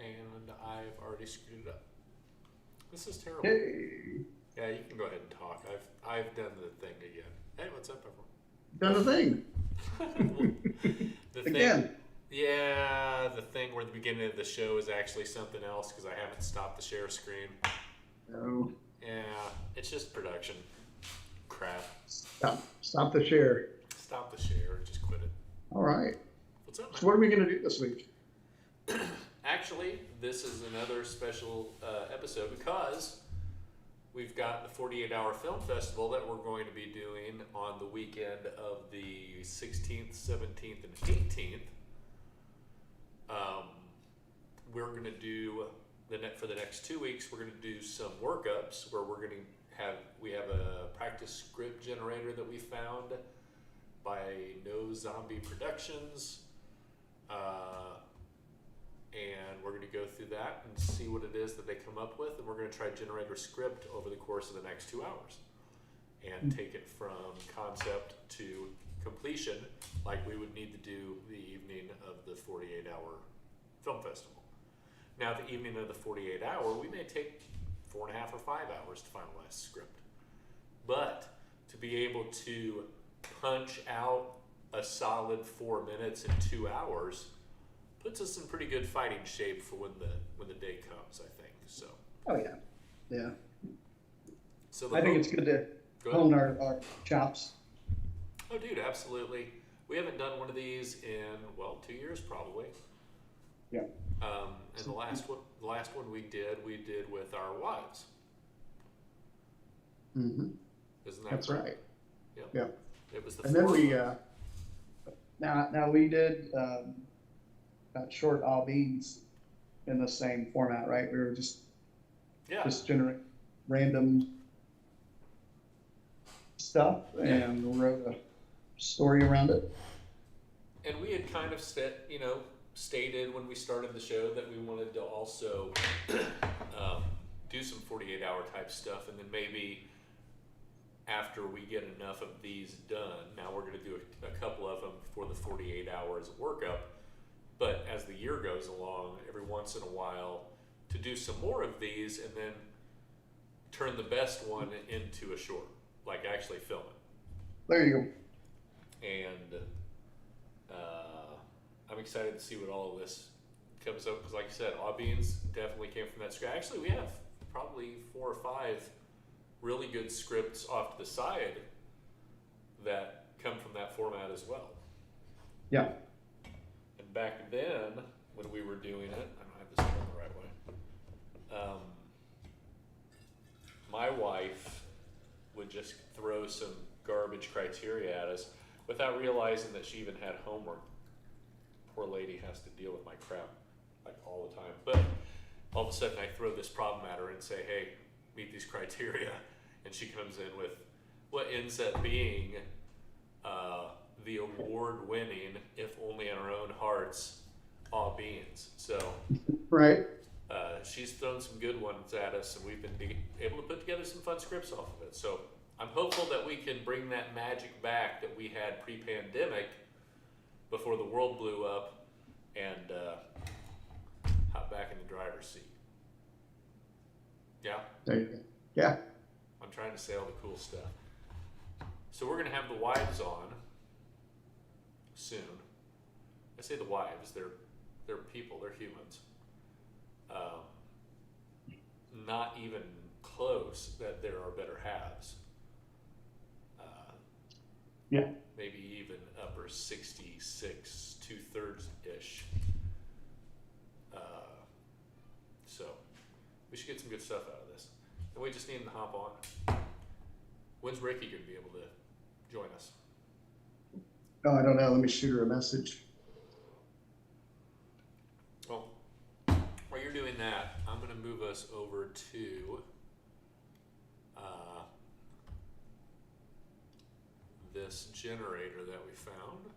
and I've already screwed it up. This is terrible. Hey, Yeah, you can go ahead and talk. I've done the thing again. Hey, what's up, done the thing everyone? The thing, again. yeah, the thing where the beginning of the show is actually something else because I haven't stopped the share screen. No, Yeah, it's just production crap. stop the share. Stop the share. Just quit it. All right. What's up, man? So what are we gonna do this week? Actually, this is another special episode because we've got the 48-hour film festival that we're going to be doing on the weekend of the 16th, 17th, and 18th. We're going to do for the next 2 weeks. We're going to do some workups where we have a practice script generator that we found by No Zombie Productions. And we're going to go through that and see what it is that they come up with, and we're going to try to generate a script over the course of the next 2 hours and take it from concept to completion like we would need to do the evening of the 48-hour film festival. Now, the evening of the 48-hour, we may take 4.5 or 5 hours to finalize the script. But to be able to punch out a solid 4 minutes in 2 hours puts us in pretty good fighting shape for when the day comes, I think. So. Oh yeah, yeah. So I think it's good to hone our chops. Oh, dude, absolutely. We haven't done one of these in 2 years probably. Yeah. And the last one we did with our wives. Mm-hmm. Isn't that That's right? Yep. Yeah. It was the. And then we now we did that short all beans in the same format, right? We were just generate random stuff and wrote a story around it. And we had kind of stated when we started the show that we wanted to also do some 48-hour type stuff, and then maybe after we get enough of these done, now we're going to do a couple of them for the 48 hours of workup. But as the year goes along, every once in a while, to do some more of these and then turn the best one into a short, like actually film it. There you go. And I'm excited to see what all of this comes up because, like I said, Aw Beans definitely came from that script. Actually, we have probably 4 or 5 really good scripts off to the side that come from that format as well. Yeah. And back then, when we were doing it, I don't have this done the right way. My wife would just throw some garbage criteria at us without realizing that she even had homework. Poor lady has to deal with my crap like all the time. But all of a sudden I throw this problem at her and say, hey, meet these criteria. And she comes in with what ends up being the award-winning, if only in our own hearts, Aw Beans. So right. She's thrown some good ones at us, and we've been able to put together some fun scripts off of it. So I'm hopeful that we can bring that magic back that we had pre-pandemic before the world blew up and hop back in the driver's seat. Yeah? There you go. Yeah. I'm trying to say all the cool stuff. So we're going to have the wives on soon. I say the wives, they're people, they're humans. Not even close that there are better halves. Yeah. Maybe even upper 66, 2/3-ish. So we should get some good stuff out of this. And we just need him to hop on. When's Ricky going to be able to join us? Oh, I don't know. Let me shoot her a message. Well, while you're doing that, I'm going to move us over to this generator that we found.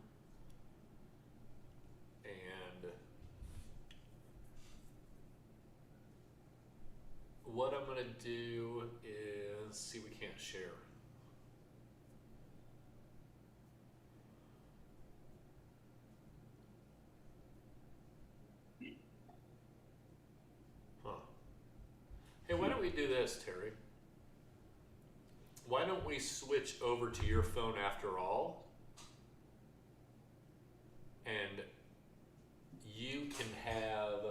And what I'm going to do is see, we can't share. we do this, Terry? Why don't we switch over to your phone after all? And you can have,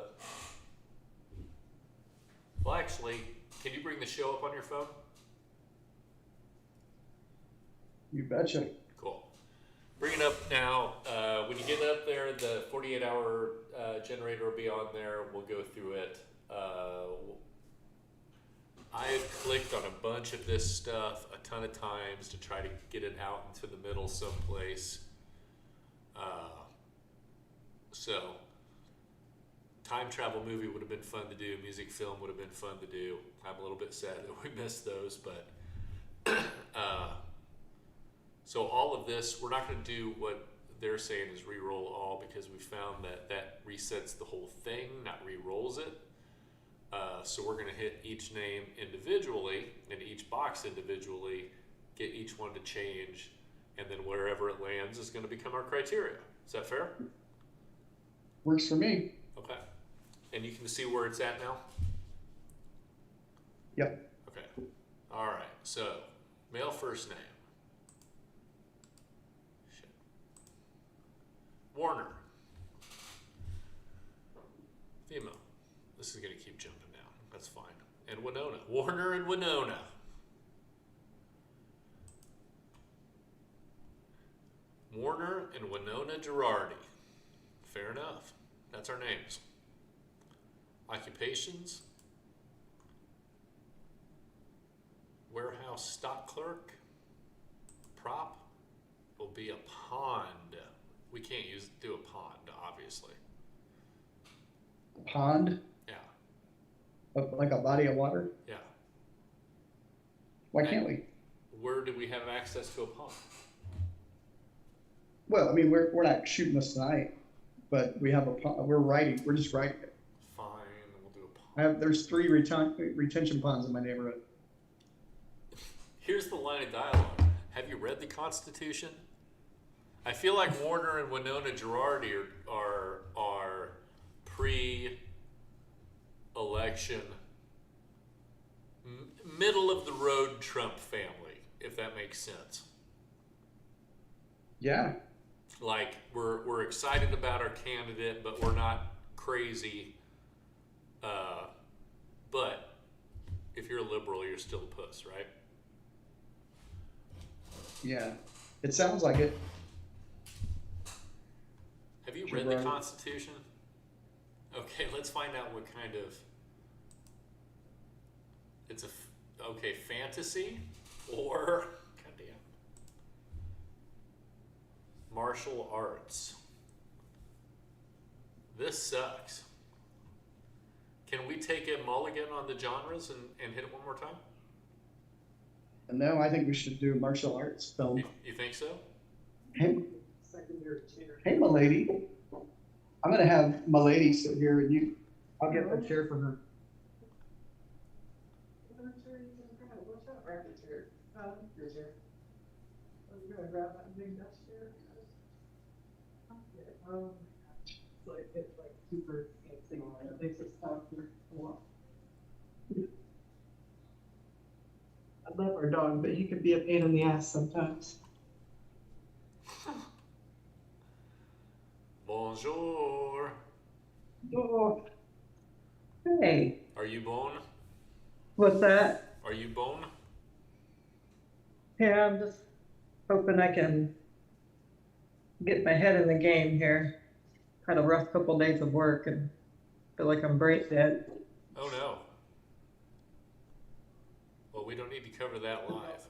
well, actually, can you bring the show up on your phone? You betcha. Cool. Bring it up now. When you get up there, the 48-hour generator will be on there. We'll go through it. I have clicked on a bunch of this stuff a ton of times to try to get it out into the middle someplace. So, time travel movie would have been fun to do. Music film would have been fun to do. I'm a little bit sad that we missed those, but so all of this, we're not going to do what they're saying is re-roll all, because we found that that resets the whole thing, not re-rolls it. So we're going to hit each name individually and each box individually, get each one to change, and then wherever it lands is going to become our criteria. Is that fair? Works for me. Okay. And you can see where it's at now? Yep. Okay. All right. So, male first name. Shit. Warner. Female. This is going to keep jumping down. That's fine. And Winona. Warner and Winona. Warner and Winona Girardi. Fair enough. That's our names. Occupations. Warehouse stock clerk. Prop will be a pond. We can't do a pond, obviously. A pond? Yeah. Like a body of water? Yeah. Why can't we? Where do we have access to a pond? Well, I mean, we're not shooting this tonight, but we have a pond. We're just writing it. Fine, we'll do a pond. There's 3 retention ponds in my neighborhood. Here's the line of dialogue. Have you read the Constitution? I feel like Warner and Winona Girardi are pre-election, middle of the road Trump family, if that makes sense. Yeah. Like we're excited about our candidate, but we're not crazy. But if you're a liberal, you're still a puss, right? Yeah. It sounds like it. Have you read the Constitution? Okay, let's find out what kind of. It's fantasy or goddamn martial arts. This sucks. Can we take a mulligan on the genres and hit it one more time? No, I think we should do a martial arts film. You think so? Hey, milady. I'm gonna have milady sit here, and I'll get a chair for her. Your chair. I'm gonna grab that big desk chair. It's like super fancy. It makes us talk here a lot. I love our dog, but he can be a pain in the ass sometimes. Bonjour. Oh. Hey. Are you bon? What's that? Are you bon? Yeah, I'm just hoping I can get my head in the game here. Had a rough couple days of work and feel like I'm brain dead. Oh no. Well, we don't need to cover that live.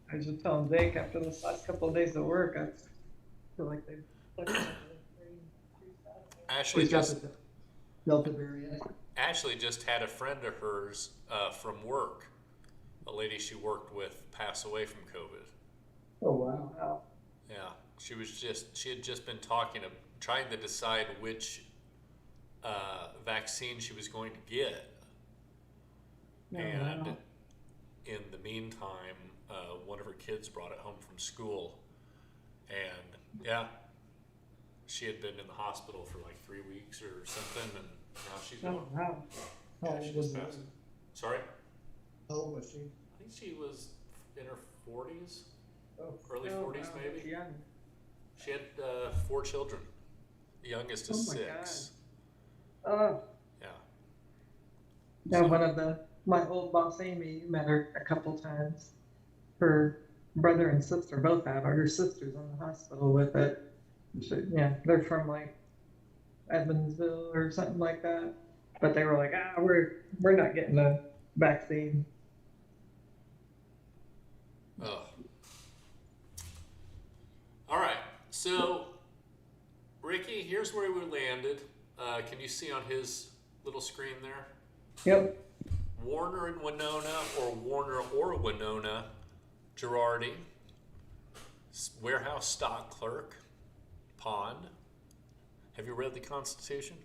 I was just telling Jake after this last couple of days of work, I feel like they've Ashley just Delta variant. Ashley just had a friend of hers from work, a lady she worked with, pass away from COVID. Oh wow. Yeah, she had just been trying to decide which vaccine she was going to get, and in the meantime, one of her kids brought it home from school, and yeah, she had been in the hospital for like 3 weeks or something, and now she's Oh, gone. wow. How Yeah, old she was just it? passed. Sorry? How old was she? I think she was in her 40s, Oh, early Oh, 40s wow, maybe. that's young. She had 4 children. The youngest is Oh my 6. Oh, Yeah. yeah, So- my old boss Amy, met her a couple times. Her brother and sister both have her. Her sister's in the hospital with it. Yeah, they're from like Evansville or something like that. But they were like, we're not getting the vaccine. Ugh. All right. So, Ricky, here's where we landed. Can you see on his little screen there? Yep. Warner and Winona, or Warner or Winona Girardi, warehouse stock clerk, pond. Have you read the Constitution?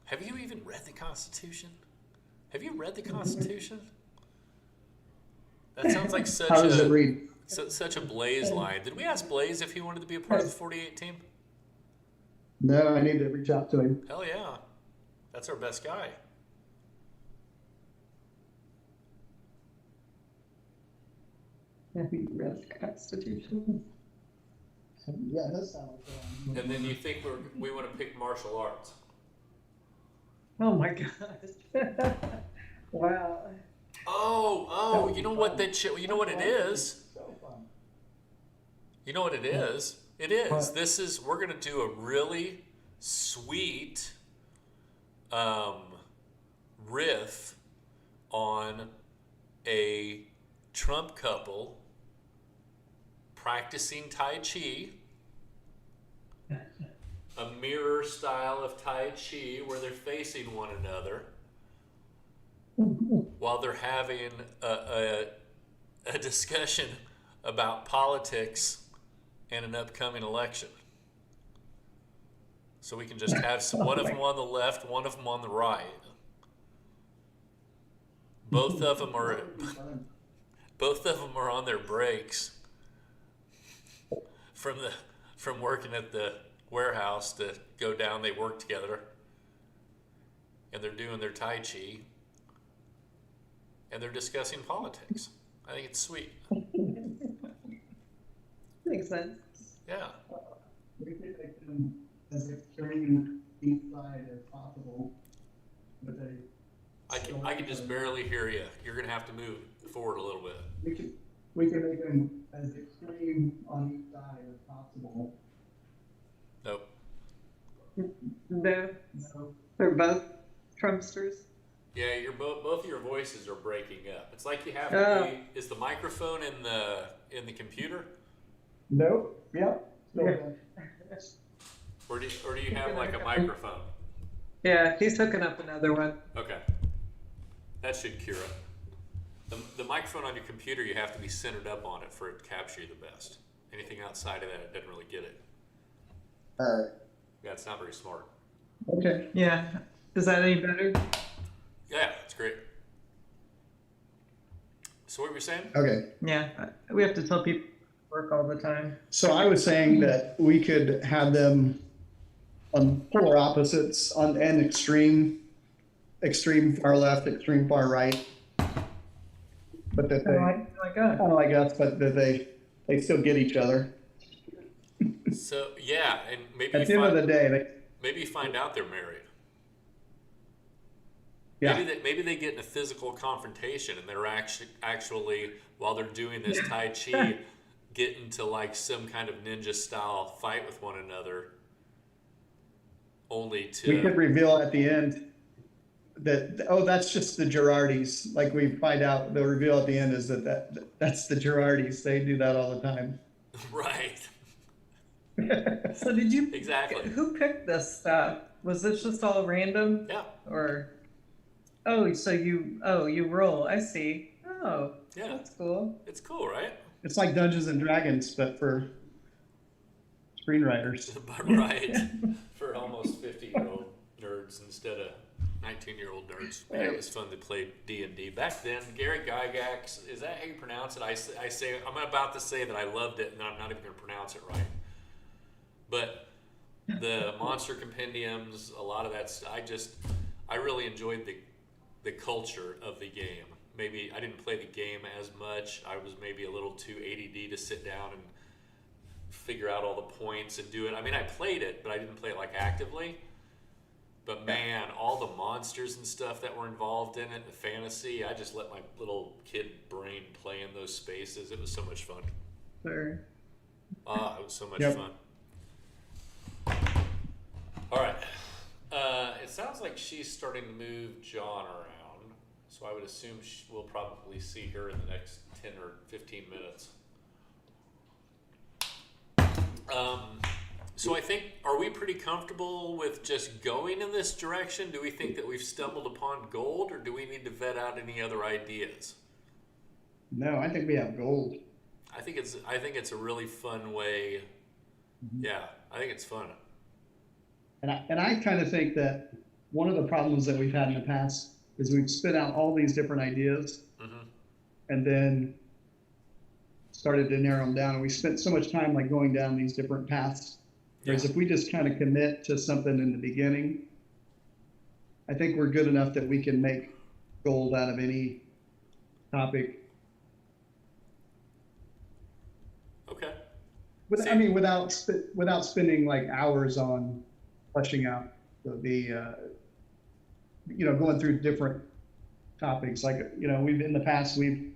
Have you even read the Constitution? Have you read the Constitution? That sounds like such How does it read? such a Blaze line. Did we ask Blaze if he wanted to be a part of the 48 team? No, I need to reach out to him. Hell yeah. That's our best guy. Have you read the Constitution? Yeah, that sounds. And then you think we want to pick martial arts. Oh my gosh. Wow. Oh, you know what you know what it is? So fun. You know what it is? It is. What? We're going to do a really sweet riff on a Trump couple practicing Tai Chi, a mirror style of Tai Chi where they're facing one another while they're having a discussion about politics and an upcoming election. So we can just have one of them on the left, one of them on the right. Both of them are on their breaks from working at the warehouse to go down. They work together, and they're doing their Tai Chi, and they're discussing politics. I think it's sweet. Makes sense. Yeah. We could make them as extreme each side as possible, but I can just barely hear you. You're gonna have to move forward a little bit. we can make them as extreme on each side as possible. Nope. They're, So, they're both Trumpsters. Yeah, both of your voices are breaking up. It's like you have Oh. to be. Is the microphone in the computer, nope. Yep. Still Yeah. good. or do you have like a microphone? Yeah, he's hooking up another one. Okay, that should cure it. The microphone on your computer, you have to be centered up on it for it to capture you the best. Anything outside of that, it doesn't really get it. All right. Yeah, it's not very smart. Okay. Yeah. Is that any better? Yeah, it's great. So what were you saying? Okay. Yeah. We have to tell people to work all the time. So I was saying that we could have them on polar opposites and extreme far left, extreme far right. But that they, Oh my God. kind of like us, but that they still get each other. So yeah, and maybe At the end of the day, maybe you find out they're married. yeah. Maybe they get in a physical confrontation and they're actually while they're doing this Tai Chi get into like some kind of ninja style fight with one another, only to We could reveal at the end that, oh, that's just the Girardis. Like we find out, the reveal at the end is that's the Girardis. They do that all the time. right. So did you? Exactly. Who picked this stuff? Was this just all random? Yeah. Or? Oh, so you roll. I see. Oh, Yeah. that's cool. It's cool, right? It's like Dungeons and Dragons, but for screenwriters. But right. For almost 50-year-old nerds instead of 19-year-old nerds. Man, it was fun to play D&D. Back then, Gary Gygax, is that how you pronounce it? I'm about to say that I loved it, and I'm not even going to pronounce it right. But the monster compendiums, a lot of that I really enjoyed the culture of the game. Maybe I didn't play the game as much. I was maybe a little too ADD to sit down and figure out all the points and do it. I mean, I played it, but I didn't play it like actively. But man, all the monsters and stuff that were involved in it, the fantasy, I just let my little kid brain play in those spaces. It was so much fun. Very. It was so much Yep. fun. All right. It sounds like she's starting to move John around, so I would assume we'll probably see her in the next 10 or 15 minutes. So I think, are we pretty comfortable with just going in this direction? Do we think that we've stumbled upon gold, or do we need to vet out any other ideas? No, I think we have gold. I think it's a really fun way. Yeah, I think it's fun. And I kind of think that one of the problems that we've had in the past is we've spit out all these different ideas and then started to narrow them down. And we spent so much time like going down these different paths. Whereas if we just kind of commit to something in the beginning, I think we're good enough that we can make gold out of any topic. Okay. I mean, without spending like hours on fleshing out going through different topics. Like, in the past, we've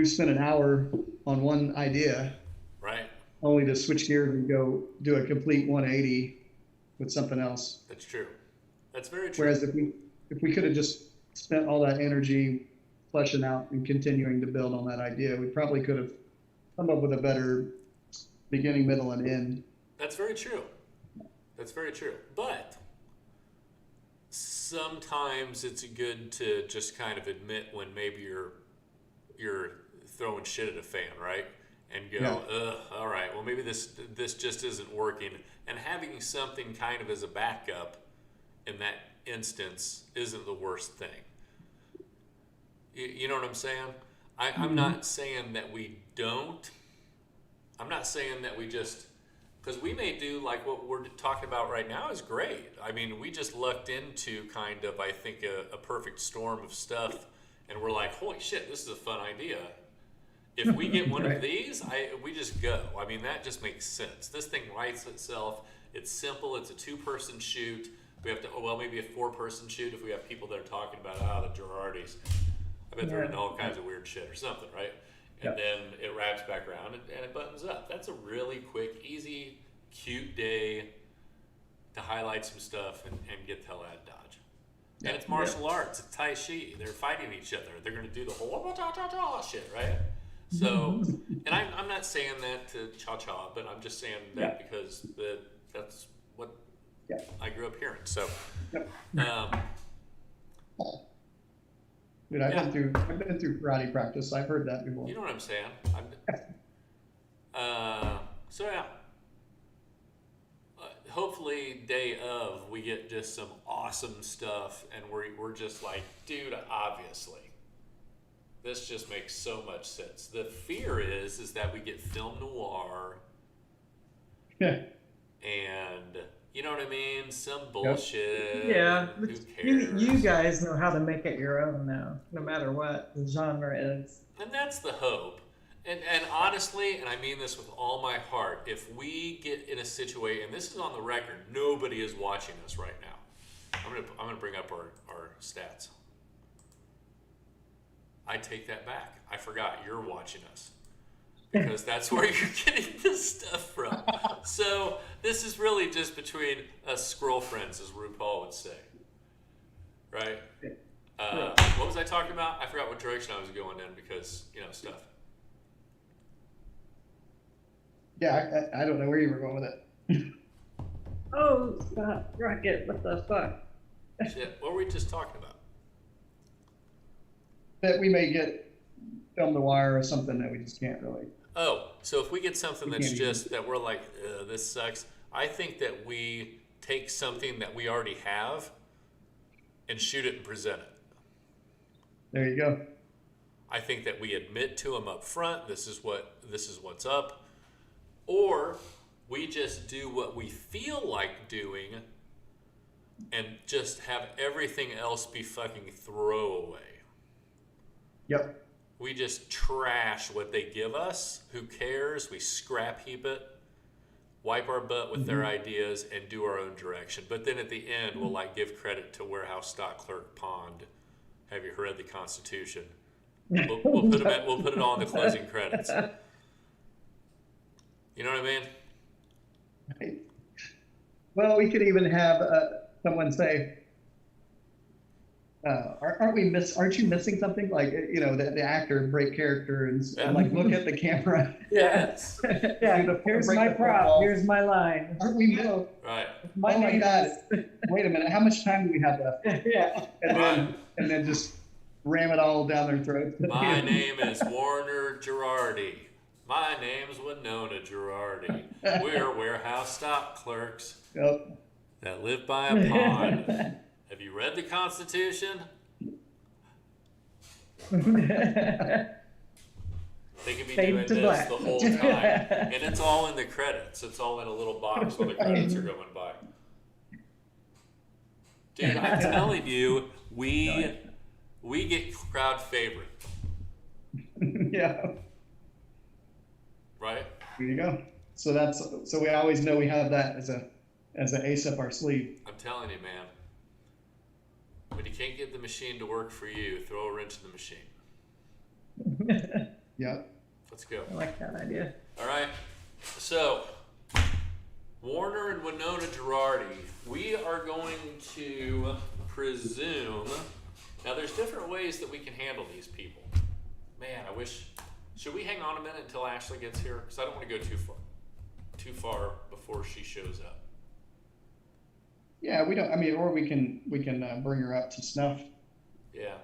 spent an hour on one idea. Right. Only to switch gears and go do a complete 180 with something else. That's true. That's very true. Whereas if we could have just spent all that energy fleshing out and continuing to build on that idea, we probably could have come up with a better beginning, middle, and end. That's very true. That's very true. But sometimes it's good to just kind of admit when maybe you're throwing shit at a fan, right? And go, all right, well, maybe this just isn't working. And having something kind of as a backup in that instance isn't the worst thing. You know what I'm saying? I'm not saying that we don't. I'm not saying that we just, because we may do like what we're talking about right now is great. I mean, we just lucked into kind of, I think, a perfect storm of stuff. And we're like, holy shit, this is a fun idea. If we get one Right. of these, we just go. I mean, that just makes sense. This thing writes itself. It's simple. It's a 2-person shoot. We have to, maybe a 4-person shoot if we have people that are talking about, the Girardis. I bet they're into all kinds of weird shit or something, right? And then it wraps back around and it buttons up. That's a really quick, easy, cute day to highlight some stuff and get the hell out of Dodge. And it's martial arts. It's Tai Chi. They're fighting each other. They're going to do the whole shit, right? So, and I'm not saying that to cha-cha, but I'm just saying that because that's what I grew up hearing. So, Dude, I've been through karate practice. I've heard that before. You know what I'm saying? So yeah. Hopefully, day of we get just some awesome stuff, and we're just like, dude, obviously. This just makes so much sense. The fear is that we get film noir, and you know what I mean? Some bullshit. Yeah, Who but cares? you guys know how to make it your own now, no matter what the genre is. And that's the hope. And honestly, and I mean this with all my heart, if we get in a situation, and this is on the record, nobody is watching us right now. I'm gonna bring up our stats. I take that back. I forgot you're watching us. Because that's where you're getting this stuff from. So this is really just between us squirrel friends, as RuPaul would say. Right? What was I talking about? I forgot what direction I was going in because, stuff. Yeah, I don't know where you were going with it. Oh, stop, Rocket, what the fuck? Shit, what were we just talking about? That we may get film noir or something that we just can't really. Oh, so if we get something We that's can't just that we're like, this sucks, I think that we take something that we already have and shoot it and present it. There you go. I think that we admit to them up front, this is what's up. Or We just do what we feel like doing and just have everything else be fucking throwaway. Yep. We just trash what they give us. Who cares? We scrap heap it, wipe our butt with their ideas, and do our own direction. But then at the end, we'll like give credit to Warehouse Stock Clerk Pond. Have you read the Constitution? We'll put it all in the closing credits. You know what I mean? Right. Well, we could even have someone say, aren't you missing something? Like, the actor break character and like look at the camera. Yes. Yeah, here's my prop, here's my line. Aren't we both? Right. Oh my God. Wait a minute. How much time do we have left? Yeah. And then just ram it all down their throats. My name is Warner Girardi. My name's Winona Girardi. We're warehouse stock clerks Yep. that live by a pond. Have you read the Constitution? They could be Fade doing to this black. the whole time. And it's all in the credits. It's all in a little box while the credits are going by. Dude, I'm telling you, we get crowd favorite, Yeah. right? There you go. So we always know we have that as an ace up our sleeve. I'm telling you, man. When you can't get the machine to work for you, throw a wrench in the machine. Yeah. Let's go. I like that idea. All right. So, Warner and Winona Girardi, we are going to presume. Now, there's different ways that we can handle these people. Man, I wish. Should we hang on a minute until Ashley gets here? Because I don't want to go too far before she shows up. Yeah, we don't. I mean, or we can bring her up to snuff. Yeah.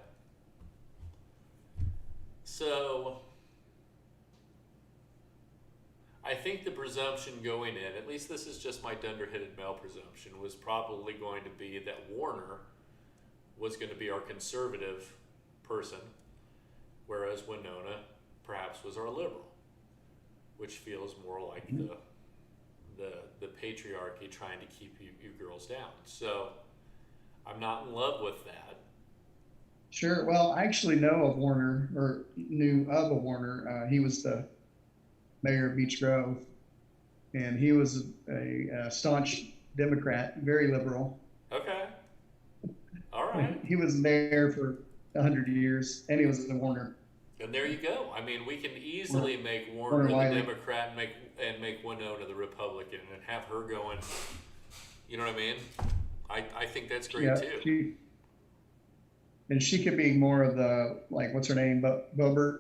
So, I think the presumption going in, at least this is just my dunder-headed male presumption, was probably going to be that Warner was going to be our conservative person, whereas Winona perhaps was our liberal, which feels more like the patriarchy trying to keep you girls down. So I'm not in love with that. Sure. Well, I actually know of Warner, or knew of a Warner. He was the mayor of Beech Grove, and he was a staunch Democrat, very liberal. Okay. All right. He was mayor for 100 years, and he was a Warner. And there you go. I mean, we can easily make Warner the Democrat and make Winona the Republican and have her going. You know what I mean? I think that's great too. She could be more of the, like, what's her name? Bobert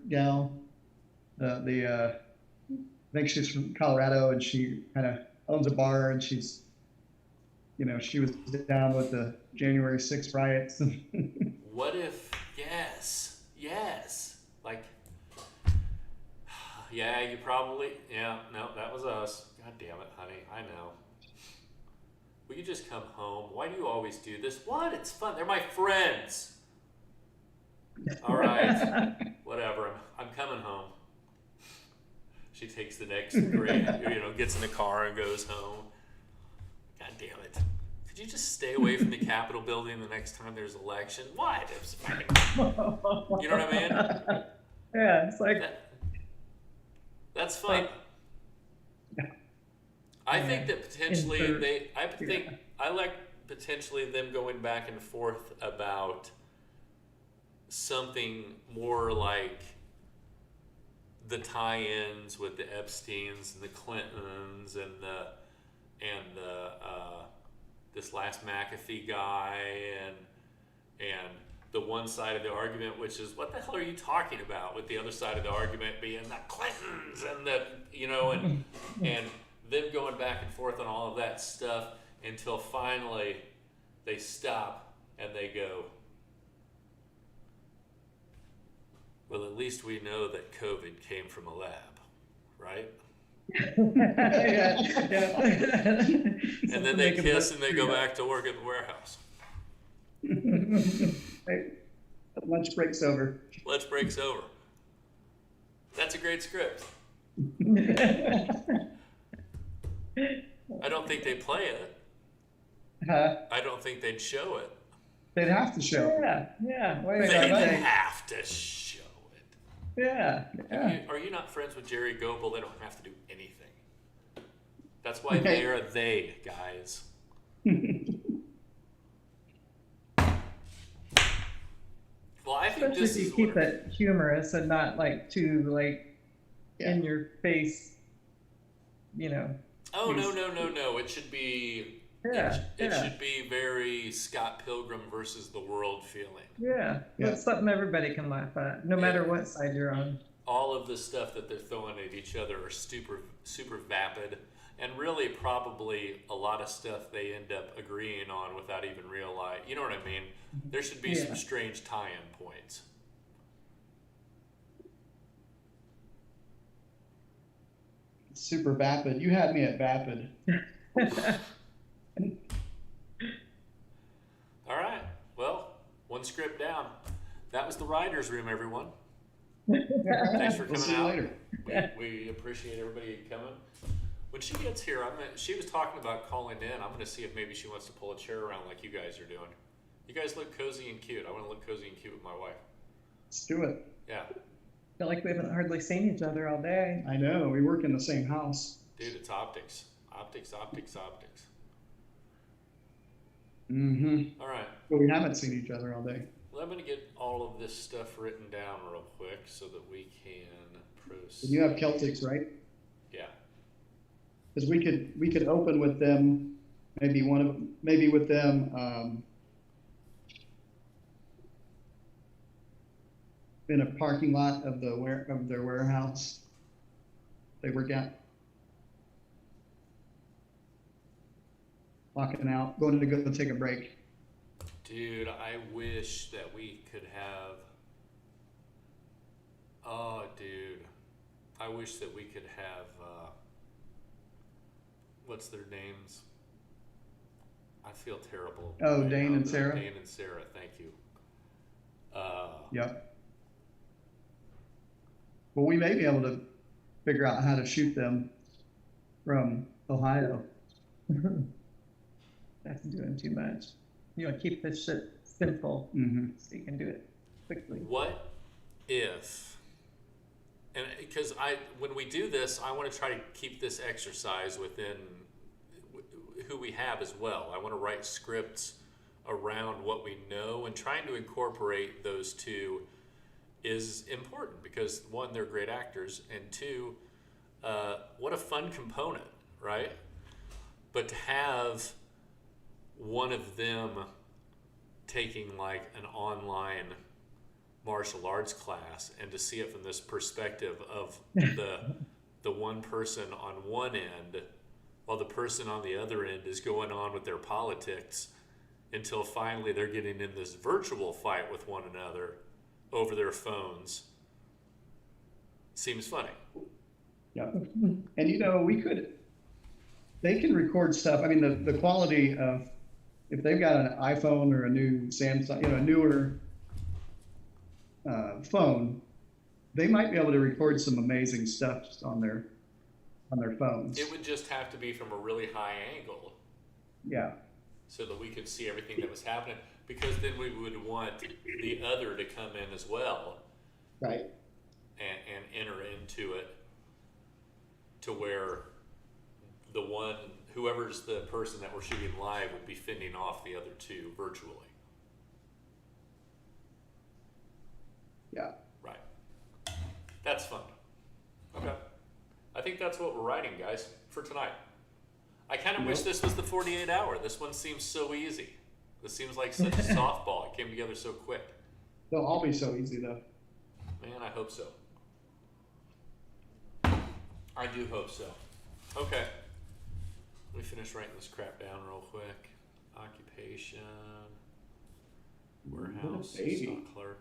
gal. I think she's from Colorado, and she kind of owns a bar, and she's, she was down with the January 6th riots. What if, yes, like, yeah, you probably, no, that was us. God damn it, honey, I know. Will you just come home? Why do you always do this? What? It's fun. They're my friends. All right, whatever. I'm coming home. She takes the next grade, gets in the car and goes home. God damn it. Could you just stay away from the Capitol building the next time there's an election? What? It's fucking, you know what I mean? Yeah, it's like that's fun. I think that potentially I like potentially them going back and forth about something more like the tie-ins with the Epsteins and the Clintons and the this last McAfee guy and the one side of the argument, which is, what the hell are you talking about, with the other side of the argument being the Clintons and and them going back and forth on all of that stuff until finally they stop and they go, well, at least we know that COVID came from a lab, right? And then they kiss and they go back to work at the warehouse. Lunch break's over. Lunch break's over. That's a great script. I don't think they play it. Huh? I don't think they'd show it. They'd have to show. Yeah. Why would They'd they? have to show it. Yeah. Are you not friends with Jerry Goebel? They don't have to do anything. That's why they're they, guys. Well, I think Especially this if is you keep it humorous and not like too like in your face, you know. Oh no! It should be. Yeah. It should be very Scott Pilgrim versus the world feeling. Yeah. That's something everybody can laugh at, no matter what side you're on. All of the stuff that they're throwing at each other are super vapid, and really probably a lot of stuff they end up agreeing on without even realizing. You know what I mean? There should be some strange tie-in points. Super vapid. You had me at vapid. All right. Well, one script down. That was the writer's room, everyone. Thanks for We'll coming see you out. later. We appreciate everybody coming. When she gets here, she was talking about calling in. I'm going to see if maybe she wants to pull a chair around like you guys are doing. You guys look cozy and cute. I want to look cozy and cute with my wife. Let's do it. Yeah. Feel like we haven't hardly seen each other all day. I know. We work in the same house. Dude, it's optics. Optics. Mm-hmm. All right. But we haven't seen each other all day. Well, I'm going to get all of this stuff written down real quick so that we can proceed. You have Celtics, right? Yeah. Because we could open with them, maybe with them in a parking lot of their warehouse they work at. Walking out, going to go take a break. Dude, I wish that we could have. Oh, dude. I wish that we could have. What's their names? I feel terrible. Oh, right Dane now. and Sarah? Dane and Sarah, thank you. Yep. Well, we may be able to figure out how to shoot them from Ohio. That's doing too much. You want to keep this shit simple so you can do it quickly. What if, and because when we do this, I want to try to keep this exercise within who we have as well. I want to write scripts around what we know, and trying to incorporate those two is important because one, they're great actors, and two, what a fun component, right? But to have one of them taking like an online martial arts class and to see it from this perspective of the one person on one end while the person on the other end is going on with their politics until finally they're getting in this virtual fight with one another over their phones seems funny. Yeah. And they can record stuff. I mean, the quality of, if they've got an iPhone or a new Samsung, a newer phone, they might be able to record some amazing stuff just on their phones. It would just have to be from a really high angle. Yeah. So that we could see everything that was happening, because then we would want the other to come in as well. Right. And enter into it to where whoever's the person that we're shooting live would be fending off the other two virtually. Yeah. Right. That's fun. Okay. I think that's what we're writing, guys, for tonight. I kind of wish this was the 48 hour. This one seems so easy. This seems like such a softball. It came together so quick. They'll all be so easy though. Man, I hope so. I do hope so. Okay. Let me finish writing this crap down real quick. Occupation. Warehouse. Stock clerk.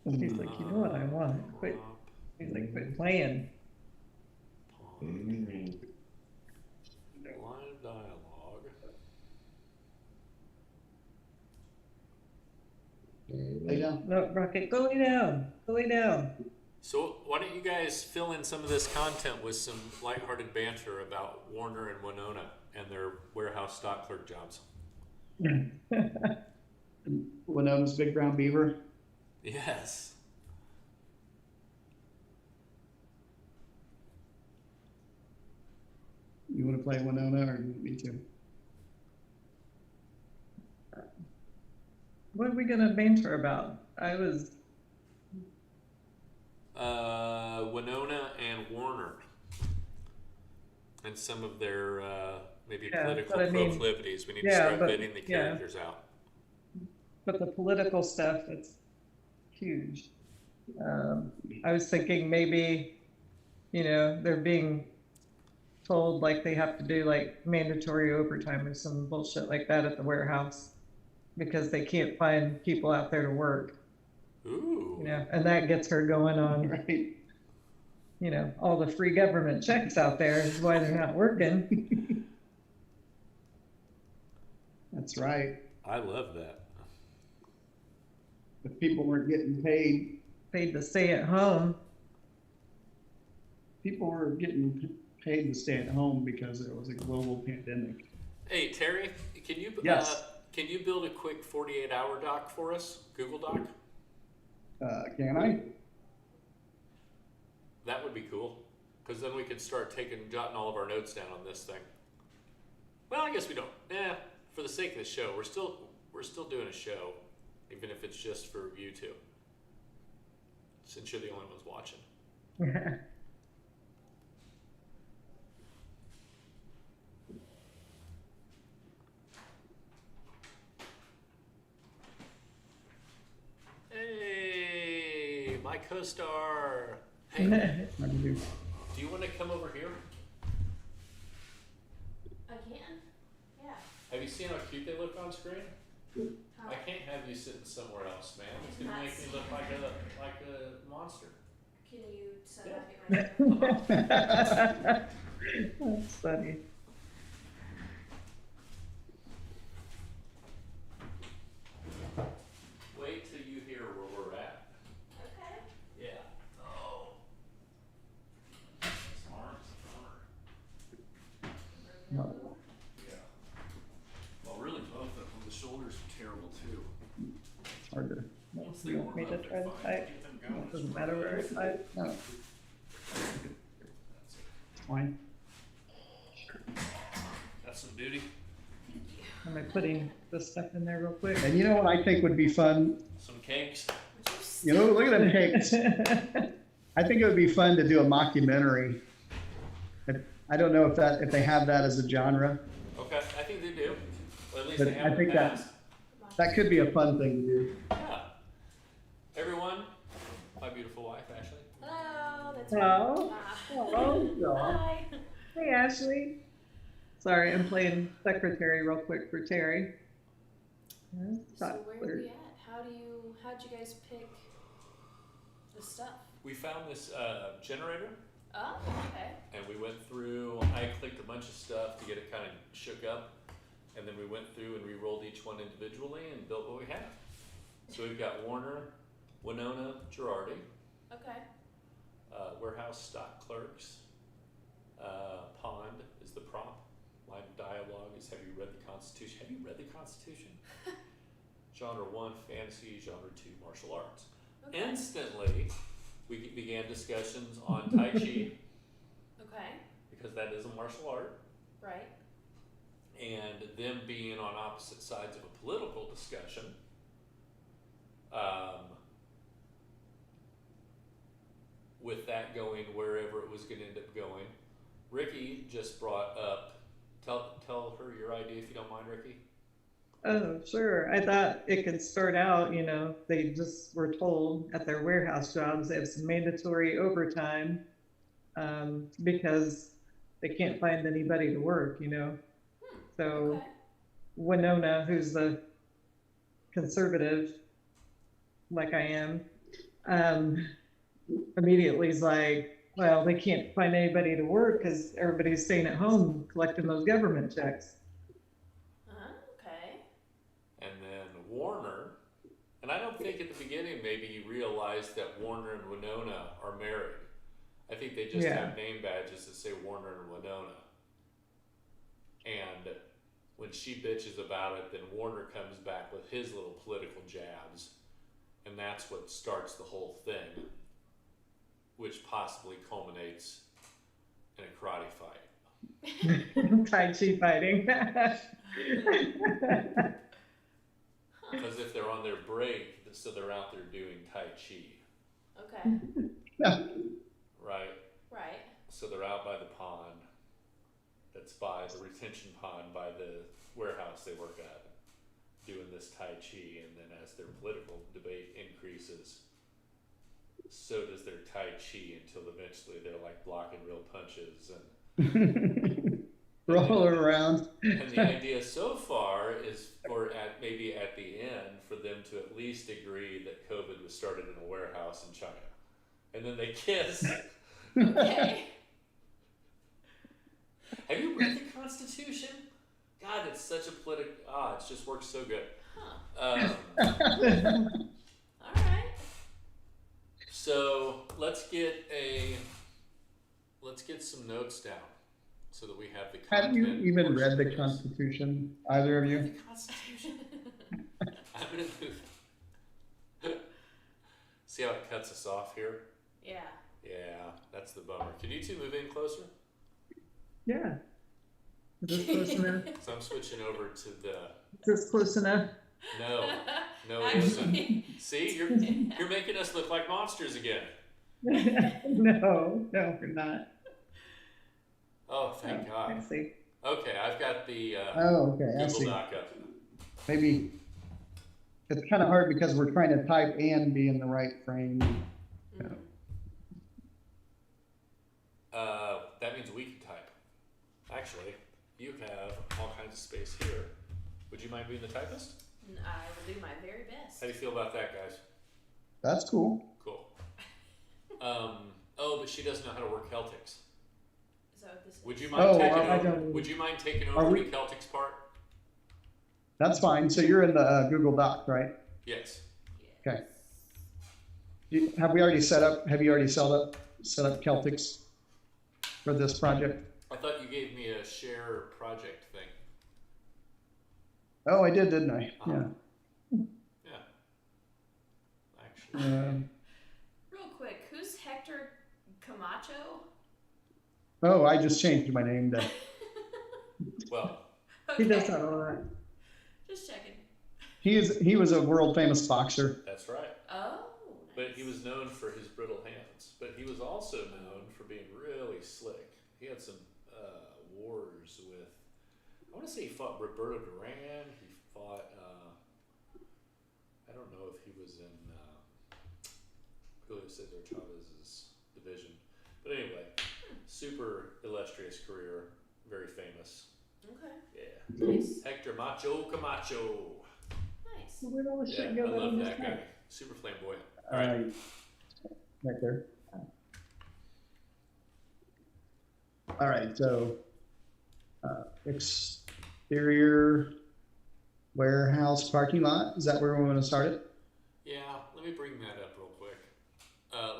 He's like, you know what I want? Quit. He's like, quit playing. Line of dialogue. Lay down. No, Rocket, go lay down. Go lay down. So why don't you guys fill in some of this content with some lighthearted banter about Warner and Winona and their warehouse stock clerk jobs? Winona's big brown beaver. Yes. You want to play Winona or you want me to? What are we gonna banter about? Winona and Warner, and some of their maybe Yeah, political but I mean, proclivities. We need to yeah, start but- vetting the yeah. characters out. But the political stuff, it's huge. I was thinking maybe, they're being told like they have to do like mandatory overtime or some bullshit like that at the warehouse because they can't find people out there to work, Ooh. and that gets her going on, Right. all the free government checks out there is why they're not working. That's right. I love that. If people weren't getting paid, Paid to stay at home. people were getting paid to stay at home because there was a global pandemic. Hey Terry, can you Yes. can you build a quick 48-hour doc for us? Google Doc. Can I? That would be cool, because then we could start jotting all of our notes down on this thing. Well, I guess we don't. For the sake of the show, we're still doing a show, even if it's just for you two, since you're the only ones watching. Hey, my co-star. Hey, I can do. do you want to come over here? I can. Yeah. Have you seen how cute they look on screen? How, I can't have you sitting somewhere else, man. It's gonna make me look like a monster. can you set up at my That's funny. Wait till you hear where we're at. Okay. Yeah. Oh. Arms. No. Yeah. Well, really, both of them. The shoulders are terrible too. It's hard to. Once they You want me warm to up, try they're to fine. type? Get them going. It doesn't matter where I type. No, That's it. fine. That's some duty. Am I putting this stuff in there real quick? And you know what I think would be fun? Some cakes. You know, look at them cakes. I think it would be fun to do a mockumentary. I don't know if they have that as a genre. Okay, I think they do. Or at least But they have I think in the that- past. That could be a fun thing to do. Yeah. Everyone, my beautiful wife, Ashley. Hello. That's Hello. me. Hello. Hi. Hey, Ashley. Sorry, I'm playing secretary real quick for Terry. So where are we at? How'd you guys pick the stuff? We found this generator, Oh, okay. and we went through. I clicked a bunch of stuff to get it kind of shook up, and then we went through and re-rolled each one individually and built what we had. So we've got Warner, Winona, Girardi, Okay. warehouse stock clerks. Pond is the prop. Line of dialogue is Have you read the Constitution? Have you read the Constitution? Genre 1, fantasy. Genre 2, martial arts. Okay. Instantly, we began discussions on Tai Chi, Okay. because that is a martial art, Right. and them being on opposite sides of a political discussion. With that going wherever it was going to end up going, Ricky just brought up. Tell her your idea if you don't mind, Ricky. Oh, sure. I thought it could start out, they just were told at their warehouse jobs they have some mandatory overtime because they can't find anybody to work, So Okay. Winona, who's the conservative, like I am, immediately is like, well, they can't find anybody to work because everybody's staying at home collecting those government checks. Okay. And then Warner, and I don't don't think at the beginning maybe you realized that Warner and Winona are married. I think they just Yeah. have name badges that say Warner and Winona. And when she bitches about it, then Warner comes back with his little political jabs. And that's what starts the whole thing, which possibly culminates in a karate fight. Tai Chi fighting. Because if they're on their break, so they're out there doing Tai Chi, Okay. right? Right. So they're out by the pond, that's by the retention pond by the warehouse they work at, doing this Tai Chi, and then as their political debate increases, so does their Tai Chi until eventually they're like blocking real punches and Rolling around. And the idea so far is for maybe at the end for them to at least agree that COVID was started in a warehouse in China. And then they kiss. Okay. Have you read the Constitution? God, it's such a it just works so good. Huh. All right. So let's get some notes down so that we have the content. Have you even portion read of the this. Constitution, either of you? The Constitution. I'm gonna move. See how it cuts us off here? Yeah. Yeah, that's the bummer. Can you two move in closer? Yeah. Is this close enough? So I'm switching over to the. Is this close enough? No, it Actually- isn't. See, you're making us look like monsters again. No, we're not. Oh, thank I God. see. Okay, I've got the Oh, okay, I Google see. Doc up. Maybe it's kind of hard because we're trying to type and be in the right frame. Mhm. That means we can type. Actually, you have all kinds of space here. Would you mind being the typist? I will do my very best. How do you feel about that, guys? That's cool. Cool. But she doesn't know how to work Celtics. Is that what this is? Would you mind Oh, taking I over? don't- Would you mind taking Are over we- the Celtics part? That's fine. So you're in the Google Doc, right? Yes. Okay. Have you already set up Celtics for this project? I thought you gave me a share project thing. Oh, I did, didn't I? Uh-huh. Yeah. Yeah. Actually. Real quick, who's Hector Camacho? Oh, I just changed my name to. Well, He does Okay. that all right. Just checking. He was a world famous boxer. that's right. Oh. But he nice. was known for his brittle hands. But he was also known for being really slick. He had some wars with. I want to say he fought Roberto Duran. He fought. I don't know if he was in Julio Cesar Chavez's division. But anyway, super illustrious career. Very famous. Okay. Yeah. Nice. Hector Macho Camacho. Nice. Where'd all this Yeah, shit I go that love I that missed guy. out? Super flamboyant. All right. Right there. All right, so exterior warehouse parking lot, is that where we want to start it? Yeah, let me bring that up real quick.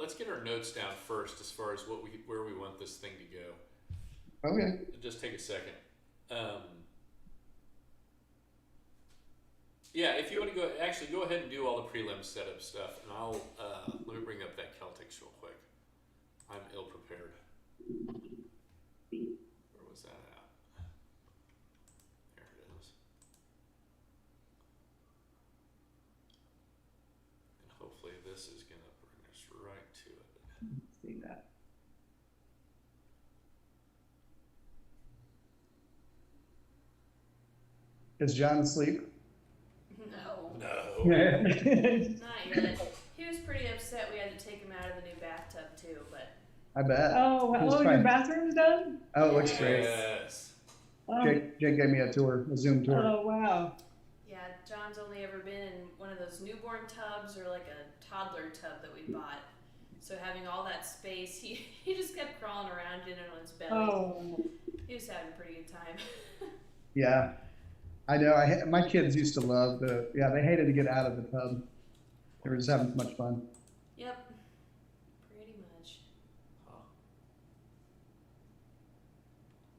Let's get our notes down first as far as where we want this thing to go. Okay. Just take a second. Yeah, if you want to go ahead and do all the prelim setup stuff, and I'll let me bring up that Celtics real quick. I'm ill prepared. Where was that at? There it is. And hopefully this is gonna bring us right to it. See that. Is John asleep? No. No. Not yet. He was pretty upset we had to take him out of the new bathtub too, but I bet. Oh, He's your fine. bathroom's done? Oh, it looks great. Yes. Oh, Jake gave me a tour, a Zoom tour. oh wow. yeah, John's only ever been in one of those newborn tubs or like a toddler tub that we bought. So having all that space, he just kept crawling around in it on his belly. Oh, He was having a pretty good time. Yeah, I know. My kids used to love they hated to get out of the tub. They were just having so much fun. Yep. Pretty much. Huh.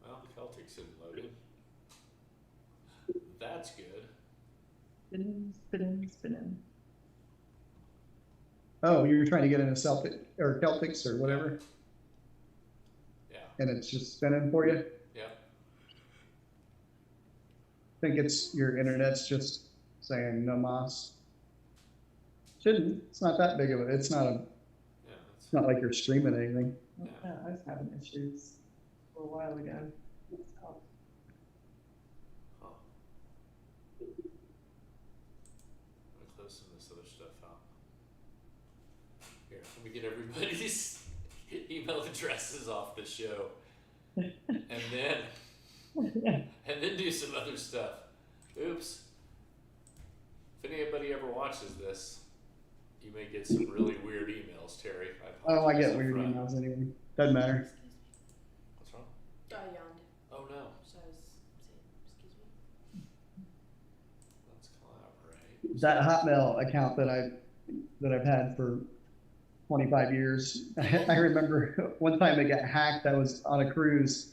Well, Celtic's isn't loaded. That's good. Spinning, spinning, spinning. Oh, you were trying to get into Celtic or Celtics or whatever, Yeah. and it's just spinning for you. Yep. I think it's your internet's just saying no mas. Shouldn't. It's not that big of a. It's not a. Yeah. It's not like you're streaming anything. Yeah. Yeah, I was having issues a little while ago. Huh. I'm gonna close some of this other stuff out. Here, let me get everybody's email addresses off the show, and then do some other stuff. Oops. If anybody ever watches this, you may get some really weird emails, Terry. Oh, I apologize get up weird front. emails anyway. Doesn't matter. Excuse me. What's wrong? I yawned. Oh no. So I was saying, excuse me. Let's collaborate. That Hotmail account that I've had for 25 years. I remember one time it got hacked. I was on a cruise,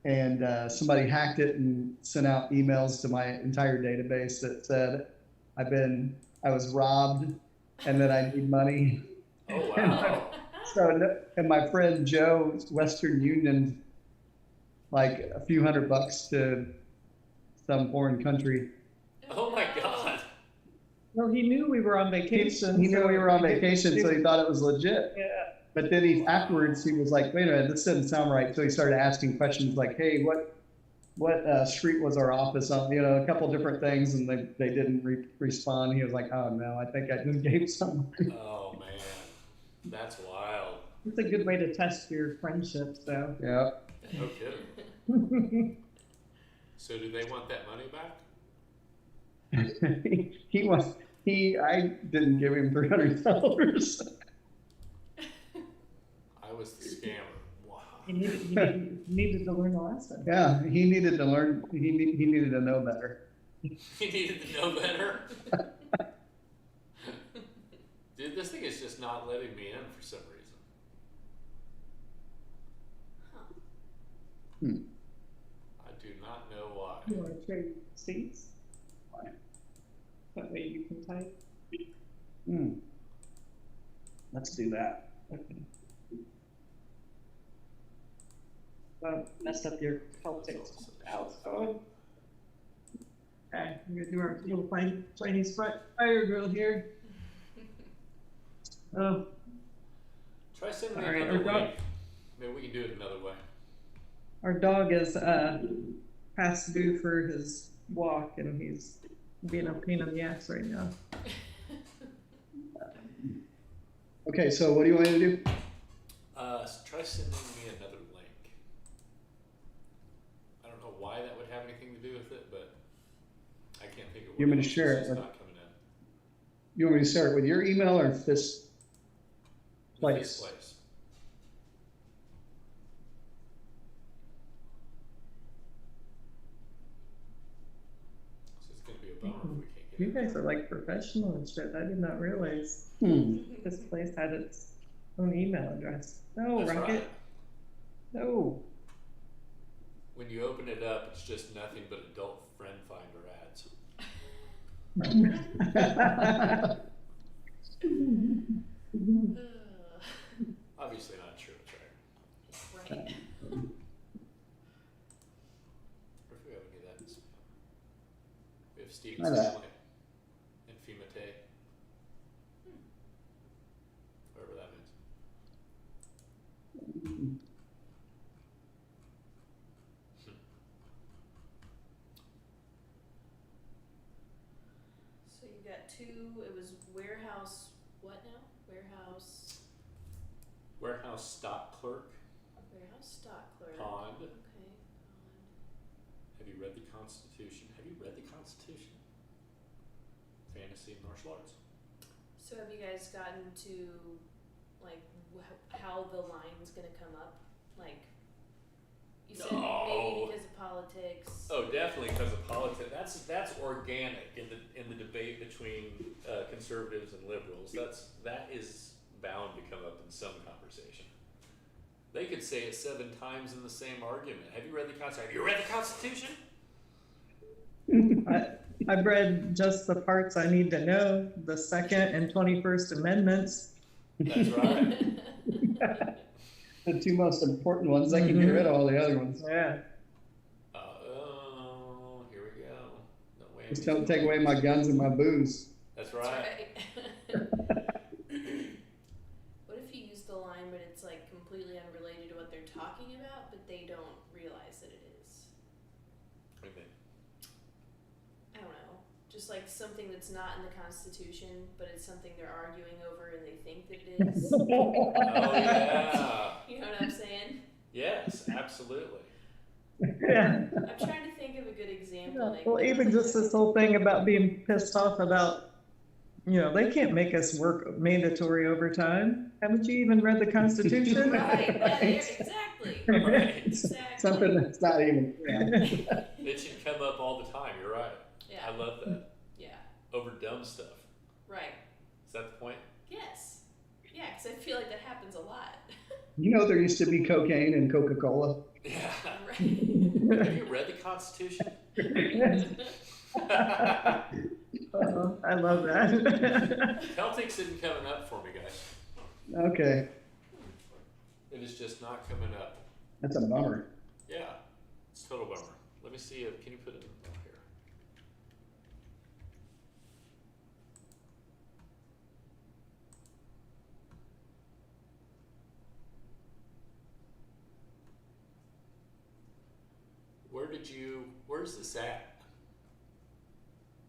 and somebody hacked it and sent out emails to my entire database that said, I was robbed, and that I need money. Oh wow. And my friend Joe, Western Union, like a few $100 to some foreign country. Oh my God. Well, he knew we were on He vacation. knew so we were on he- vacation, so he thought it was legit. Yeah. But then afterwards, he was like, wait a minute, this doesn't sound right. So he started asking questions like, hey, what street was our office on? You know, a couple different things, and they didn't respond. He was like, oh no, I think I just gave someone. Oh man. That's wild. It's a good way to test your friendships, though. Yeah. No kidding. So do they want that money back? I didn't give him $300. I was the scammer. Wow. He needed to learn a lesson. Yeah, he needed to learn. He needed to know better. He needed to know better. Dude, this thing is just not letting me in for some reason. Hmm. I do not know why. You want to trade seats? That way you can type. Hmm. Let's do that. Okay. Well, mess up your Celtics outgoing. Okay, we're gonna do our little Chinese fire drill here. Oh, Try sending me All right, another our dog- link. Maybe we can do it another way. our dog is past due for his walk, and he's being a pain in the ass right now. Okay, so what do you want me to do? Try sending me another link. I don't know why that would have anything to do with it, but I can't think of what You want me it to is. share It's it just with- not coming in. You want me to start with your email or this This place? place. So it's gonna be a bummer if we can't get You it. guys are like professional and shit. I did not realize Hmm. this place had its own email address. No, That's Rocket. right. No. When you open it up, it's just nothing but adult friend finder ads. Obviously not true, it's right. Right. Or if we have any of that in spam. We have Steven I know. Stanley and Fimate. Whatever that means. So you got two, it was warehouse, what now? Warehouse stock clerk, Warehouse stock clerk. pond. Okay. Have you read the Constitution? Have you read the Constitution? Fantasy and martial arts. So have you guys gotten to, like, how the line's gonna come up? Like, you said maybe No. because of politics. Oh, definitely because of politics. That's organic in the debate between conservatives and liberals, that is bound to come up in some conversation. They could say it 7 times in the same argument. Have you read the Constitution? Have you read the Constitution? I've read just the parts I need to know, the Second and 21st Amendments. That's right. The 2 most important ones. I can get rid of all the other ones. Yeah. Oh, here we go. No way. Just don't take away my guns and my booze. That's That's right. right. What if you use the line, but it's like completely unrelated to what they're talking about, but they don't realize that it is? What do you mean? I don't know. Just like something that's not in the Constitution, but it's something they're arguing over and they think that it is. Oh, yeah. You know what I'm saying? Yes, absolutely. Yeah. I'm trying to think of a good example. Like, Well, even just this whole thing about being pissed off about, they can't make us work mandatory overtime. Haven't you even read the Constitution? Right, exactly. Right. Exactly. Something that's not even. Yeah. It should come up all the time. You're right. Yeah. I love that. Yeah. Over dumb stuff. Right. Is that the point? Yes. Yeah, because I feel like that happens a lot. There used to be cocaine in Coca-Cola. Yeah. Right. Have you read the Constitution? I love that. Celtics isn't coming up for me, guys. Okay, It is just not coming up. that's a bummer. Yeah, it's a total bummer. Let me see. Can you put it in here? Where's this at?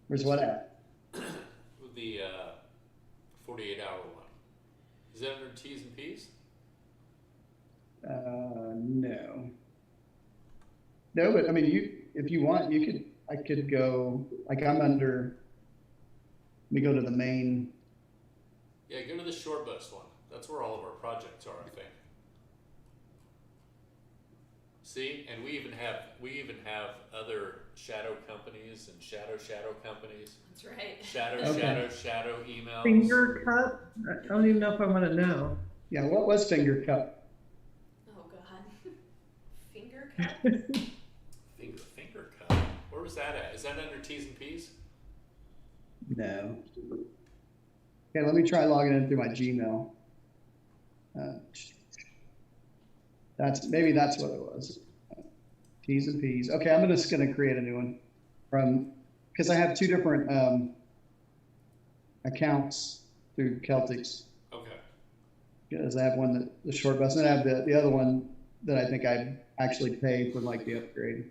Where's what at? The 48-hour one. Is that under T's and P's? No. No, but I mean, if you want, I could go, like I'm under, let me go to the main. Yeah, go to the short bus one. That's where all of our projects are, I think. See, and we even have other shadow companies and shadow companies. That's right. Shadow emails. Finger cut? I don't even know if I want to know. Yeah, what was finger cup? Oh God. Finger cut? Finger cut. Where was that at? Is that under T's and P's? No. Okay, let me try logging in through my Gmail. Maybe that's what it was. T's and P's. Okay, I'm just going to create a new one because I have 2 different accounts through Celtics. Okay. Because I have one the short bus, and I have the other one that I think I'd actually pay for like the upgrade.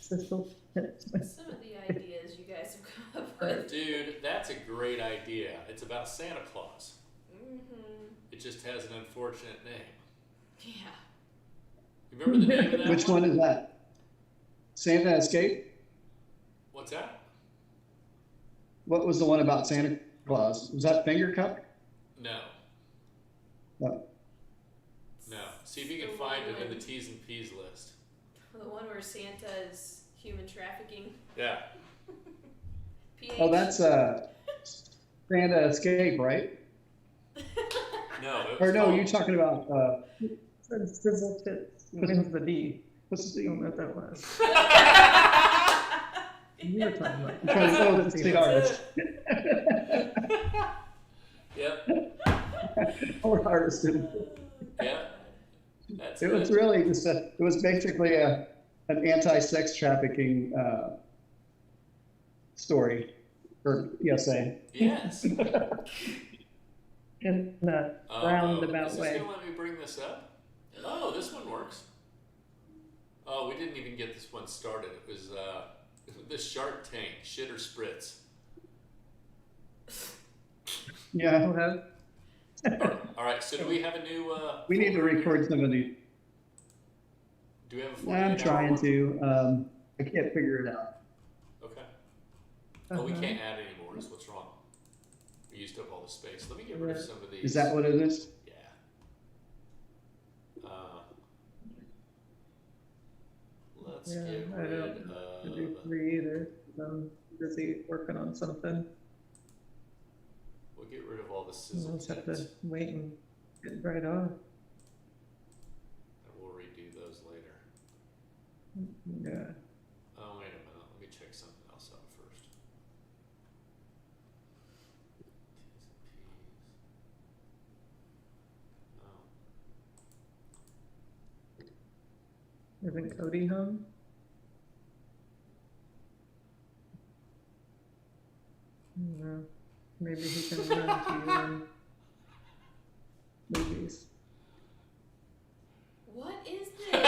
Some of the ideas you guys have come up with. Dude, that's a great idea. It's about Santa Claus. Mm-hmm. It just has an unfortunate name. Yeah. You remember the name of that Which one is that? Santa Escape? What's that? What was the one about Santa Claus? Was that Finger Cup? No. No. No. See if you can find it in the T's and P's list. The one where Santa is human trafficking. Yeah. PH. Oh, that's Santa Escape, right? No. It Or was no, called- you're talking about Sizzle tits. When's the D? what's I the don't know what that was. You were talking about. I'm trying to know the cigars. Yep. Or artist. Yeah. That's It was really just it was basically an anti-sex trafficking story for PSA. Yes. In a roundabout Is this way. gonna let me bring this up? Oh, this one works. Oh, we didn't even get this one started. It was the Shark Tank Shit or Spritz. Yeah, All right. So do we have a new? we need to record some of these. Do we have a 48-hour I'm trying one? to. I can't figure it out. Okay. Oh, we Uh-huh. can't add anymore. Is what's wrong. We used up all the space. Let me get rid of some of these. Is that what it is? Yeah. Let's Yeah, get I rid don't do of. 3 either. So busy working on something. We'll get rid of all the We'll sizzle just have tits, to wait and get it right off. and we'll redo those later. Yeah. Oh, wait a minute. Let me check something else out first. T's and P's. Oh. Isn't Cody home? No. Maybe he can run to movies. What is this?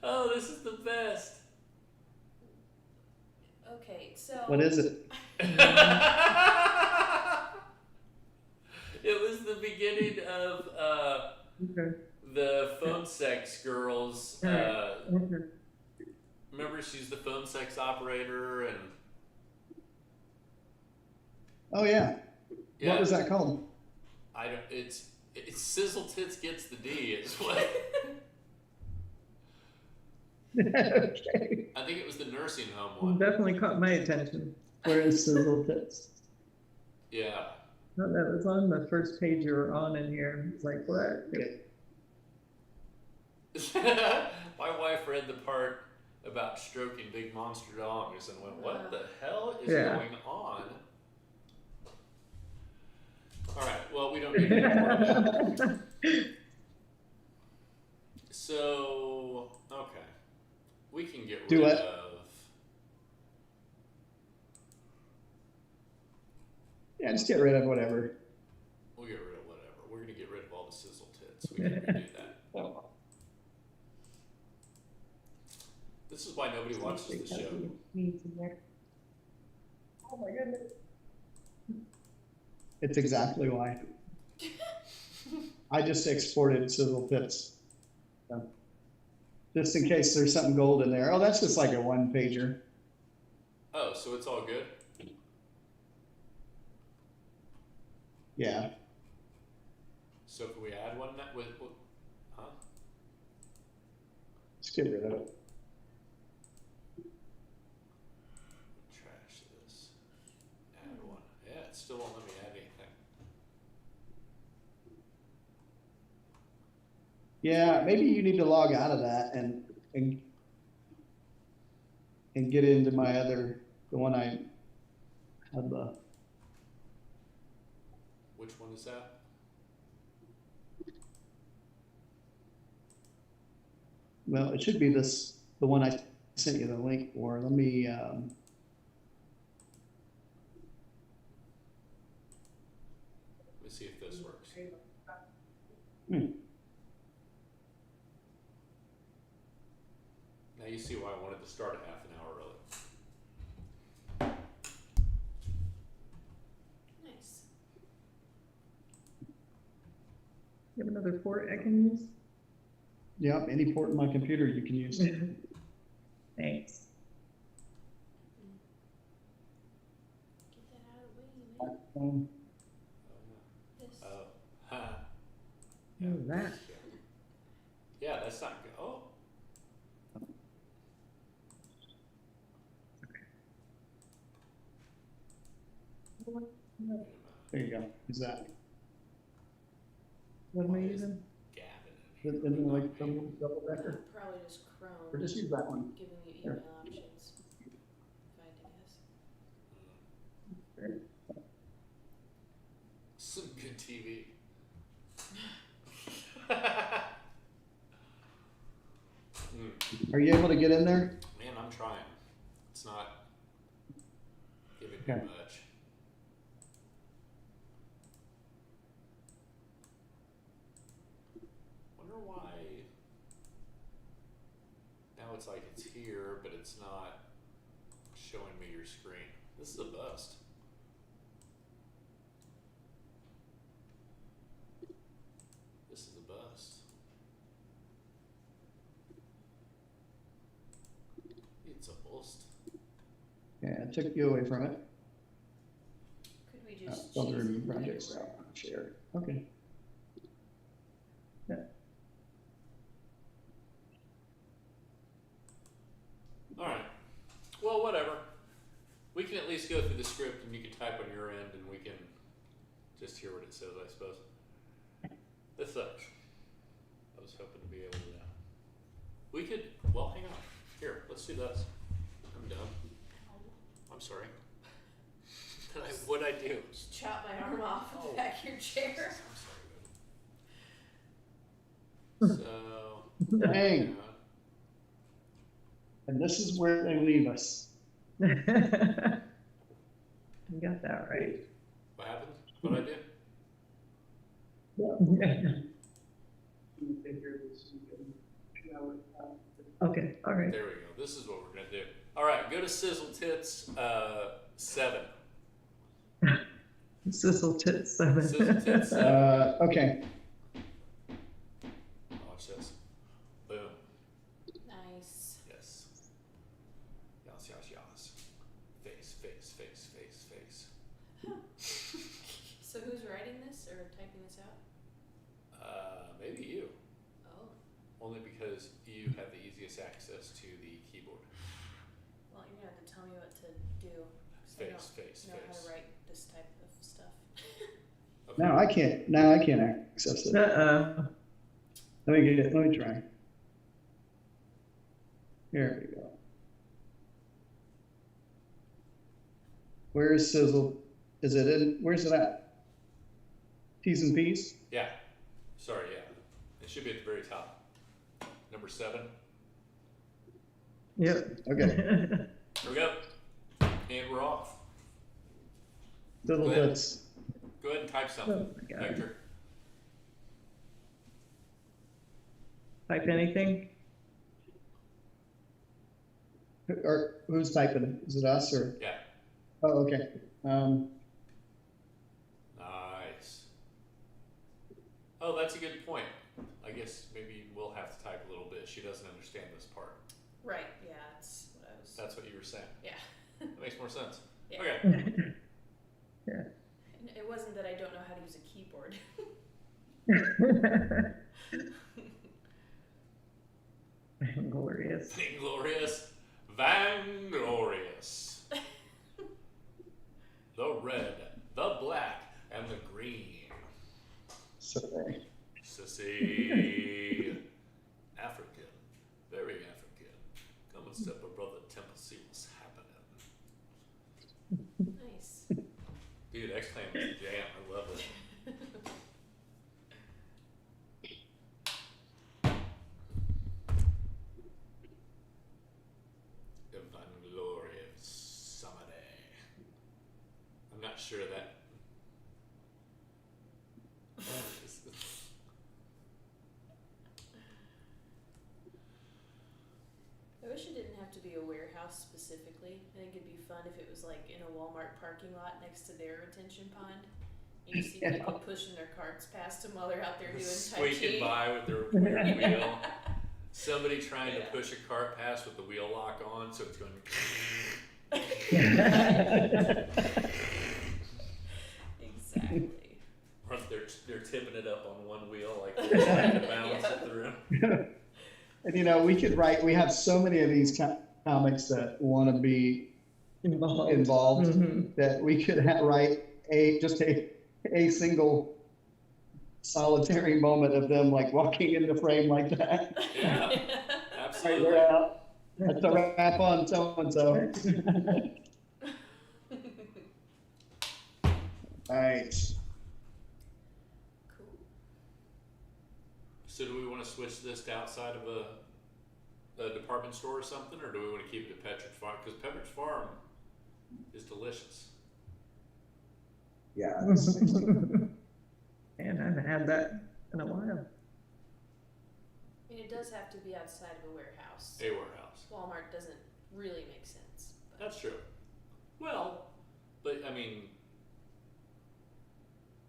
Oh, this is the best. Okay, so. What is it? It was the beginning of Okay. the phone sex girls. Okay. Remember, she's the phone sex operator, and Oh yeah. yeah, What was that called? I don't. It's Sizzle Tits Gets the D. It's what Okay. I think it was the nursing home one. Definitely caught my attention. Where is Sizzle Tits? Yeah. Thought that was on the first page you were on in here. It's like, what? My wife read the part about stroking big monster dogs and went, "What the hell is Yeah. going on?" All right. Well, we don't need any more of that. So, okay, we can get Do rid it. of. Yeah, just get rid of whatever. We'll get rid of whatever. We're gonna get rid of all the sizzle tits. We can redo that. This is why nobody watches the show. Oh my goodness. It's exactly why. I just exported Sizzle Tits. So, just in case there's something gold in there. Oh, that's just like a one pager. Oh, so it's all good. Yeah. So can we add one that with huh? Just get rid of it. Trash this. Add one. Yeah, it still won't let me add anything. Yeah, maybe you need to log out of that and get into my other, the one I had the, Which one is that? well, it should be this, the one I sent you the link for. Let me, Let me see if this works. Now you see why I wanted to start a half an hour early. Nice. You have another port I can use? yeah, any port in my computer you can use. Thanks. Get that out of the way, man. Um, This. Oh, ha. What is that? Yeah, that's not good. Oh. Wait a minute. there you go. Is that, What am I using? Gavin. isn't it like double decker? Probably just Chrome. Or just use that one. Giving you Here. email options. If I had to guess. Some good TV. Are you able to get in there? Man, I'm trying. It's not giving Okay. me much. Wonder why now it's like it's here, but it's not showing me your screen. This is a bust. This is a bust. It's a bust. Yeah, it took you away from it. Could we just Other choose it projects there? out, share. Okay. Yeah. you can type on your end and we can just hear what it says, I suppose. This sucks. I was hoping to be able to do that. We could, well, hang on. Here, let's do this. I'm done. I'm sorry. What'd I do? Just chop my arm off with Oh. the back of your chair. I'm sorry, baby. So, Dang. And this is where they leave us. You got that right. what happened? What'd I do? Okay, all right. There we go. This is what we're gonna do. All right, go to Sizzle Tits 7. Sizzle tits 7. Sizzle Tits 7. Okay. Watch this. Boom. Nice. Yes. Yas, yas, yas. Face, face, face, face, face. So who's writing this or typing this out? Maybe you. Oh, Only because you have the easiest access to the keyboard. well, you're gonna have to tell me what to do. 'Cause I Face, don't face, know how face. to write this type of stuff. Okay. Now I can't access it. Uh-oh. Let me try. Here we go. Where is Sizzle? Is it in, where's it at? T's and P's? Yeah. Sorry, yeah. It should be at the very top. Number 7. Yep. Okay. Here we go. And we're off. Sizzle Go ahead. Tits. Go ahead and type something, Oh my God. Hector. Type anything? Or who's typing? Is it us or? Yeah. Oh, okay. Nice. Oh, that's a good point. I guess maybe we'll have to type a little bit. She doesn't understand this part. Right, yeah, that's what I was. That's what you were saying. Yeah. That makes more sense. Yeah. Okay. And it wasn't that I don't know how to use a keyboard. Glorious. Vainglorious. Vainglorious. The red, the black, and the green. Sorry. Sissy. African. Very African. Come and step a brother temple, see what's happening. Nice. Dude, X-Clan was a jam. I love it. Vainglorious Samade. I'm not sure that. I wish it didn't have to be a warehouse specifically. I think it'd be fun if it was like in a Walmart parking lot next to their retention pond. You see Yeah. people pushing their carts past them while they're out there doing Tai Squeaking Chi. by with their weird wheel. Somebody trying to Yeah. push a cart past with the wheel lock on, so it's going. Exactly. Or they're tipping it up on one wheel, like they're trying to balance it through. And you know, we have so many of these comics that want to be involved Mhm. that we could write just a single solitary moment of them like walking in the frame like that. Yeah, Right, absolutely. we're out. That's a wrap on so and so. Nice. Cool. So do we want to switch this to outside of a department store or something, or do we want to keep it at Pepperidge Farm? Because Pepperidge Farm is delicious. Yeah. And I haven't had that in a while. I mean, it does have to be outside of a warehouse. A warehouse. Walmart doesn't really make sense. But That's true. Well, but I mean,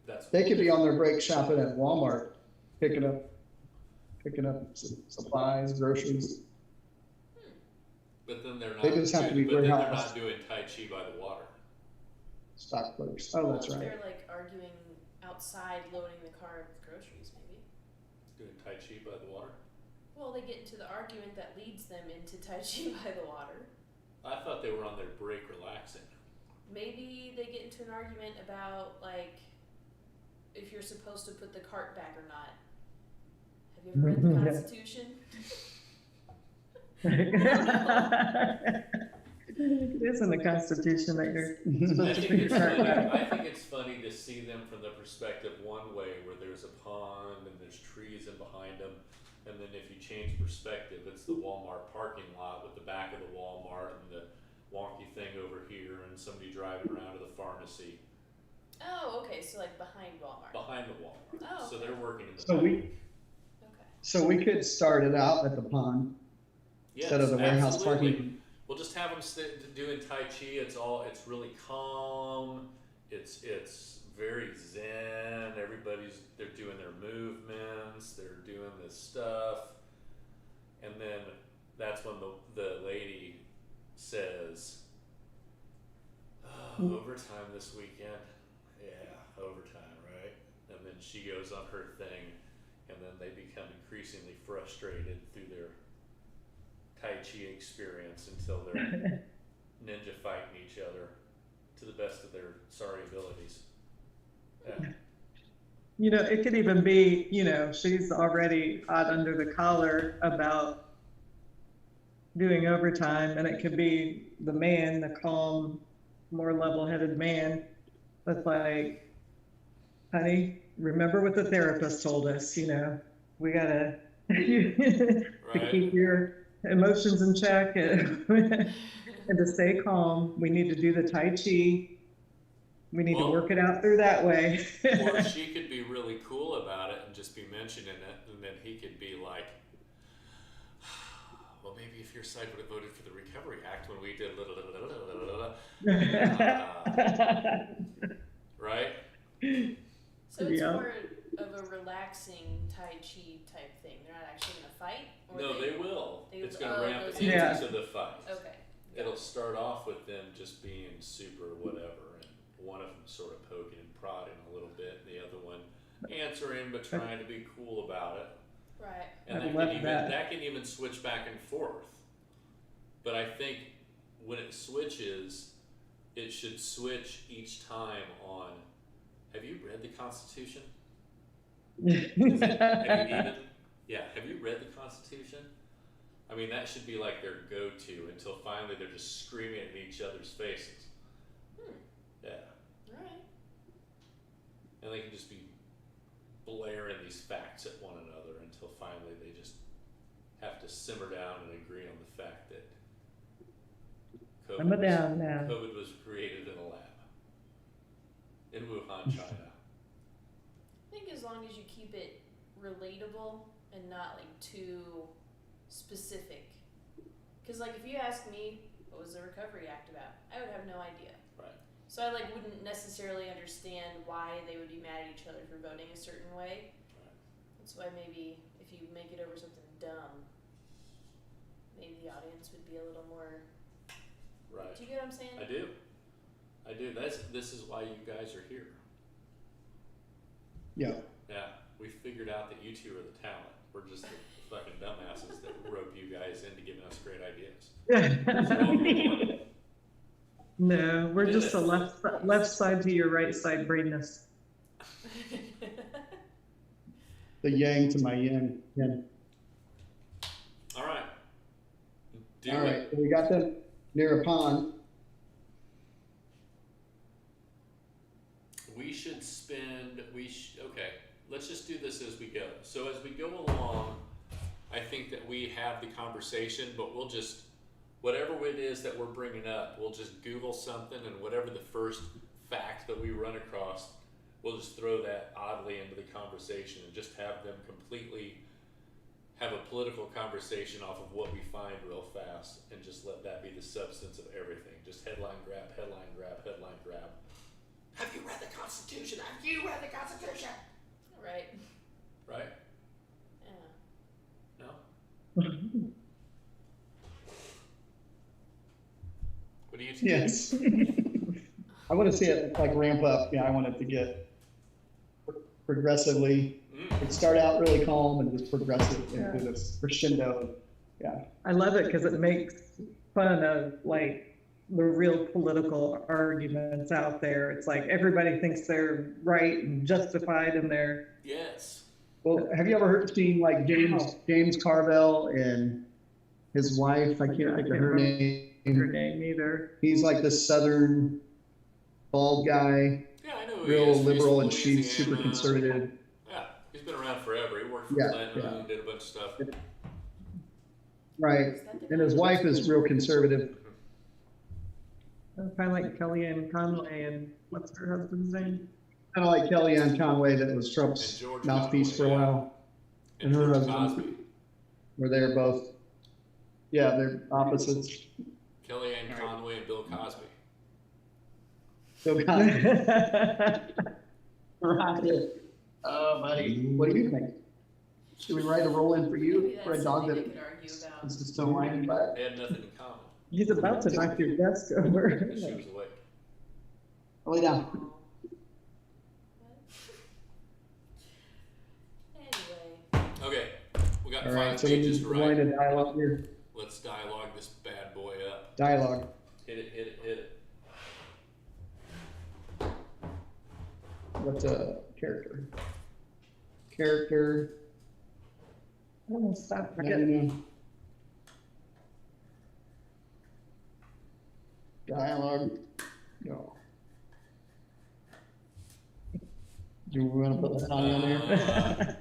that's. They could be on their break shopping at Walmart, picking up supplies, groceries. But then they're not. They just have to be but then they're warehouse. not doing Tai Chi by the water. Stock clerks. Oh, that's well, right. they're like arguing outside, loading the car with groceries, maybe. Doing Tai Chi by the water. Well, they get into the argument that leads them into Tai Chi by the water. I thought they were on their break relaxing. maybe they get into an argument about like if you're supposed to put the cart back or not. Have you ever read the Constitution? It is in the Constitution that you're I supposed to think put your it's cart funny. back. I think it's funny to see them from the perspective one way, where there's a pond and there's trees in behind them, and then if you change perspective, it's the Walmart parking lot with the back of the Walmart and the wonky thing over here, and somebody driving around to the pharmacy Oh, okay, so like behind Walmart. behind the Walmart. Oh, So okay. they're working in the So back. Okay. So we could start it out at the pond instead of the warehouse absolutely. parking. We'll just have them doing Tai Chi. It's really calm. It's very zen. They're doing their movements. They're doing this stuff. And then that's when the lady says, overtime this weekend. Yeah, overtime, right? And then she goes on her thing, and then they become increasingly frustrated through their Tai Chi experience until they're ninja fighting each other to the best of their sorry abilities. Yeah. You know, it could even be, she's already hot under the collar about doing overtime, and it could be the man, the calm, more level-headed man, that's like, honey, remember what the therapist told us, we gotta to Right. keep your emotions in check and to stay calm. We need to do the Tai Chi. We need to Well- work it out through that way. Or she could be really cool about it and just be mentioning it, and then he could be like, well, maybe if your side would have voted for the Recovery Act when we did right? So it's Yeah. more of a relaxing Tai Chi type thing. They're not actually gonna fight? Or No, they will. they- It's going to oh, ramp those- into Yeah. the fight. Okay. It'll start off with them just being super whatever, and one of them sort of poking and prodding a little bit, and the other one answering but trying to be cool about it. Right. And I love that. that can even switch back and forth. But I think when it switches, it should switch each time on. Have you read the Constitution? Have you read the Constitution? I mean, that should be like their go-to until finally they're just screaming at each other's faces. Yeah. Alright. And they can just be blaring these facts at one another until finally they just have to simmer down and agree on the fact that Simmer down now. COVID was created in a lab in Wuhan, China. I think as long as you keep it relatable and not like too specific. Because like if you ask me, what was the Recovery Act about? I would have no idea. Right. So I like wouldn't necessarily understand why they would be mad at each other for voting a certain way. Right. That's why maybe if you make it over something dumb, maybe the audience would be a little more. Right. Do you get what I'm saying? I do. This is why you guys are here. Yeah. Yeah. We figured out that you two are the talent. We're just the fucking dumbasses that rope you guys into giving us great ideas. So welcome aboard. No, we're just a left side to your right side braidness. The yang to my yin. Yeah. All right. Do All it. right. So we got them near a pond. We should okay, let's just do this as we go. So as we go along, I think that we have the conversation, but we'll just, whatever it is that we're bringing up, we'll just Google something, and whatever the first fact that we run across, we'll just throw that oddly into the conversation and just have them completely have a political conversation off of what we find real fast, and just let that be the substance of everything. Just headline grab, headline grab, headline grab. Have you read the Constitution? Have you read the Constitution? Right. Right? Yeah. No? What do you think? Yes. I want to see it like ramp up. Yeah, I want it to get progressively. It start out really calm and just progressively into this crescendo. Yeah. I love it because it makes fun of like the real political arguments out there. It's like everybody thinks they're right and justified in their. Yes. Well, have you ever seen like James Carville and his wife? I can't think of her her name. name either. He's like this southern bald guy, Yeah, I know who he real is. He's liberal, from and she's super Louisiana. conservative. Yeah, he's been around forever. He worked for Yeah, Clinton yeah. and did a bunch of stuff. Right. Is that the And his guy? wife is real conservative. Kind of like Kellyanne Conway and what's her husband's name? Kind of like Kellyanne Conway, that was And Trump's George mouthpiece for a Conway, yeah. while. And her George husband. Cosby. Where they're both, yeah, they're opposites. Kellyanne Conway and Bill Cosby. So kind of, right. Oh, buddy, what do you think? Should we write a roll in for Maybe you that's for a dog something that they could argue about. is just so whiny, but They had nothing in common. He's about to knock your desk over. And she was awake. lay down. Anyway, Okay, we got All 5 right, so we pages need to to line write. a dialogue here. Let's dialogue this bad boy up. Dialogue. Hit it, hit it, hit it. What's a character? Character. I almost stopped No, forgetting. no. Dialogue. Go. Do we want to put that on there?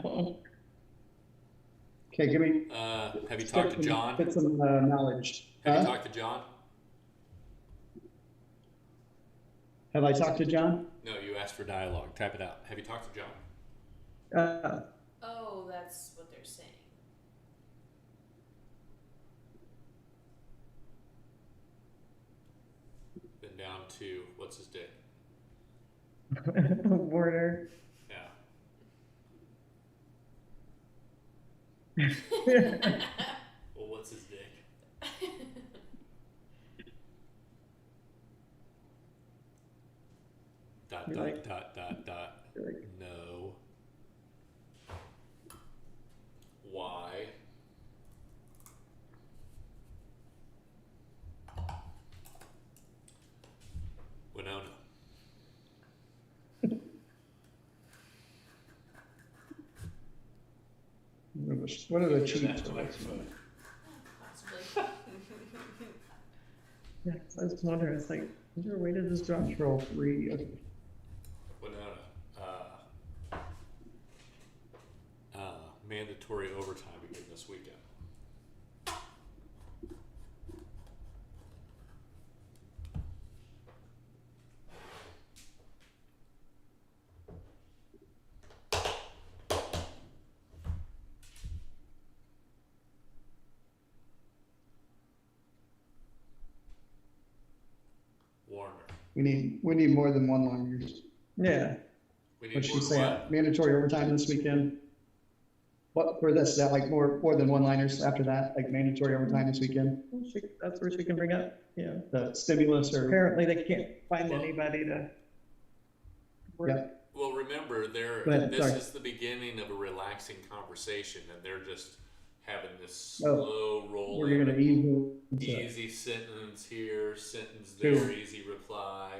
No. Okay, give me. Have you talked to John? Put some knowledge. Have you Huh? talked to John? Have I talked to John? No, you asked for dialogue. Type it out. Have you talked to John? oh, that's what they're saying. Then down to, what's his dick? Warner. Yeah. Well, what's his dick? Dot, You dot, like- dot, dot, dot. No. Why? Winona. What are the Give cheats? that to microphone. Possibly. Yeah, I was wondering, it's like, is there a way to just drop? Control 3. Okay. Winona. Mandatory overtime again this weekend. Warner. We need more than one liners. Yeah, We need What should more we say? what? Mandatory overtime this weekend. What for this? That like more than one liners after that? Like mandatory overtime this weekend? that's where she can bring up, yeah. The stimulus or Apparently they can't find Well- anybody to. Yeah. Well, remember, Go ahead, this sorry. is the beginning of a relaxing conversation, and they're just having this Oh, slow roll. we're gonna ease into Easy sentence here, sentence True. there, easy reply,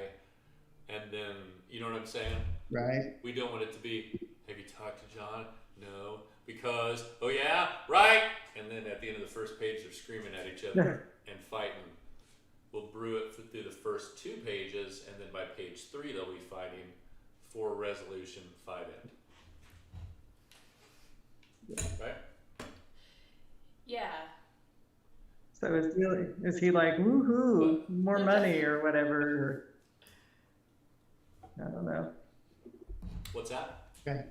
and then you know what I'm saying? right. We don't want it to be, have you talked to John? No, because oh yeah, right. And then at the end of the first page, they're screaming at each other and fighting. We'll brew it through the first 2 pages, and then by page 3, they'll be fighting for resolution, fight end. Right? Yeah. So is he like, woohoo, more money or whatever? I don't know. What's that? Okay.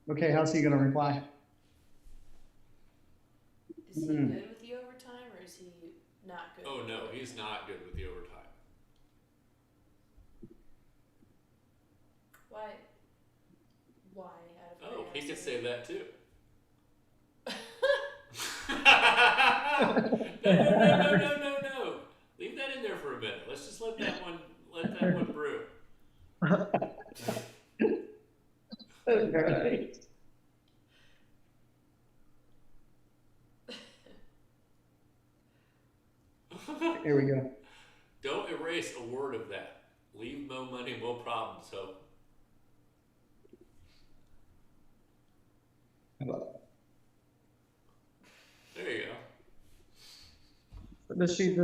Okay, how's he gonna reply? Is he Mhm. good with the overtime or is he not good? Oh with the no, overtime? he's not good with the overtime. Why? Why? Out of Oh, he could curiosity? say that too. No. Leave that in there for a minute. Let's just let that one brew. Right. Here we go. Don't erase a word of that. Leave no money, no problem. So How about that? there you go. Is she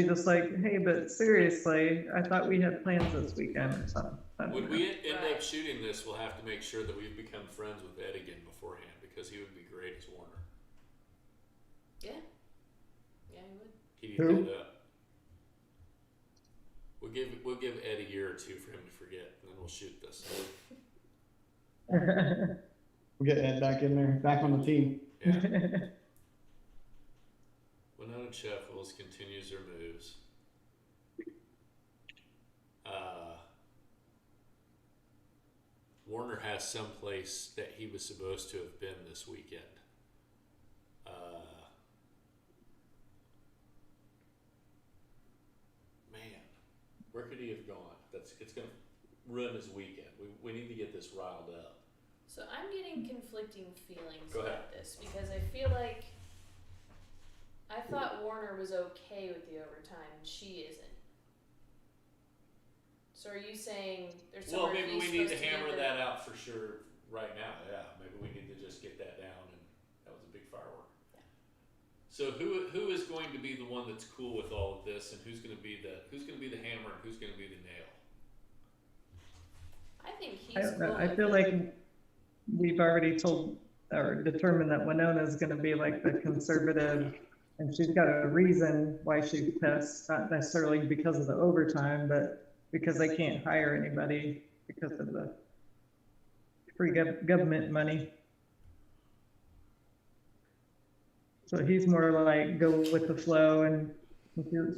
just like, hey, but seriously, I thought we had plans this weekend or something? I don't When know. we end up shooting this, we'll have to make sure that we've become friends with Ed again beforehand, because he would be great as Warner. Yeah. Yeah, he would. He'd eat Who? that up. We'll give Ed a year or two for him to forget, and then we'll shoot this. We'll get Ed back in there, back on the team. Yeah. Winona Chuckles continues her moves. Warner has someplace that he was supposed to have been this weekend. Man, where could he have gone? It's gonna ruin his weekend. We need to get this riled up. So I'm getting conflicting feelings Go ahead. about this because I feel like I thought Warner was okay with the overtime and she isn't. So are you saying there's Well, somewhere maybe he's we need to supposed be hammer there? that out for sure right now. Yeah, maybe we need to just get that down, and that was a big firework. Yeah. So who is going to be the one that's cool with all of this, and who's going to be the hammer, and who's going to be the nail? I think he's I don't know. cool I with feel it. like we've already told or determined that Winona's going to be like the conservative, and she's got a reason why she's pissed, not necessarily because of the overtime, but because they can't hire anybody because of the free government money. So he's more like go with the flow, and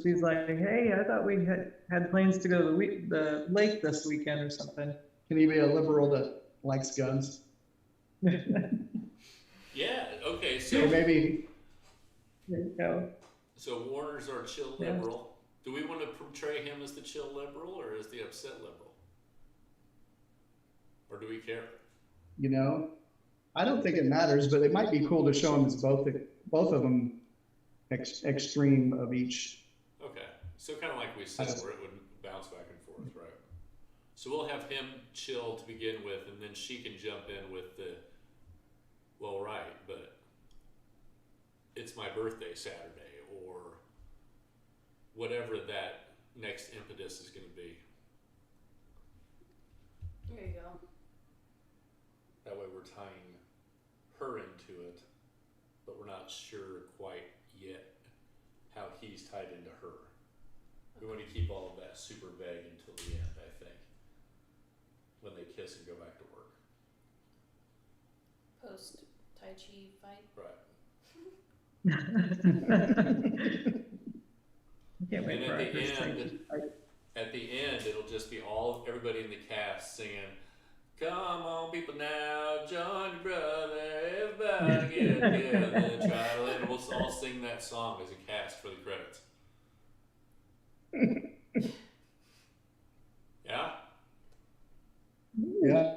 she's like, hey, I thought we had plans to go to the lake this weekend or something. Can he be a liberal that likes guns? Yeah. Okay. Or So maybe There you go. so Warner's our chill Yeah. liberal. Do we want to portray him as the chill liberal or as the upset liberal? Or do we care? you know, I don't think it matters, but it might be cool to show him as both of them extreme of each. Okay. So kind of like we said, where it would bounce back and forth, right? So we'll have him chill to begin with, and then she can jump in with the, well, right, but it's my birthday Saturday, or whatever that next impetus is going to be. There you go. That way we're tying her into it, but we're not sure quite yet how he's tied into her. We want to keep all of that super vague until the end, I think, when they kiss and go back to work. Post Tai Chi fight. Right. Can't wait And for at our the first end- time. At the end, it'll just be everybody in the cast singing, "Come on, people now, join your brother, everybody get together, try to," and we'll all sing that song as a cast for the credits. Yeah? Yeah.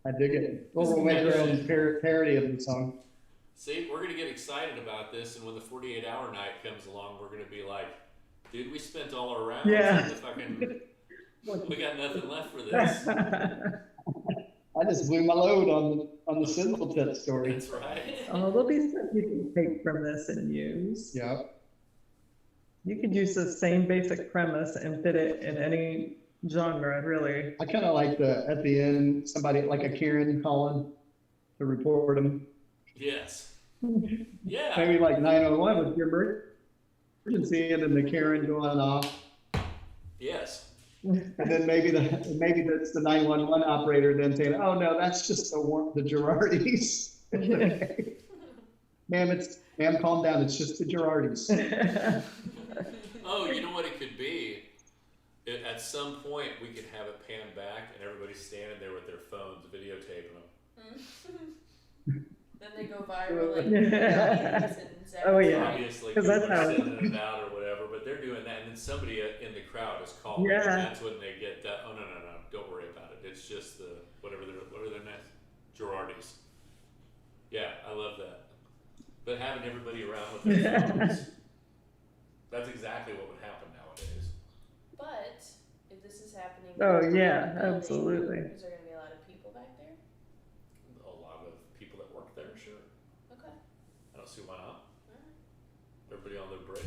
I dig it. Well, we'll make our own parody of the song. See, we're going to get excited about this, and when the 48-hour night comes along, we're going to be like, dude, we spent all our rounds. Yeah. And we got nothing left for this. I just blew my load on the sizzle tip story. That's right. Oh, there'll be stuff you can take from this and use. Yeah. You could use the same basic premise and fit it in any genre, really. I kind of like at the end, somebody like a Karen calling to report them. Yes. Yeah. Maybe like 911 with your emergency, and then the Karen going off. Yes. And then maybe that's the 911 operator then saying, "Oh no, that's just the Girardis." Ma'am, calm down. It's just the Girardis. Oh, you know what it could be? At some point, we could have it pan back, and everybody's standing there with their phones, videotaping them. Then they go viral like Oh, yeah. Obviously, 'Cause people that's are how- sending it out or whatever, but they're doing that, and then somebody in the crowd is calling, Yeah. and that's when they get that. Oh no, don't worry about it. It's just what are their names? Girardis. Yeah, I love that. But having everybody around with their phones, that's exactly what would happen nowadays. But if this is happening, Oh, in yeah, the building, absolutely. is there gonna be a lot of people back there? A lot of people that work there, sure. Okay. I don't see why not. Alright. Everybody on their break,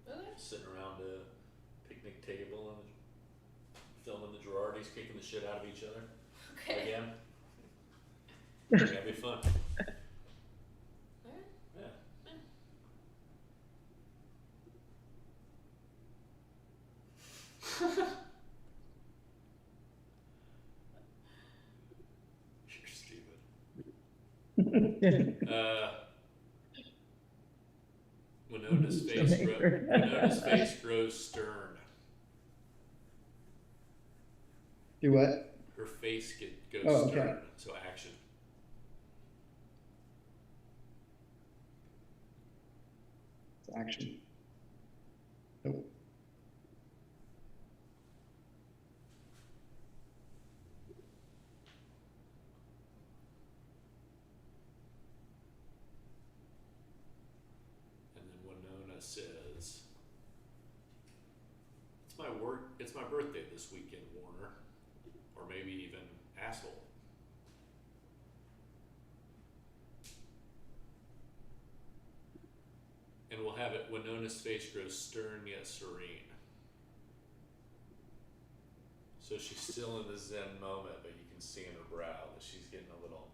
Okay. sitting around a picnic table and filming the Girardis kicking the shit out of each other Okay. again. That'd be fun. Alright. Yeah. You're stupid. Winona's face grows stern. Do what? Her face goes Oh, stern. okay. So action. It's action. Nope. And then Winona says, it's my birthday this weekend, Warner. Or maybe even asshole. And we'll have it, Winona's face grows stern yet serene. So she's still in the Zen moment, but you can see in her brow that she's getting a little,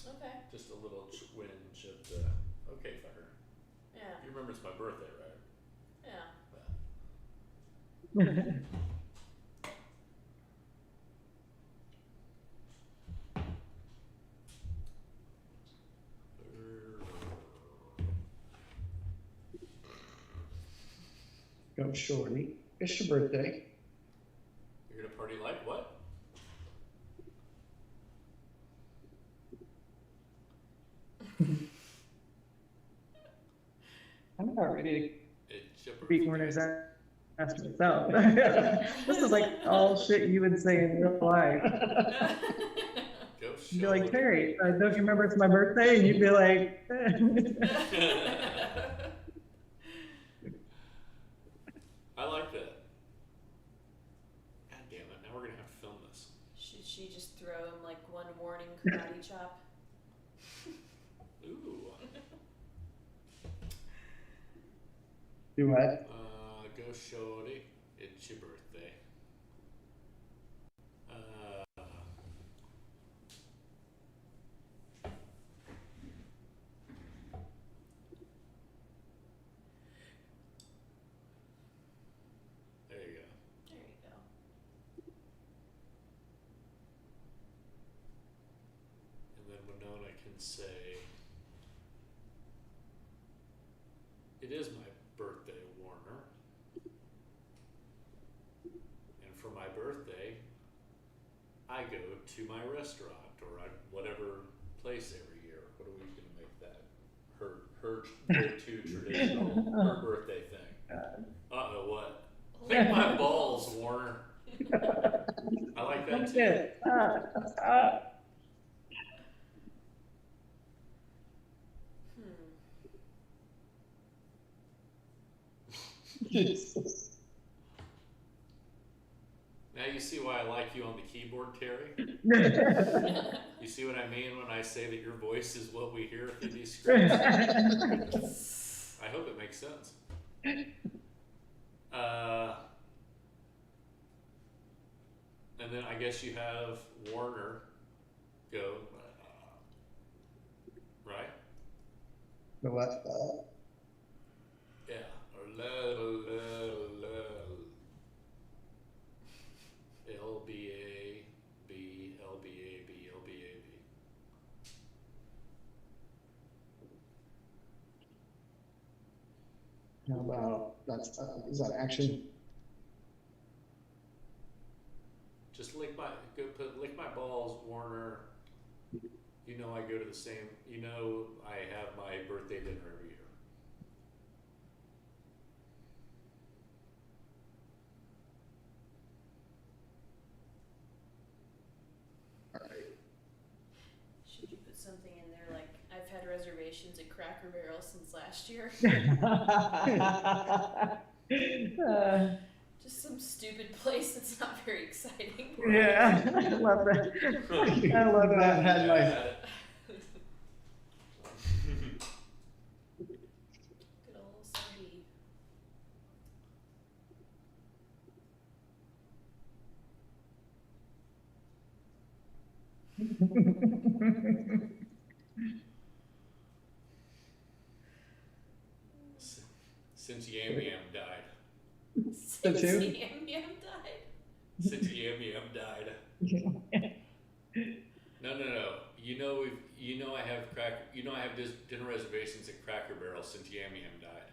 Okay. just a little twinge of the, okay, fucker. Yeah. You remember it's my birthday, right? Yeah. Go shorty. It's your birthday. You're gonna party like what? I'm not ready It's your to be birthday. Warner's ass myself. This is like all shit you would say in real life. Go You'd be show like, it. Terry, don't you remember it's my birthday? And you'd be like, I like that. God damn it, now we're gonna have to film this. Should she just throw him like one warning karate chop? Ooh. Do what? Go shorty, it's your birthday. There you go. There you go. And then Winona can say, it is my birthday, Warner. And for my birthday, I go to my restaurant or whatever place every year. What are we gonna make that? Her go-to traditional her birthday thing. Uh-oh, what? Lick my balls, Warner. I like that that's too. it. Stop. Jesus. Now you see why I like you on the keyboard, Terry? You see what I mean when I say that your voice is what we hear through these screens? I hope it makes sense. And then I guess you have Warner go, right? The what? Yeah. Or LBA, B, LBA, B, LBA, B. How about is that action? Just lick my balls, Warner. You know I go to the same. You know I have my birthday dinner every year. All right. Should you put something in there like Cracker Barrel since last year. Just some stupid place that's not very exciting. Yeah, I love that. I love that. Had my Good old Steve. Since Yam Yam died. Since who? Yam Yam died. Since Yam Yam died. No. I have dinner reservations at Cracker Barrel since Yam Yam died.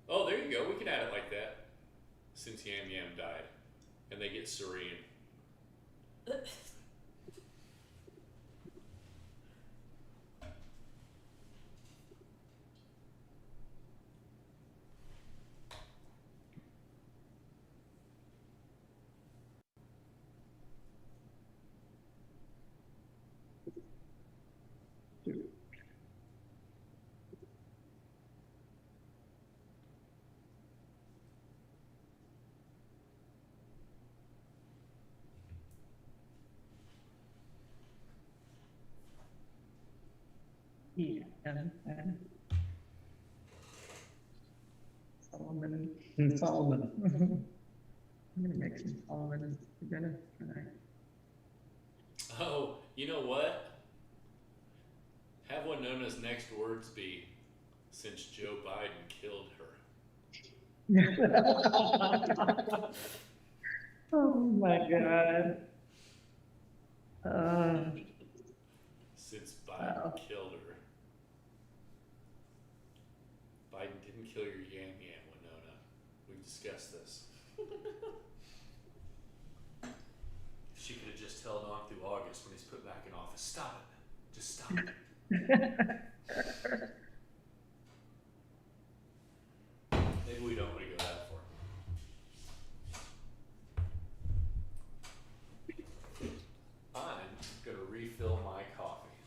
Oh, there you go. We can add it like that. Since Yam Yam died, and they get serene. Yeah, Solomon. Solomon. I'm gonna make some Solomon for dinner tonight. Oh, you know what? Have Winona's next words be, since Joe Biden killed her. Oh my God. Since Biden Wow. killed her. Biden didn't kill your Yam Yam, Winona. We've discussed this. She could have just held on through August when he's put back in office. Stop it. Just stop it. Maybe we don't want to go that far. I'm going to refill my coffee.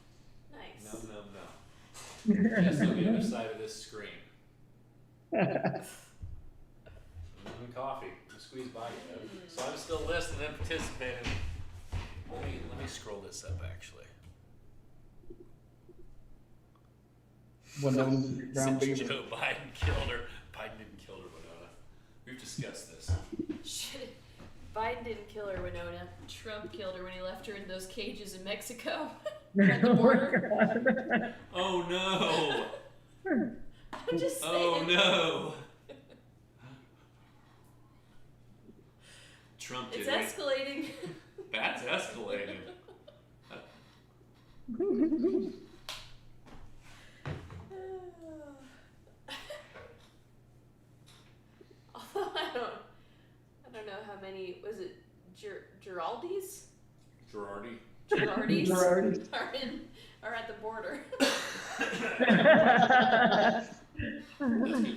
Nice. No. Just on the other side of this screen. Coffee. Squeeze by you know. So I'm still listening and participating. Let me scroll this up actually. Winona Brown Since Beaver. Joe Biden killed her. Biden didn't kill her, Winona. We've discussed this. Shit. Biden didn't kill her, Winona. Trump killed her when he left her in those cages in Mexico. At the border. Oh no! I'm just saying. Oh no! Trump It's did it. escalating. That's escalating. Although I don't know how many, was it Giraldis? Girardi. Girardis Girardis. are at the border.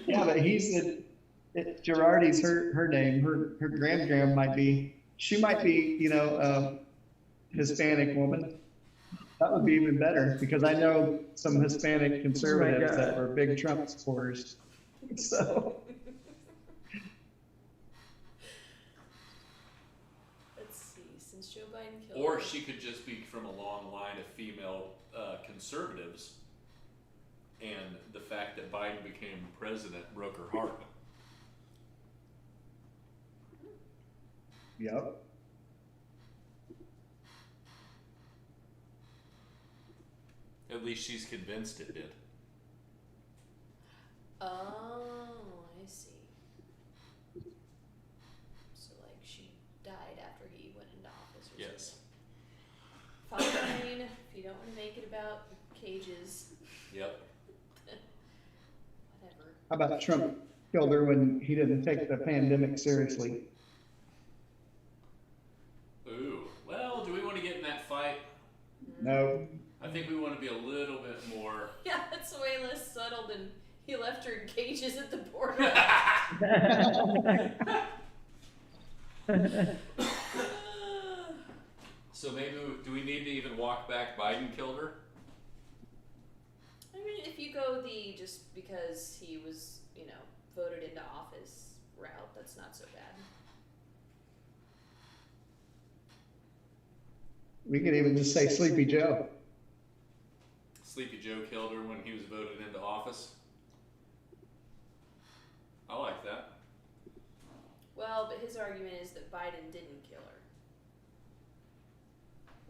Yeah, but Girardi's her name. Her grandgram might be. She might be, Hispanic woman. That would be even better because I know some Hispanic conservatives that were big Trump supporters. So Let's see, since Joe Biden killed Or her. she could just be from a long line of female conservatives, and the fact that Biden became president broke her heart. yep. At least she's convinced it did. Oh, I see. So, like, she died after he went into office or Yes. something. Fine, if you don't want to make it about cages, Yep. whatever. How about Trump killed her when he didn't take the pandemic seriously? Ooh. Well, do we want to get in that fight? No. I think we want to be a little bit more. Yeah, that's way less subtle than he left her in cages at the border. So maybe do we need to even walk back Biden killed her? I mean, if if you go the just because he was, voted into office route, that's not so bad. We could even just say Sleepy Joe. Sleepy Joe killed her when he was voted into office. I like that. Well, but his argument is that Biden didn't kill her.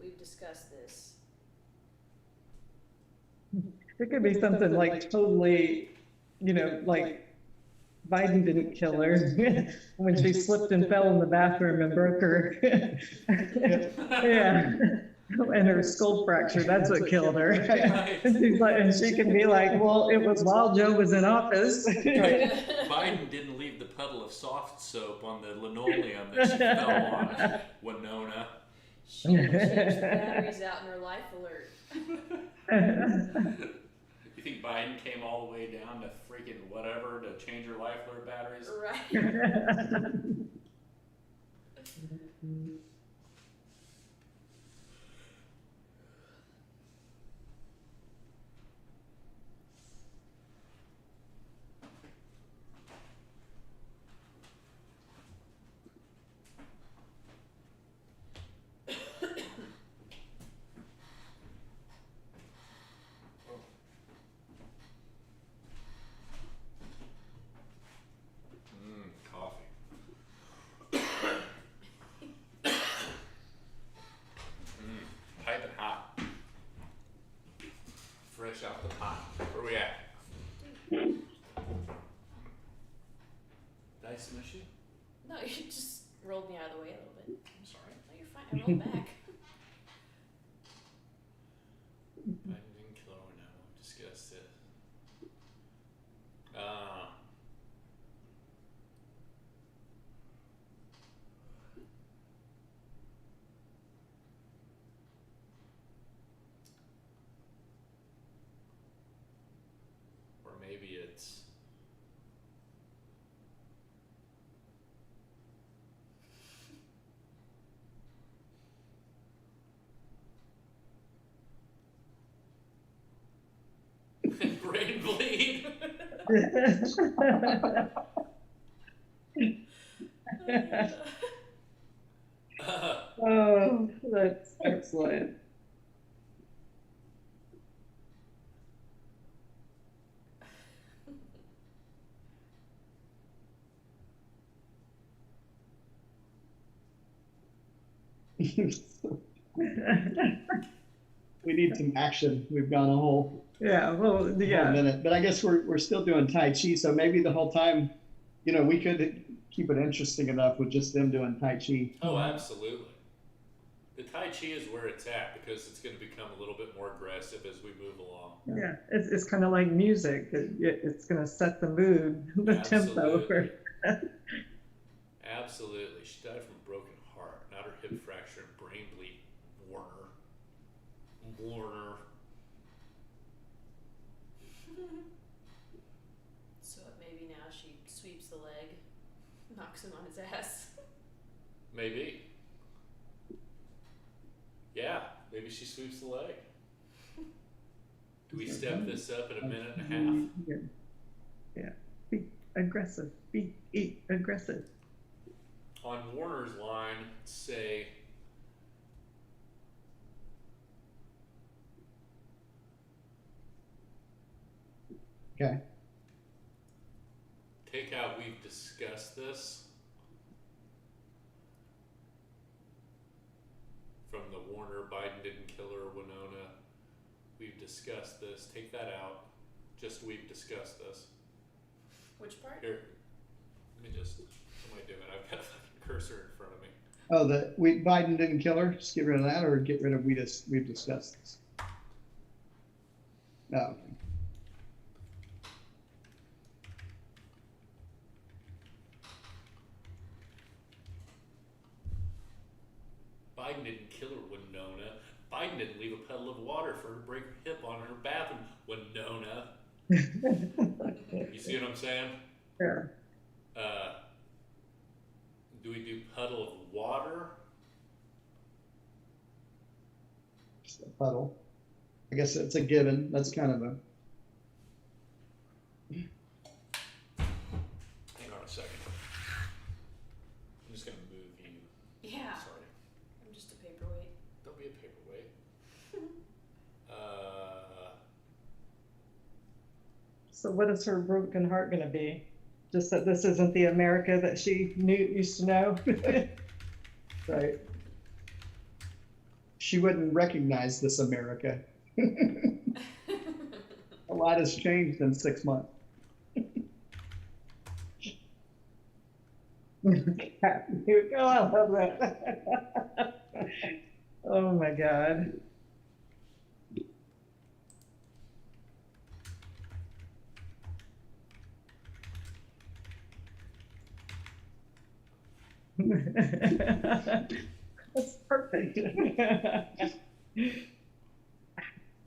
We've discussed this. It could be something like totally, like Biden didn't kill her when she slipped and fell in the bathroom and broke her. Yeah. And her skull fracture, that's what killed her. And she's like, and she can be like, well, it was while Joe was in office. Biden didn't leave the puddle of soft soap on the linoleum that she fell on, Winona. She changed the batteries out in her life alert. You think Biden came all the way down to freaking whatever to change her life alert batteries? Right. Coffee. Piping hot. Fresh out the pot. Where we at? Did I smash you? No, you just rolled me out of the way a little bit. I'm sorry. No, you're fine. I rolled back. Biden didn't kill her now. We've discussed it. Or maybe it's brain bleed. Oh, that's excellent. We need some action. We've gone a whole Yeah, well, whole yeah. minute, but I guess we're still doing Tai Chi, so maybe the whole time, we could keep it interesting enough with just them doing Tai Chi. Oh, absolutely. The Tai Chi is where it's at because it's going to become a little bit more aggressive as we move along. Yeah, it's kind of like music. It's going to set the mood, the tempo. Absolutely. Absolutely. She died from a broken heart, not her hip fracture and brain bleed. Warner. So maybe now she sweeps the leg, knocks him on his ass. Maybe. Yeah, maybe she sweeps the leg. Do we step this up in a minute and a half? Yeah. Be aggressive. Be aggressive. On Warner's line, say, Okay. take out we've discussed this from the Warner, Biden didn't kill her, Winona. We've discussed this. Take that out. Just we've discussed this. Which part? Here, let me just, what am I doing? I've got a fucking cursor in front of me. Oh, Biden didn't kill her. Just get rid of that, or get rid of we've discussed this. Oh, okay. Biden didn't kill her, Winona. Biden didn't leave a puddle of water for her to break her hip on in her bathroom, Winona. You see what I'm saying? Yeah. Do we do puddle of water? Just a puddle. I guess it's a given. That's kind of a Hang on a second. I'm just gonna move you. Yeah. Sorry. I'm just a paperweight. Don't be a paperweight. So what is her broken heart gonna be? Just that this isn't the America that she used to know? Right. She wouldn't recognize this America. A lot has changed in 6 months. Here we go, I love that. Oh my God. That's perfect.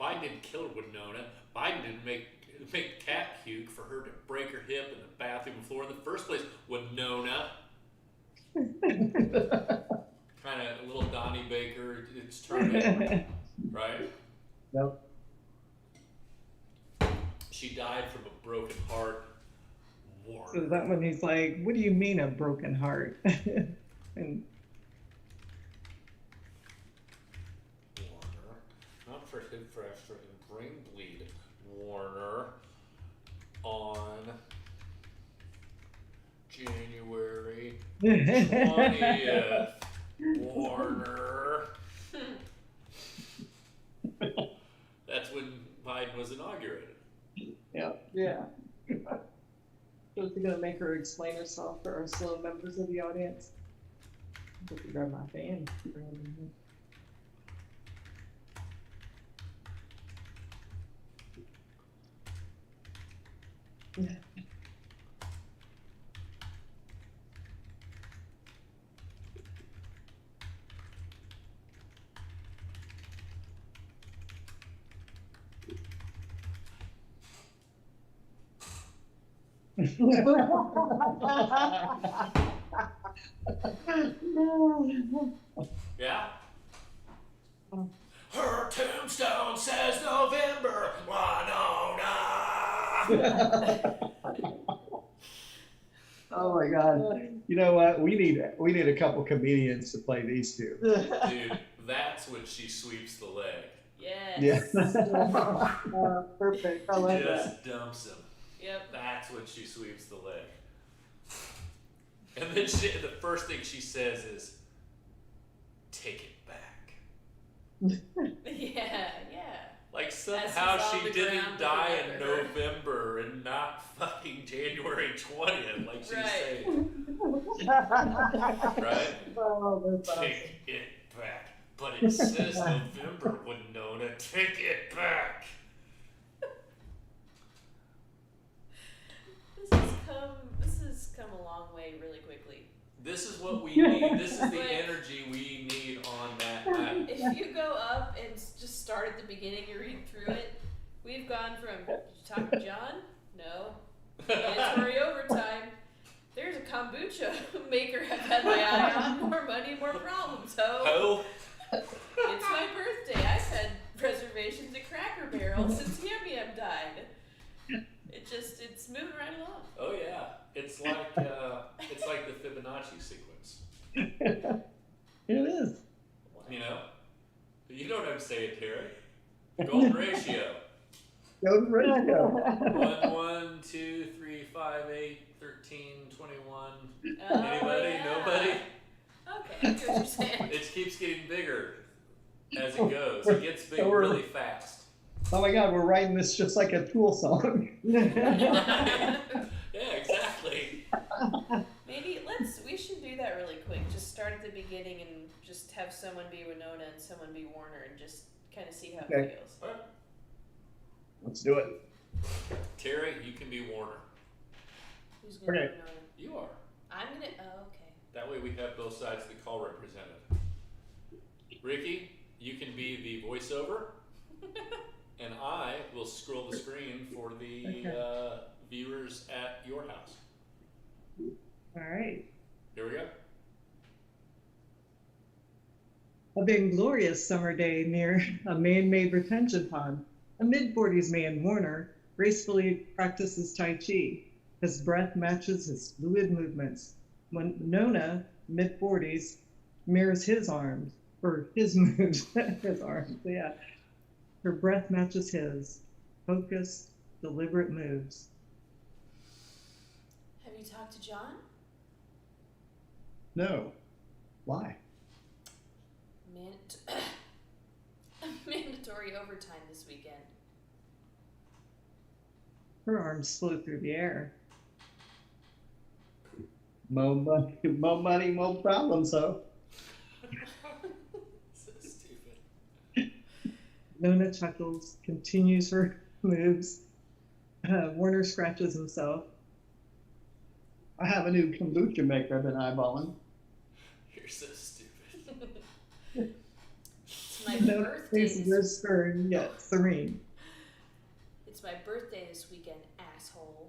Biden didn't kill her, Winona. Biden didn't make cat puke for her to break her hip in the bathroom floor in the first place, Winona. Kind of a little Donnie Baker. It's turning, right? Nope. She died from a broken heart. So that when he's like, what do you mean a broken heart? And Warner, not for hip fracture and brain bleed. Warner, on January 20th. Warner. That's when Biden was inaugurated. Yeah. yeah. So is he gonna make her explain herself for our slow members of the audience? I have to grab my fan. Yeah? Her tombstone says November, Winona. Oh my God. You know what? We need a couple comedians to play these two. Dude, that's when she sweeps the leg. Yes. Yeah. Perfect. I like that. Just dumps him. Yep. That's when she sweeps the leg. And then the first thing she says is, take it back. Yeah, yeah. Like As somehow he's on she the didn't ground die looking in after her. November and not fucking January 20th, like she's Right. saying. Right? Oh, that's awesome. Take it back. But it says November, Winona. Take it back. This has come a long way really quickly. This is what we need. This is the energy we need on that night. If you go up and just start at the beginning and read through it, we've gone from, did you talk to John? No. Mandatory overtime. There's a kombucha maker I've had my eye on. More money, more problems, ho. Oh, It's my birthday. I've had reservations at Cracker Barrel since Yum Yum died. It's moving right along. oh yeah. It's like the Fibonacci sequence. It is. You know? You know what I'm saying, Terry? The golden ratio. Go ready to go. 1, 1, 2, 3, 5, 8, 13, 21. Anybody? yeah. Nobody? Okay, I get what you're saying. It keeps getting bigger as it goes. It gets big So we're- really fast. Oh my God, we're writing this just like a Tool song. Yeah, exactly. Maybe we should do that really quick. Just start at the beginning and just have someone be Winona and someone be Warner and just kind of see how Okay. it feels. All right. Let's do it. Terry, you can be Warner. Who's gonna Okay. be Winona? You are. I'm gonna. Oh, okay. That way we have both sides of the call represented. Ricky, you can be the voiceover, and I will scroll the screen for the viewers at your house. All right. Here we go. A big glorious summer day near a man-made retention pond. A mid-40s man, Warner, gracefully practices Tai Chi. His breath matches his fluid movements. When Nona, mid-40s, mirrors his arms, or his moves, his arms, yeah. Her breath matches his. Focused, deliberate moves. Have you talked to John? No. Why? Mandatory overtime this weekend. Her arms flew through the air. More money, more problems, though. So stupid. Nona chuckles, continues her moves. Warner scratches himself. I have a new kombucha maker I've been eyeballing. You're so stupid. It's my Nona's birthday. face is stern yet serene. It's my birthday this weekend, asshole.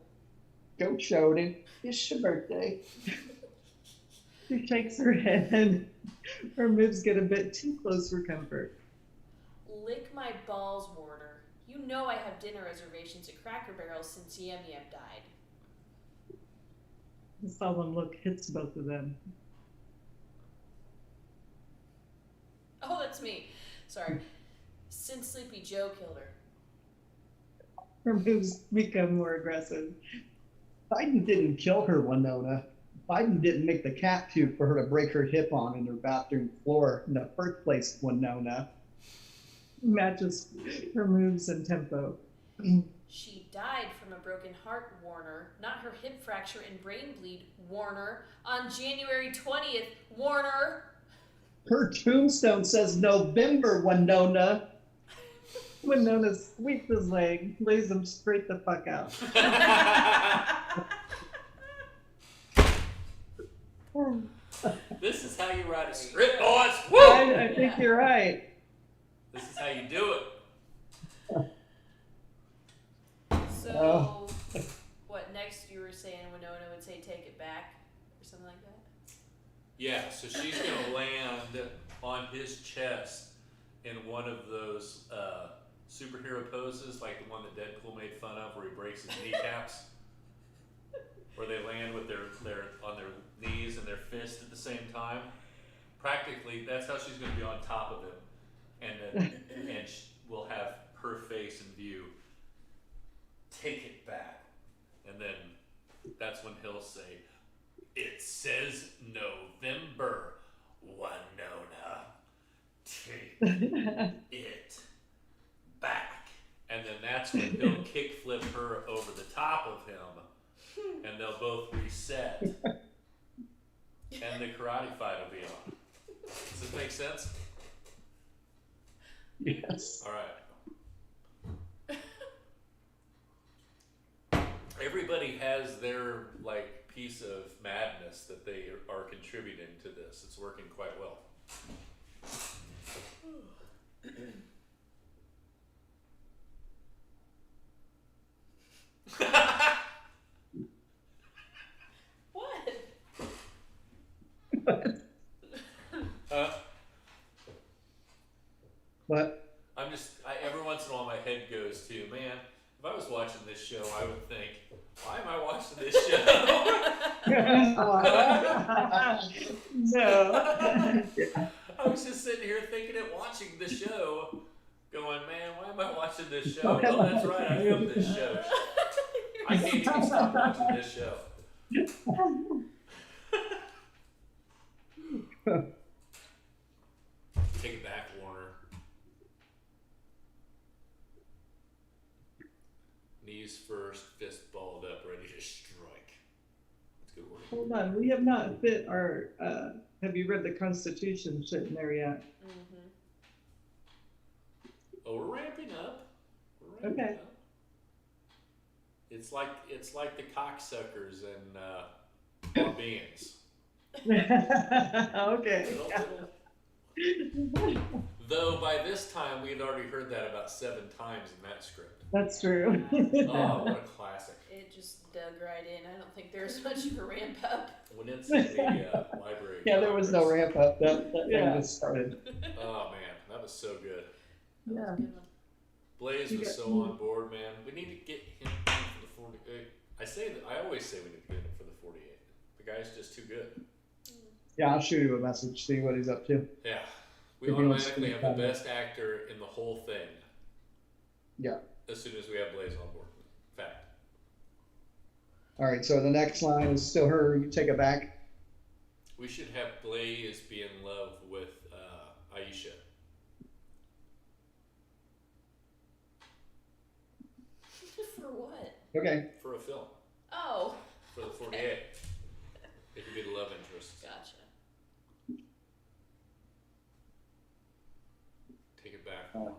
Go, Sheldon. It's your birthday. She shakes her head. Her moves get a bit too close for comfort. Lick my balls, Warner. You know I have dinner reservations at Cracker Barrel since Yum Yum died. The solemn look hits both of them. Oh, that's me. Sorry. Since Sleepy Joe killed her. Her moves become more aggressive. Biden didn't kill her, Winona. Biden didn't make the cat puke for her to break her hip on in her bathroom floor in the first place, Winona. Matches her moves and tempo. She died from a broken heart, Warner, not her hip fracture and brain bleed, Warner, on January 20th, Warner. Her tombstone says November, Winona. Winona sweeps his leg, lays him straight the fuck out. This is how you write a script, boys. Woo! I think you're right. This is how you do it. So, what next you were saying Winona would say take it back or something like that? Yeah, so she's gonna land on his chest in one of those superhero poses, like the one that Deadpool made fun of, where he breaks his kneecaps, where they land with their on their knees and their fist at the same time. Practically, that's how she's gonna be on top of him, and then we'll have her face in view. Take it back, and then that's when he'll say, "It says November, Winona. Take it back." And then that's when he'll kickflip her over the top of him, and they'll both reset, and the karate fight will be on. Does this make sense? Yes. All right. Everybody has their piece of madness that they are contributing to this. It's working quite well. What? But Every once in a while my head goes to, man, if I was watching this show, I would think, why am I watching this show? No. I was just sitting here thinking and watching the show, going, man, why am I watching this show? Oh, that's right, I am this show. I can't even stop watching this show. Take it back, Warner. Knees first, fist balled up, ready to strike. That's good work. Hold on, we have not fit our, have you read the Constitution shit in there yet? Mm-hmm. Oh, we're ramping up. We're ramping Okay. up. It's like the cocksuckers and Barbarians. Okay. Though by this time we had already heard that about 7 times in that script. That's true. Oh, what a classic! It just dug right in. I don't think there's much of a ramp up. When it's in the library. yeah, there was no Congress. ramp up. That Yeah. thing just started. Oh man, that was so good. That was Yeah. a good one. Blaze You was got- so on board, man. We need to get him in for the 48. I always say we need to get him for the 48. The guy's just too good. Yeah, I'll shoot him a message, see what he's up to. Yeah. We If he wants automatically to have the come. best actor in the whole thing Yeah. as soon as we have Blaze on board. Fact. All right, so the next line is still her, you take it back. We should have Blaze be in love with Aisha. For what? Okay, For a film. Oh, For the 48. It could be the love interest. gotcha. Take it back, Oh. Warner.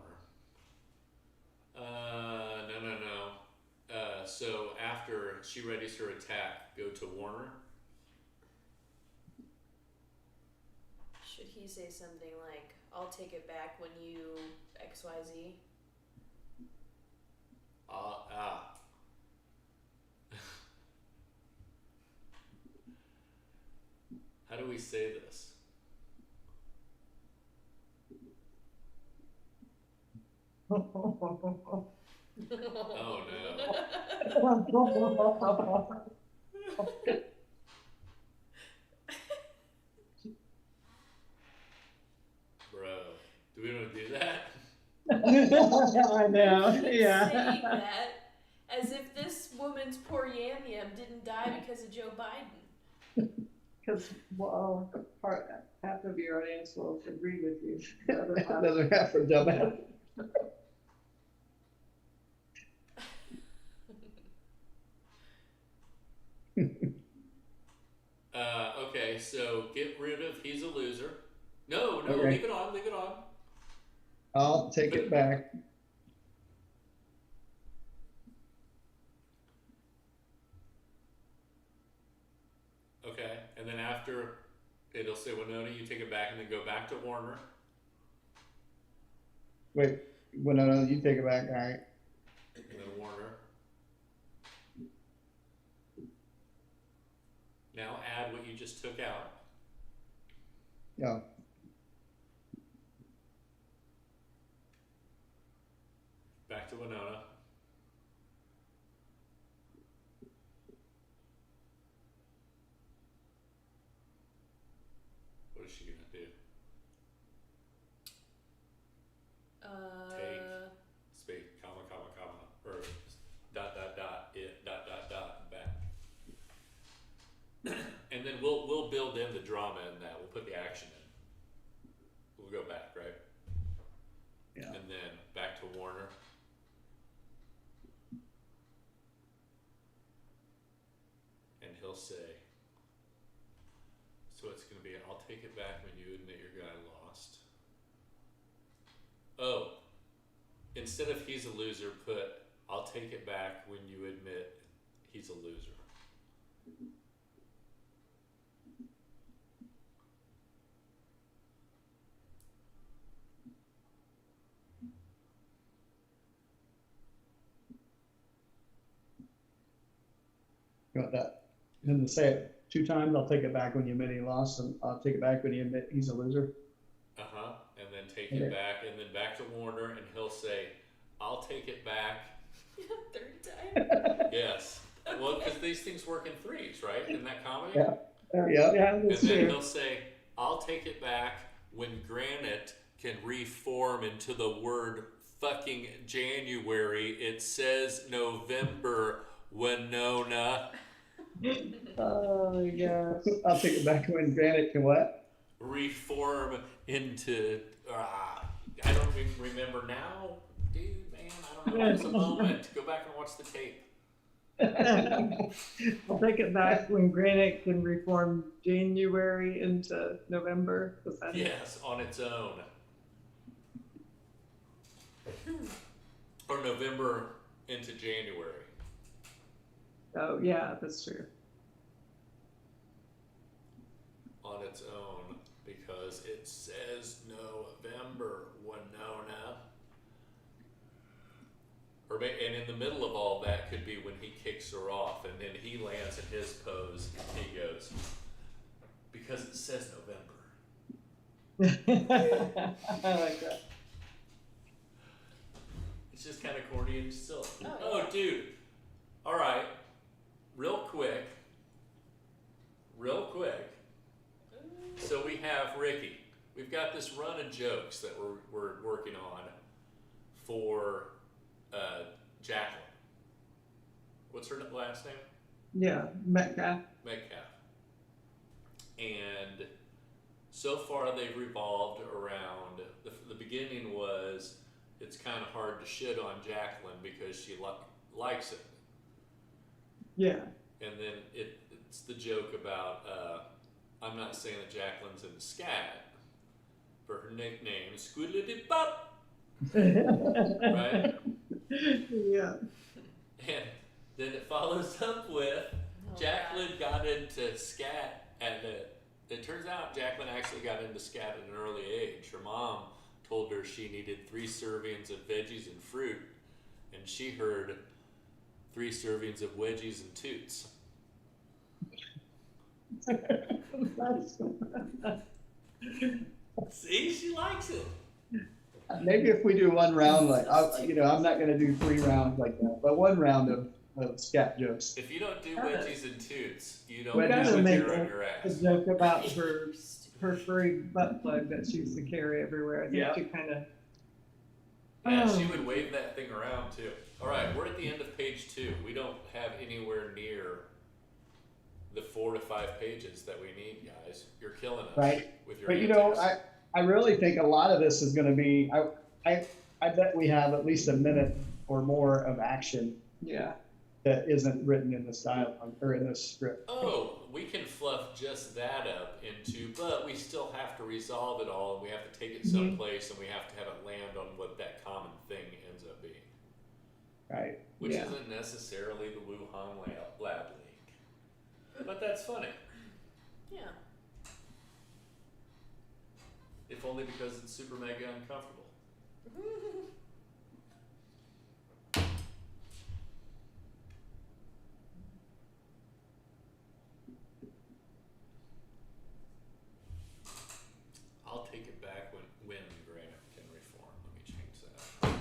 No. So after she readies her attack, go to Warner. Should he say something like, I'll take it back when you XYZ? How do we say this? Oh no. Bro, do we want to do that? I know, Saying yeah. that as if this woman's poor Yam Yam didn't die because of Joe Biden. Because, well, half of your audience will agree with you. The other half- doesn't have for dumbass. Okay, so get rid of he's a loser. No, Okay. leave it on, leave it on. I'll take it back. Okay, and then after it'll say Winona, you take it back and then go back to Warner. Wait, well, no, you take it back, all right. And then Warner. Now add what you just took out. Yeah, Back to Winona. What is she gonna do? Take. Space, comma, or dot, it, dot, back. And then we'll build in the drama in that. We'll put the action in. We'll go back, right? Yeah. And then back to Warner. And he'll say, so it's gonna be, I'll take it back when you admit your guy lost. Oh, instead of he's a loser, put, I'll take it back when you admit he's a loser. you want that? And to say it 2 times, I'll take it back when you admit he lost, and I'll take it back when you admit he's a loser. Uh-huh, and then take Okay. it back, and then back to Warner, and he'll say, I'll take it back. Third time? Yes. Well, because these things work in threes, right? Isn't that comedy? Yeah. Yeah. Yeah, And that's then true. he'll say, I'll take it back when granite can reform into the word fucking January. It says November, Winona. Oh my gosh. I'll take it back when granite can what? Reform into, I don't even remember now. Dude, man, I don't know. It's a moment. Go back and watch the tape. I'll take it back when granite can reform January into November. Was that it? Yes, on its own. Or November into January. Oh, yeah, that's true. On its own, because it says November, Winona. And in the middle of all that could be when he kicks her off, and then he lands in his pose, and he goes, because it says November. I like that. It's just kind of corny and silly. Oh, yeah. Dude. All right. Real quick. So we have Ricky. We've got this run of jokes that we're working on for Jacqueline. What's her last name? Yeah, Metcalf. And so far they've revolved around, the beginning was, it's kind of hard to shit on Jacqueline because she likes it. Yeah. And then it's the joke about, I'm not saying that Jacqueline's into scat, but her nickname is Squiddly Pop, right? Yeah. And then it follows up with, Jacqueline got into scat it turns out Jacqueline actually got into scat at an early age. Her mom told her she needed 3 servings of veggies and fruit, and she heard 3 servings of wedgies and toots. See, she likes it. Maybe if we do one round, like, I'm not gonna do 3 rounds like that, but 1 round of scat jokes. If you don't do wedgies and toots, you don't We have gotta a make deer on a- your A ass. joke about her furry butt plug that she used to carry everywhere. I think Yeah. she kind of. Yeah, she would wave that thing around too. All right, we're at the end of page 2. We don't have anywhere near the 4 to 5 pages that we need, guys. You're killing us Right. with your But antics. I really think a lot of this is gonna be, I bet we have at least a minute or more of action Yeah. that isn't written in this dialogue, or in this script. Oh, we can fluff just that up into, but we still have to resolve it all, and we have to take it someplace, and we have to have it land on what that common thing ends up being, Right. which Yeah. isn't necessarily the Wuhan lab leak, but that's funny, Yeah. if only because it's super mega uncomfortable. I'll take it back when Grant can reform. Let me change that.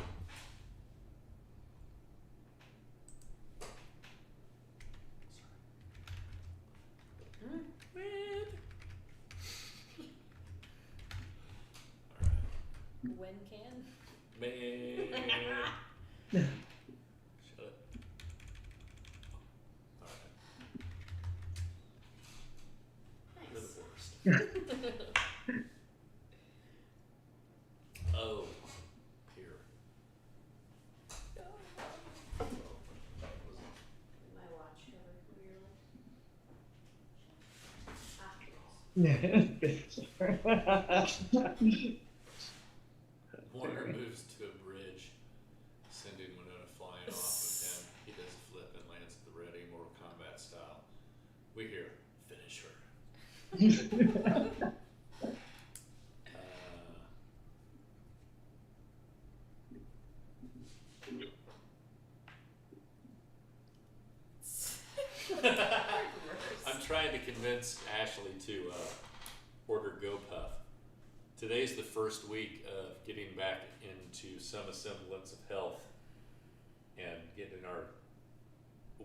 When can? Man. Shut it. Alright. You're the worst. Oh, here. My watch cover weirdly. Warner moves to a bridge, sending Winona flying off with him. He does a flip and lands at the ready, Mortal Kombat style. We hear, finish her. I'm trying to convince Ashley to order GoPuff. Today's the first week of getting back into some semblance of health and getting our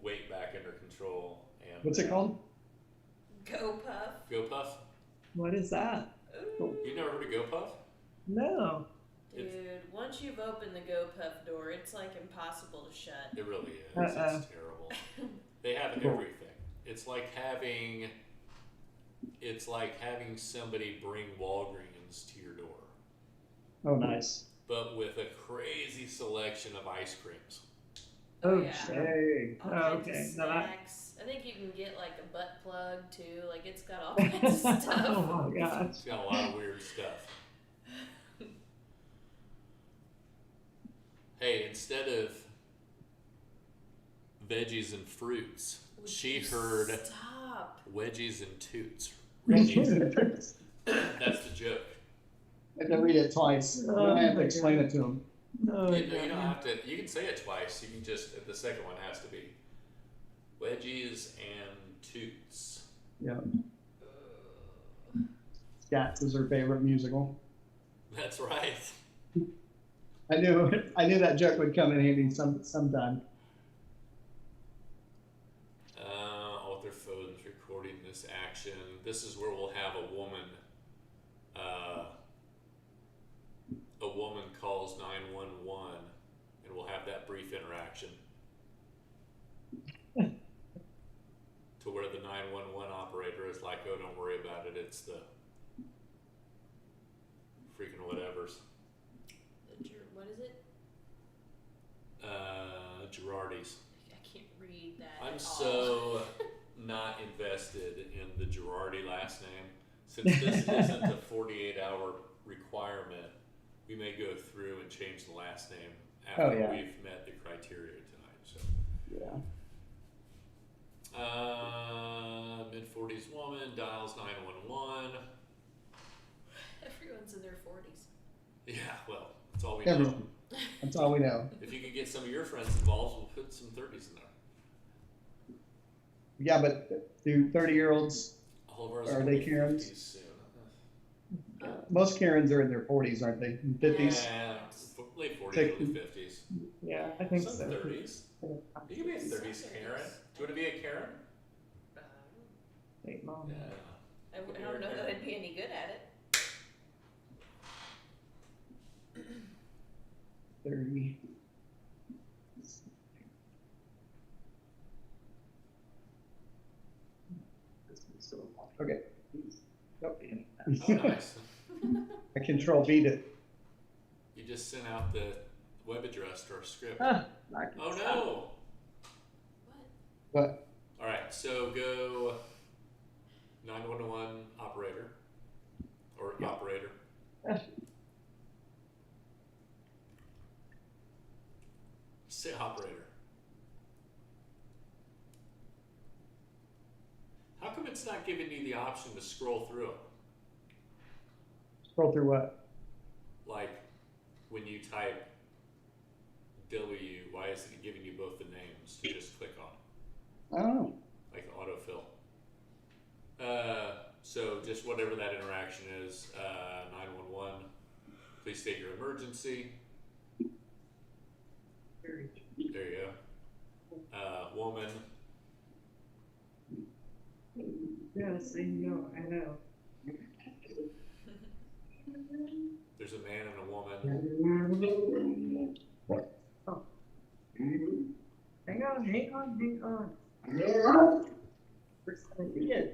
weight back under control. And What's it called? Go Puff. GoPuff? What is that? Ooh. You never heard of GoPuff? No. Dude, once you've opened the Go Puff door, it's like impossible to shut. It really is. Uh-uh. It's terrible. They have everything. It's like having somebody bring Walgreens to your door, Oh, nice. but with a crazy selection of ice creams. Oh, yeah. Hey. All Oh, kinds okay. of No, that- snacks. I think you can get like a butt plug too. Like it's got all kinds of stuff. Oh my gosh. It's got a lot of weird stuff. Hey, instead of veggies and fruits, Would she you heard Stop. wedgies and toots. I That's the joke. have to read it twice. Then I have to explain it to him. Oh, You don't have to. You can say it twice. You can just, the second one has to be wedgies and toots. Yeah. Scats is her favorite musical. That's right. I knew that joke would come in handy sometime. Author phones recording this action. This is where we'll have a woman. A woman calls 911, and we'll have that brief interaction. To where the 911 operator is like, "Oh, don't worry about it. It's the freaking whatevers." What is it? Girardi's. I can't read that. I'm at all. so not invested in the Girardi last name. Since this isn't a 48-hour requirement, we may go through and change the last name after we've met the criteria tonight. So, Yeah. Mid-40s woman dials 911. Everyone's in their 40s. Yeah, well, that's all we know. Everyone. That's all we know. If you could get some of your friends involved, we'll put some 30s in there. Yeah, but do 30-year-olds, All of ours Are will they be Karens? 50s soon. most Karens are in their 40s, aren't they? 50s? Yeah, late 40s, Take- early 50s. Yeah, I think Some so. 30s. You can be a 30s Karen. Do you want to be a Karen? Late mom. Yeah. I don't know that I'd be any good at it. 30. Okay. Nope. Oh, nice. I control beat it. You just sent out the web address to our script. Ah, I can Oh stop. no! What? What? All right, so go 911 operator or Yeah. operator. Say operator. How come it's not giving you the option to scroll through it? Scroll through what? Like when you type W, why isn't it giving you both the names to just click on? Oh. Like autofill. So just whatever that interaction is, 911, please state your emergency. Very There you go. Woman, Yes, I know, I know. there's a man and a woman. Oh. Hang on. First time we did.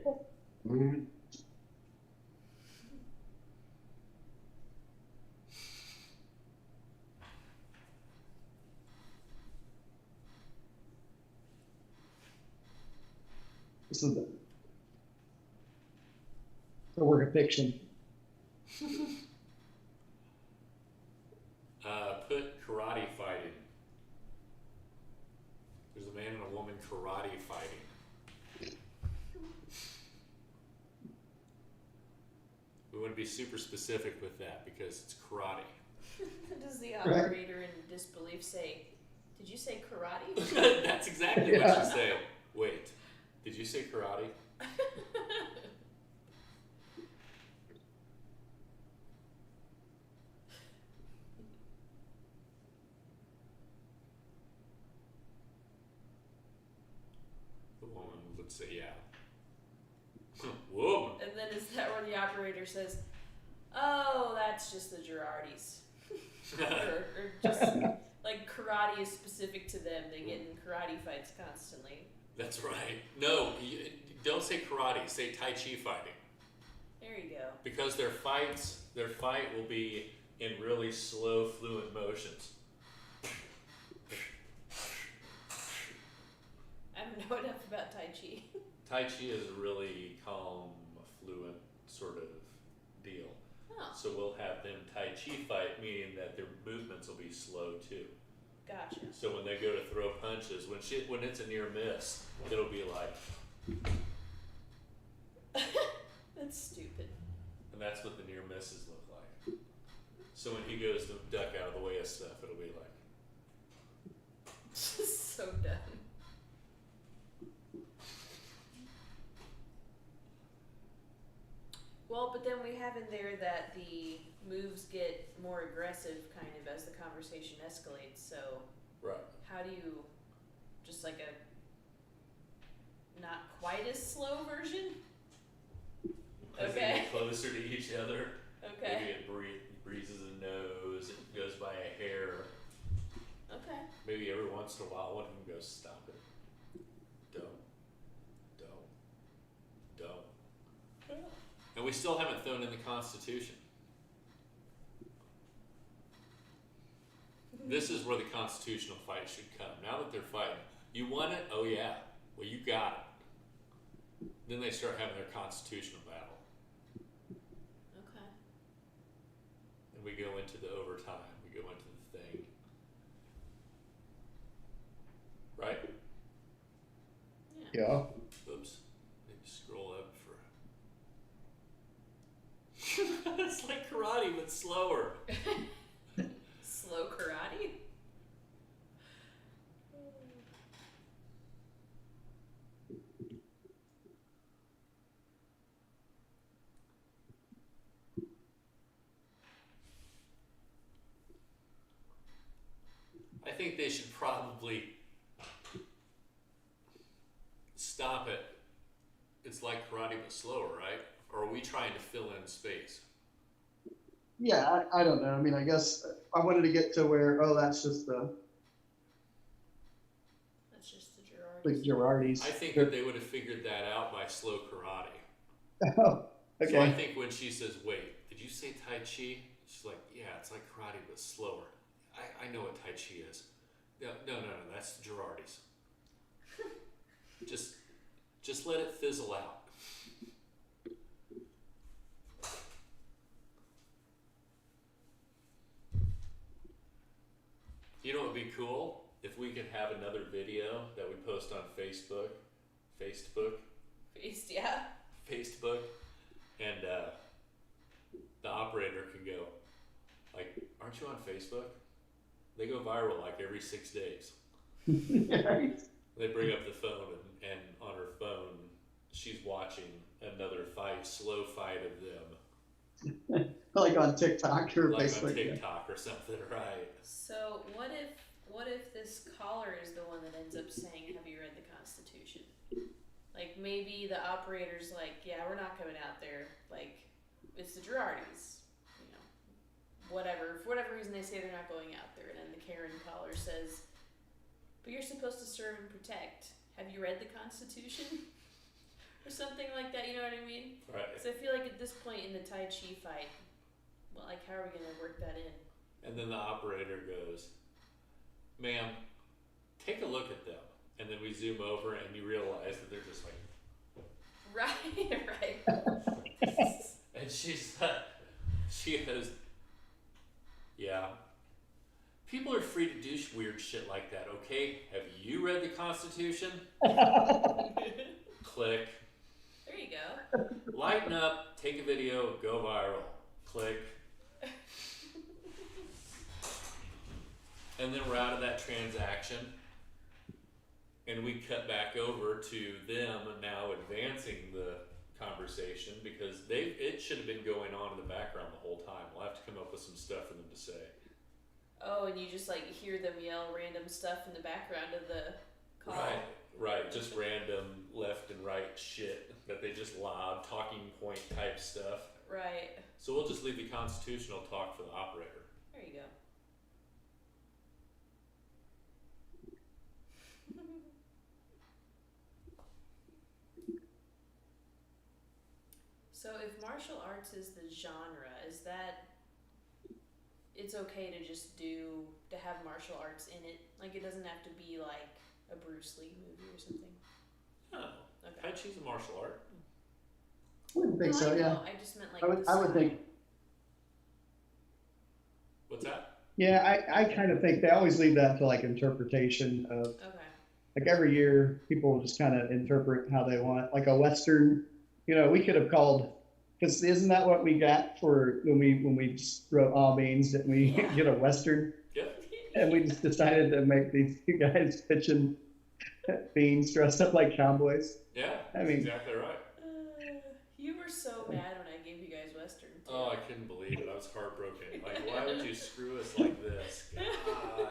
This is the work of fiction. Put karate fighting. There's a man and a woman karate fighting. We want to be super specific with that because it's karate. Does the operator in disbelief say, "Did you say karate?" That's exactly what you say. Wait, did you say karate? The woman would say, yeah. Woman. And then is that where the operator says, "Oh, that's just the Girardis," or just like karate is specific to them? They get in karate fights constantly. That's right. No, don't say karate. Say Tai Chi fighting. There you go. Because their fight will be in really slow, fluent motions. I don't know enough about Tai Chi. Tai Chi is a really calm, fluent sort of deal. Oh, So we'll have them Tai Chi fight, meaning that their movements will be slow too. gotcha. So when they go to throw punches, when it's a near miss, it'll be like, That's stupid. and that's what the near misses look like. So when he goes to duck out of the way of stuff, it'll be like, So dumb. Well, but then we have in there that the moves get more aggressive kind of as the conversation escalates, so Right. how do you, just like a not quite as slow version? As they Okay. get closer to each other, Okay. maybe it breezes a nose, it goes by a hair. Okay. Maybe every once in a while one of them goes, stop it. Don't. And we still haven't thrown in the Constitution. This is where the constitutional fight should come. Now that they're fighting, you want it? Oh yeah. Well, you got it. Then they start having their constitutional battle. Okay. And we go into the overtime. We go into the thing. Right? Yeah. Yeah. Oops. Maybe scroll up for. It's like karate, but slower. Slow karate? I think they should probably stop it. It's like karate, but slower, right? Or are we trying to fill in space? Yeah, I don't know. I mean, I guess I wanted to get to where, oh, that's just the That's just the like Girardis. Girardis. I think that they would have figured that out by slow karate. Oh, So I okay. think when she says, wait, did you say Tai Chi? She's like, yeah, it's like karate, but slower. I know what Tai Chi is. No, that's the Girardis. Just let it fizzle out. You know what would be cool? If we could have another video that we post on Facebook, Feast, yeah. and the operator can go, like, aren't you on Facebook? They go viral like every 6 days. Right. They bring up the phone and on her phone, she's watching another fight, slow fight of them. Like on TikTok or Like Facebook. on TikTok or something, right? So what if this caller is the one that ends up saying, "Have you read the Constitution?" Like maybe the operator's like, "Yeah, we're not coming out there. Like it's the Girardis, you know, whatever. For whatever reason they say they're not going out there." And then the Karen caller says, "But you're supposed to serve and protect. Have you read the Constitution?" Or something like that. You know what I mean? Right. So I feel like at this point in the Tai Chi fight, well, like how are we gonna work that in? And then the operator goes, ma'am, take a look at them. And then we zoom over and you realize that they're just like, Right. and she goes, yeah. People are free to do weird shit like that, okay? Have you read the Constitution? Click. There you go. Lighten up, take a video, go viral. Click. And then we're out of that transaction. And we cut back over to them now advancing the conversation because it should have been going on in the background the whole time. We'll have to come up with some stuff for them to say. Oh, and you just like hear them yell random stuff in the background of the call. Right. Just random left and right shit that they just lob, talking point type stuff. Right. So we'll just leave the constitutional talk for the operator. There you go. So if martial arts is the genre, is that it's okay to just to have martial arts in it? Like it doesn't have to be like a Bruce Lee movie or something? No. Okay. Tai Chi's a martial art. I wouldn't think No, so, I yeah. know. I just meant like I would, the I would think, style. What's that? yeah, I kind of think they always leave that to like interpretation of, Okay. like every year, people will just kind of interpret how they want. Like a Western, we could have called, because isn't that what we got for when we just wrote All Beans, didn't we Yeah. get a Western? Yep. And we just decided to make these two guys pitching beans dressed up like cowboys. Yeah, I that's mean- exactly right. You were so mad when I gave you guys Oh, I couldn't believe it. I was heartbroken. Like, why would you screw us like this? God.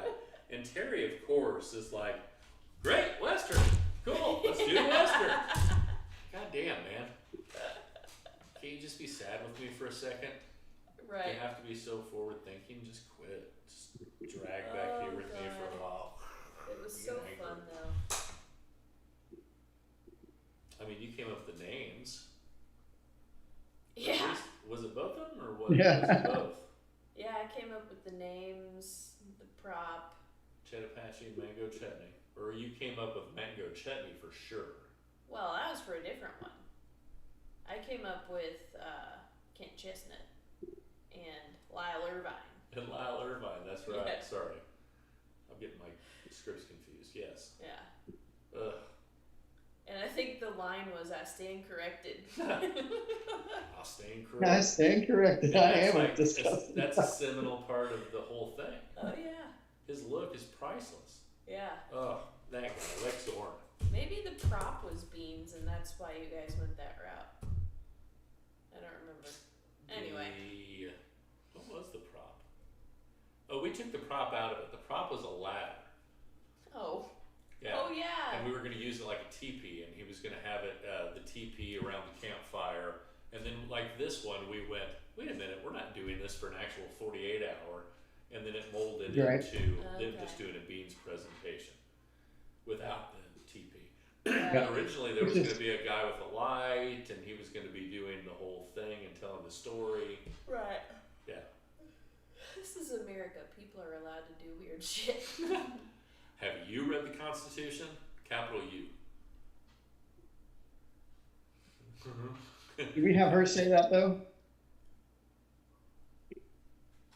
And Terry, of course, is like, great, Western. Cool, let's do Western. God damn, man. Can't you just be sad with me for a second? Right. You have to be so forward thinking. Just quit. Just drag back here with me for a while. It was You so get angry. fun though. I mean, you came up with the names. At Yeah. least- was it both of them or was Yeah. it both? Yeah, I came up with the names, the prop. Chattahoochee and mango chutney. Or you came up with mango chutney for sure. Well, that was for a different one. I came up with Kent Chestnut and Lyle Irvine. And Lyle Irvine, that's right. Yeah. Sorry. I'm getting my scripts confused. Yes. Yeah. Ugh. And I think the line was, I stand corrected. I'll stand I correct. stand corrected. And I that's am like- disgusting. That's a seminal part of the whole thing. Oh yeah. His look is priceless. Yeah. Oh, that guy, Lex Zorn. Maybe the prop was beans and that's why you guys went that route. I don't remember. Anyway. What was the prop? Oh, we took the prop out of it. The prop was a ladder. Oh. Yeah. Oh yeah. And we were going to use it like a teepee, and he was going to have it, the teepee around the campfire. And then, like this one, we went, wait a minute, we're not doing this for an actual 48 hour. And then it molded Right. into them Okay. just doing a beans presentation without the teepee. Right. And originally, there was Which going is- to be a guy with a light, and he was going to be doing the whole thing and telling the story. Right. Yeah. This is America. People are allowed to do weird shit. Have you read the Constitution? Capital U. Did we have her say that though?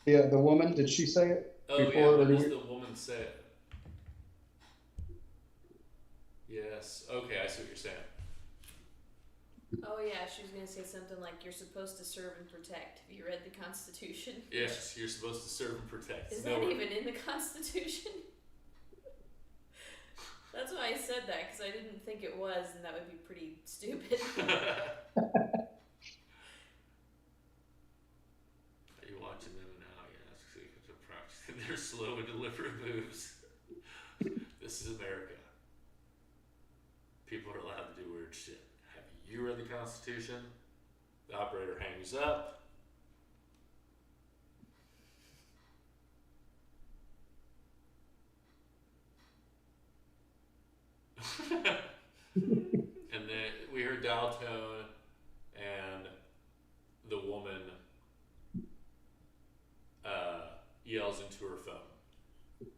Yeah, the woman, did she say it? Oh yeah, Before what the- does the woman say? Yes. Okay, I see what you're saying. Oh yeah, she was gonna say something like, "You're supposed to serve and protect." Have you read the Constitution? Yes, you're supposed to serve and protect. Is No, that even in the Constitution? That's why I said that, because I didn't think it was, and that would be pretty stupid. Are you watching them now? Yes. They're slow and deliberate moves. This is America. People are allowed to do weird shit. Have you read the Constitution? The operator hangs up. And then we heard dial tone, and the woman yells into her phone.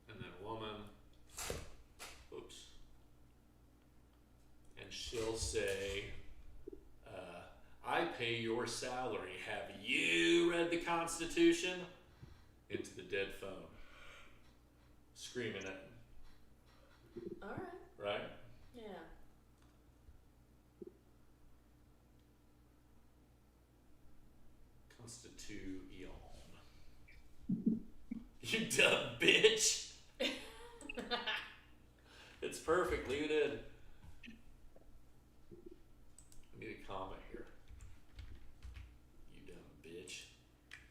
And then woman, oops, and she'll say, I pay your salary. Have you read the Constitution? Into the dead phone. Screaming it, Alright, right? yeah. Constitution. You dumb bitch. It's perfect. Leave it in. I need a comma here. You dumb bitch.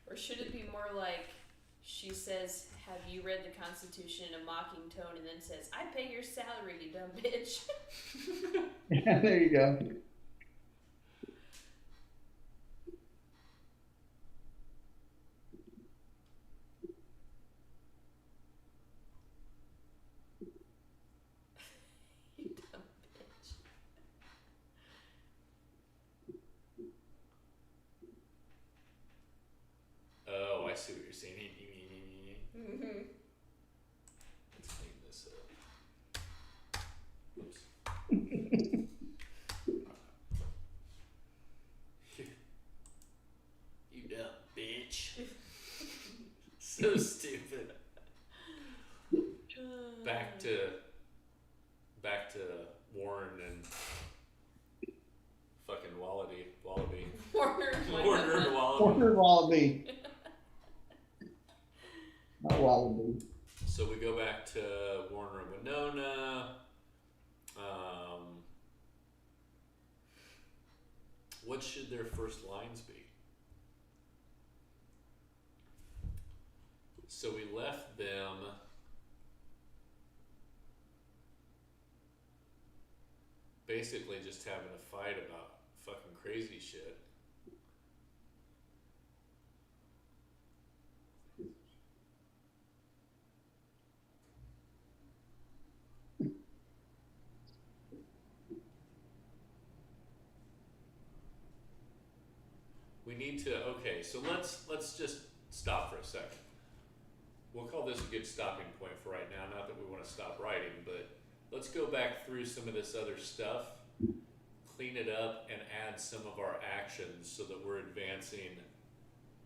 Or should it be more like, she says, "Have you read the Constitution?" in a mocking tone, and then says, "I pay your salary, you dumb bitch." Yeah, there you go. You dumb bitch. Oh, I see what you're saying. Mm-hmm. Let's clean this up. Oops. You dumb bitch. So stupid. Back to Warren and fucking Wallaby. Warner and Warner and Wallaby. Corner Wallaby. Not Wallaby. So we go back to Warner and Winona, What should their first lines be? So we left them basically just having a fight about fucking crazy shit. We need to, okay, so let's just stop for a second. We'll call this a good stopping point for right now, not that we want to stop writing, but let's go back through some of this other stuff, clean it up, and add some of our actions so that we're advancing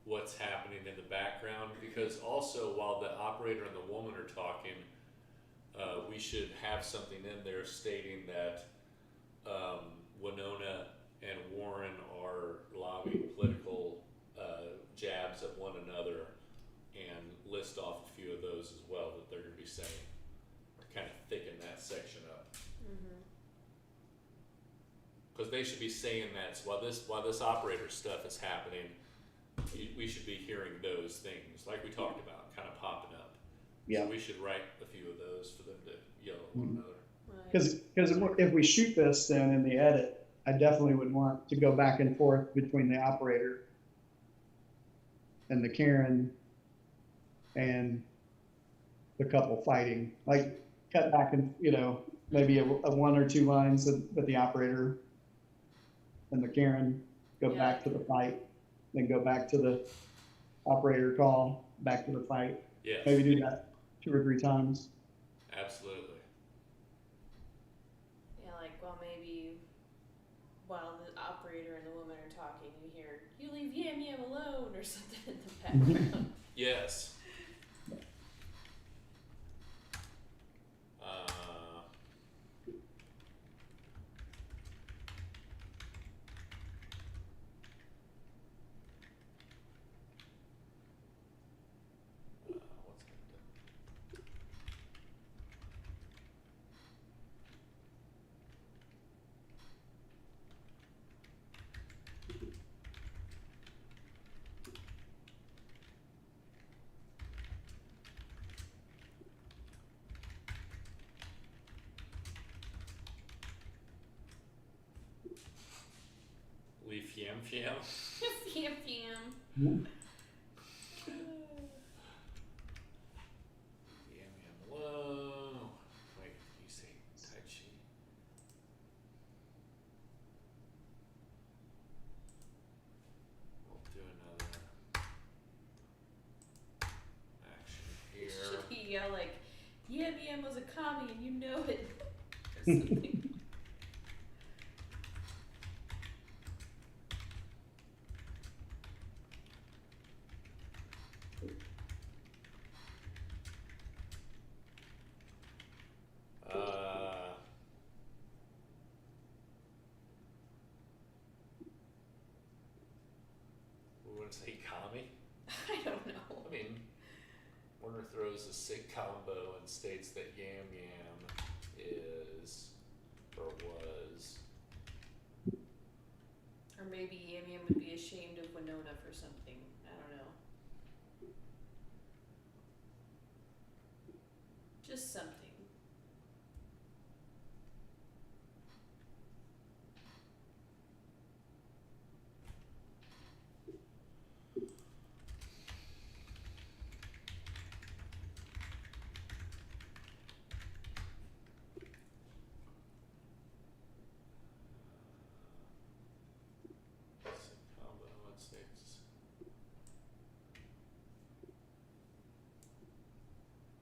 what's happening in the background. Because also, while the operator and the woman are talking, we should have something in there stating that Winona and Warren are lobbing political jabs at one another, and list off a few of those as well that they're going to be saying, or kind of thicken that section up. Because they should be saying that. So while this operator stuff is happening, we should be hearing those things like we talked about, kind of popping up. Yeah. So we should write a few of those for them to yell at one another. Because if we shoot this then in the edit, I definitely would want to go back and forth between the operator and the Karen and the couple fighting. Like cut back and, maybe a 1 or 2 lines with the operator and the Karen, go back to the fight, then go back to the operator call, back to the fight. Yes. Maybe do that 2 or 3 times. Absolutely. Yeah, like, well, maybe while the operator and the woman are talking, you hear, "You leave Yam Yam alone," or something in the background. Yes. What's that? Leaf yam yam. Yam Yam. Yam yam low. Wait, you say Tai Chi? We'll do another action here. Should he yell like, "Yam Yam was a commie and you know it," or something? We wouldn't say commie. I don't know. I mean, Warner throws a sick combo and states that Yam Yam is, or was. Or maybe Yam Yam would be ashamed of Winona for something. I don't know. Just something. Sick combo and states.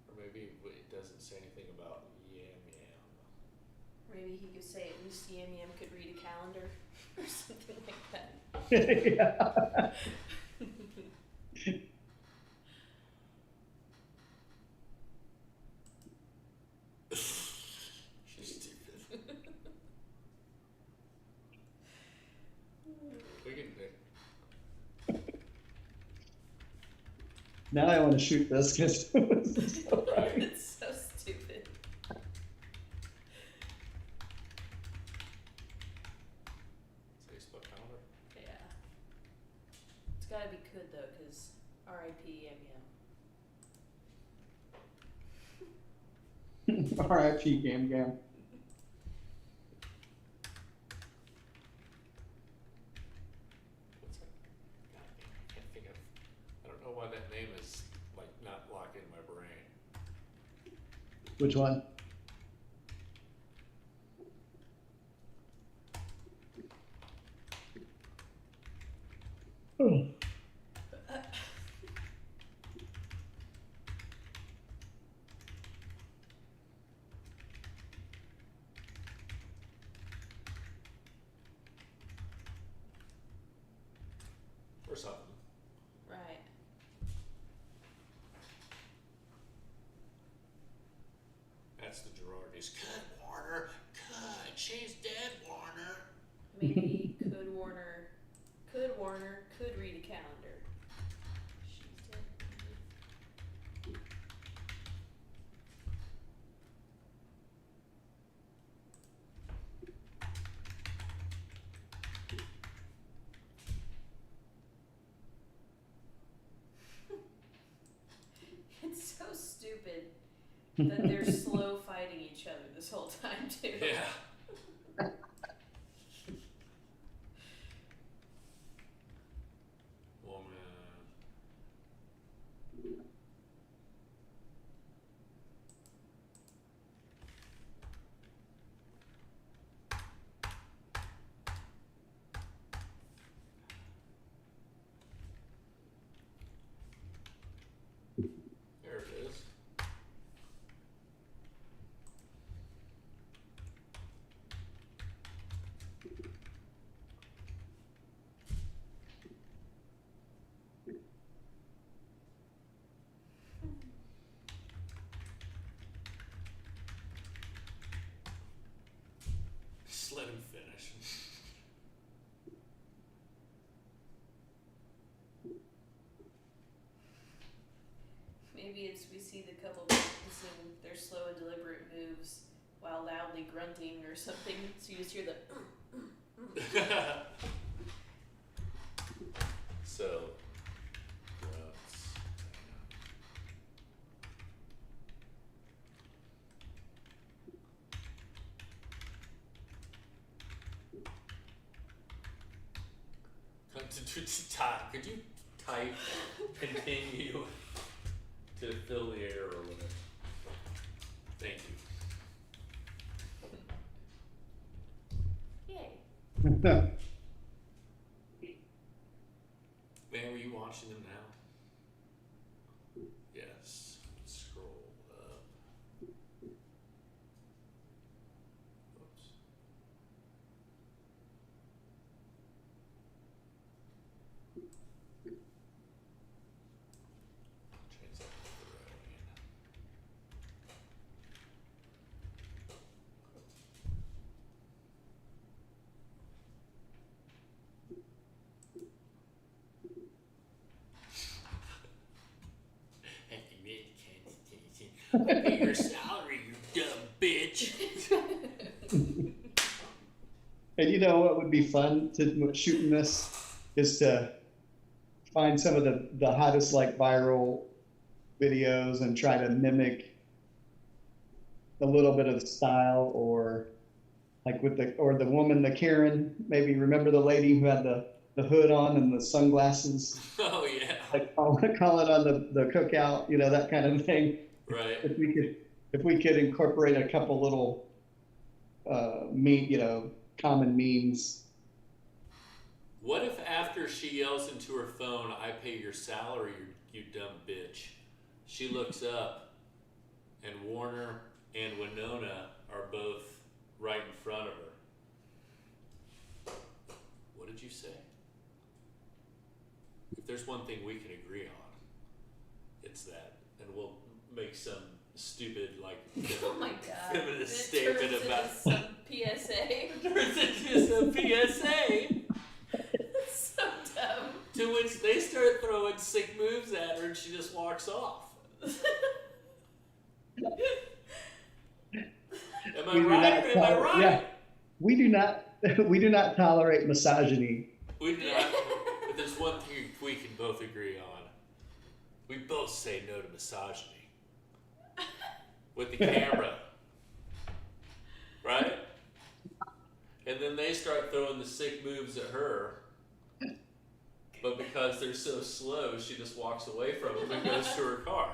Or maybe it doesn't say anything about Yam Yam. Maybe he could say at least Yam Yam could read a calendar or something like that. Yeah. She's stupid. We can. Now I want to shoot this because Right. It's so stupid. Facebook calendar. gotta be could though, cause R.I.P. R.I.P. Gam Gam. What's that? God damn, I can't think of. I don't know why that name is like not locked in my brain. Which one? Oh. Or something. Right. That's the Girardis. Cut, Warner. Cut. She's dead, Warner. Maybe could Warner could read a calendar. She's dead. It's so stupid that they're slow fighting each other this whole time too. Yeah. Woman. There it is. Just let him finish. Maybe it's we see the couple practicing their slow and deliberate moves while loudly grunting or something, so you just hear the So, grunts. Could you type continue to fill the air or whatever? Thank you. yay. Man, were you watching them now? Yes. Scroll up. Oops. Change that to the right again. Pay your salary, you dumb bitch. And you know what would be fun to shooting this is to find some of the hottest like viral videos and try to mimic a little bit of the style, or like with the woman, the Karen, maybe remember the lady who had the hood on and the sunglasses, Oh yeah. like call it on the cookout, you know, that kind of thing. Right. If we could incorporate a couple little common memes. What if after she yells into her phone, "I pay your salary, you dumb bitch," she looks up and Warner and Winona are both right in front of her? What did you say? If there's one thing we can agree on, it's that, and we'll make some stupid Oh my god. feminist It turns statement into about some PSA. turns into some PSA. That's so dumb. To which they start throwing sick moves at her and she just walks off. Am I right or am I right? Yeah, we do not tolerate misogyny. We do not. But there's one thing we can both agree on. We both say no to misogyny. With the camera. Right? And then they start throwing the sick moves at her. But because they're so slow, she just walks away from them and goes to her car.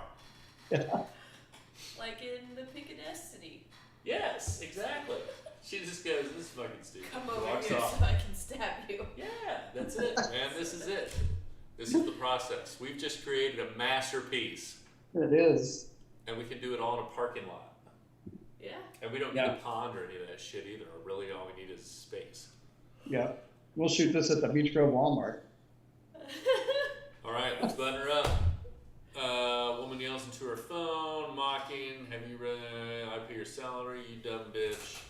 Like in the Pick of Destiny. Yes, exactly. She just goes, this is fucking stupid. Come over Walks here off. so I can stab you. Yeah, that's it, man. This is it. This is the process. We've just created a masterpiece. It is. And we can do it all in a parking lot. Yeah. And we don't need Yeah. a pond or any of that shit either. Really, all we need is space. Yeah. We'll shoot this at the Beach Grove Walmart. All right, let's button her up. Woman yells into her phone, mocking, have you read, I pay your salary, you dumb bitch.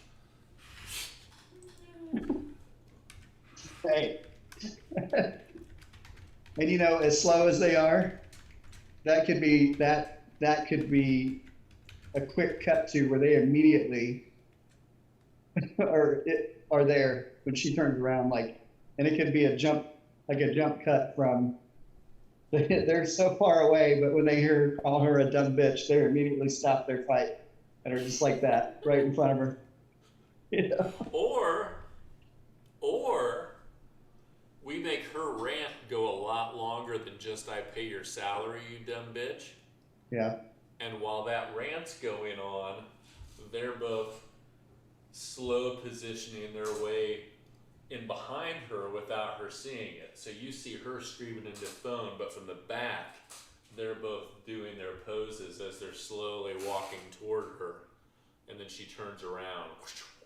Hey. And you know, as slow as they are, that could be a quick cut to where they immediately are there when she turns around, like, and it could be a jump cut from they're so far away, but when they hear call her a dumb bitch, they immediately stop their fight and are just like that right in front of her. You know? Or we make her rant go a lot longer than just I pay your salary, you dumb bitch. Yeah. And while that rant's going on, they're both slow positioning their way in behind her without her seeing it. So you see her screaming into the phone, but from the back, they're both doing their poses as they're slowly walking toward her. And then she turns around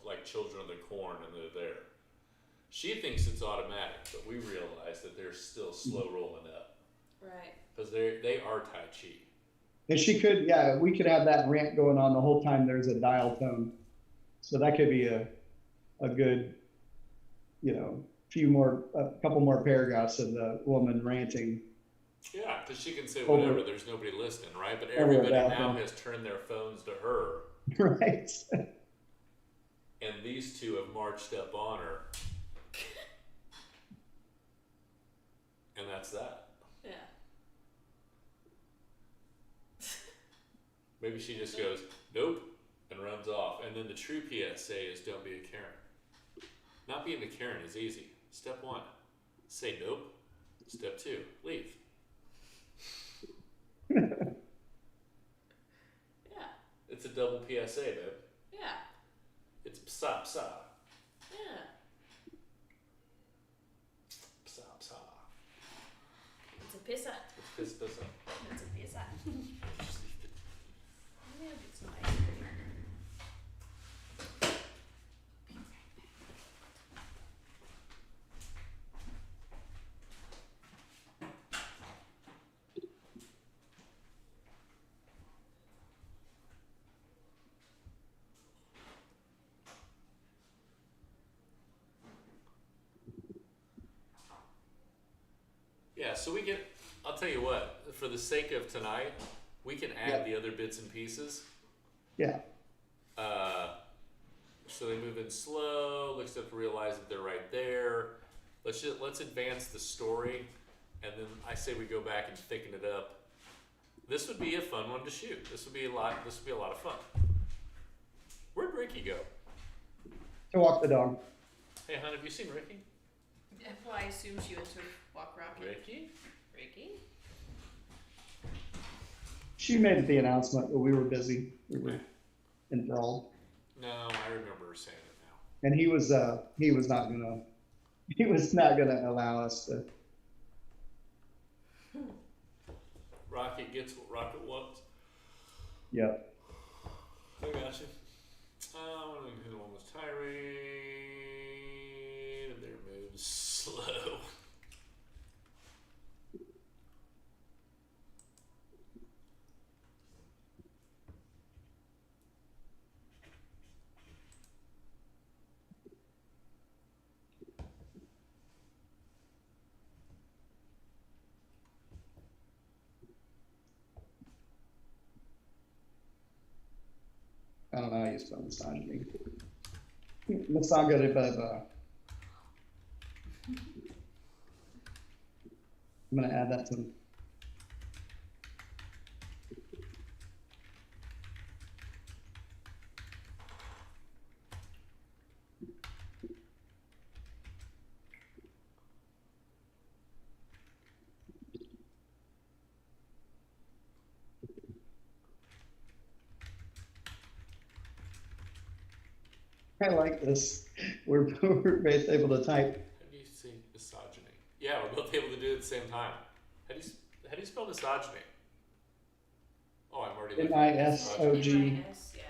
like children of the corn and they're there. She thinks it's automatic, but we realize that they're still slow rolling up. Right. Because they are Tai Chi. And she could, yeah, we could have that rant going on the whole time there's a dial tone. So that could be a good, you know, a couple more paragraphs of the woman ranting. Yeah, because she can say whatever, there's nobody listening, right? But everybody now has turned their phones to her. Right. And these two have marched up on her. And that's that. Yeah. Maybe she just goes, nope, and runs off. And then the true PSA is don't be a Karen. Not being a Karen is easy. Step 1, say nope. Step 2, leave. Yeah. It's a double PSA, babe. Yeah. It's psa psa. Yeah. Psa psa. It's a pissa. It's piss pissa. It's a pissa. I'm gonna get some ice cream. Yeah, so we get, I'll tell you what, for the sake of tonight, we can add the other bits and pieces. Yeah. So they move in slow, looks up to realize that they're right there. Let's advance the story, and then I say we go back and thicken it up. This would be a fun one to shoot. This would be a lot of fun. Where'd Ricky go? To walk the dog. Hey, hon, have you seen Ricky? Well, I assume she went to walk Rocket. Ricky? Ricky? She made the announcement, but we were busy. We were enthralled. No, I remember her saying it now. And he was not gonna allow us to. Rocket gets what Rocket wants. Yep. I got you. I'm gonna hit one with tirade, and their moves slow. I don't know how you spell misogyny. Misogyny, but I'm gonna add that to them. I like this. We're both able to type. How do you say misogyny? Yeah, we're both able to do it at the same time. How do you spell misogyny? Oh, I'm already looking at misogyny. MISOG. MIS, yeah.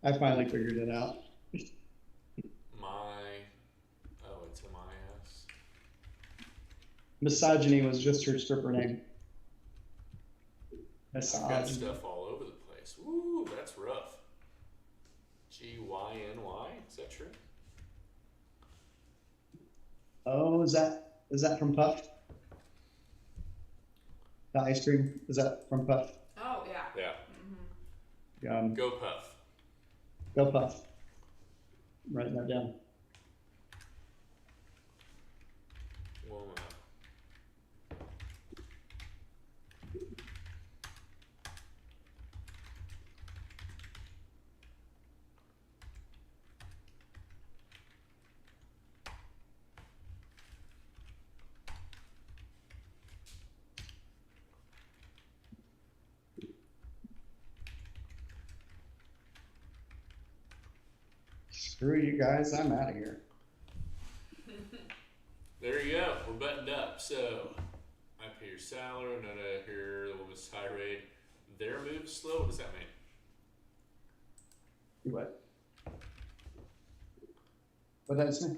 I finally figured it out. It's MIS. Misogyny was just her stripper name. I've got Misogyny. stuff all over the place. Woo, that's rough. GYNY, is that true? Oh, is that from Puff? The ice cream, is that from Puff? Oh, yeah. Yeah. Mm-hmm. Go Puff. Go Puff. I'm writing that down. Well, Screw you guys, I'm out of here. there you go. We're buttoned up. So I pay your salary. Not here. The woman's tirade. Their move slow. What does that mean? What? What did I say?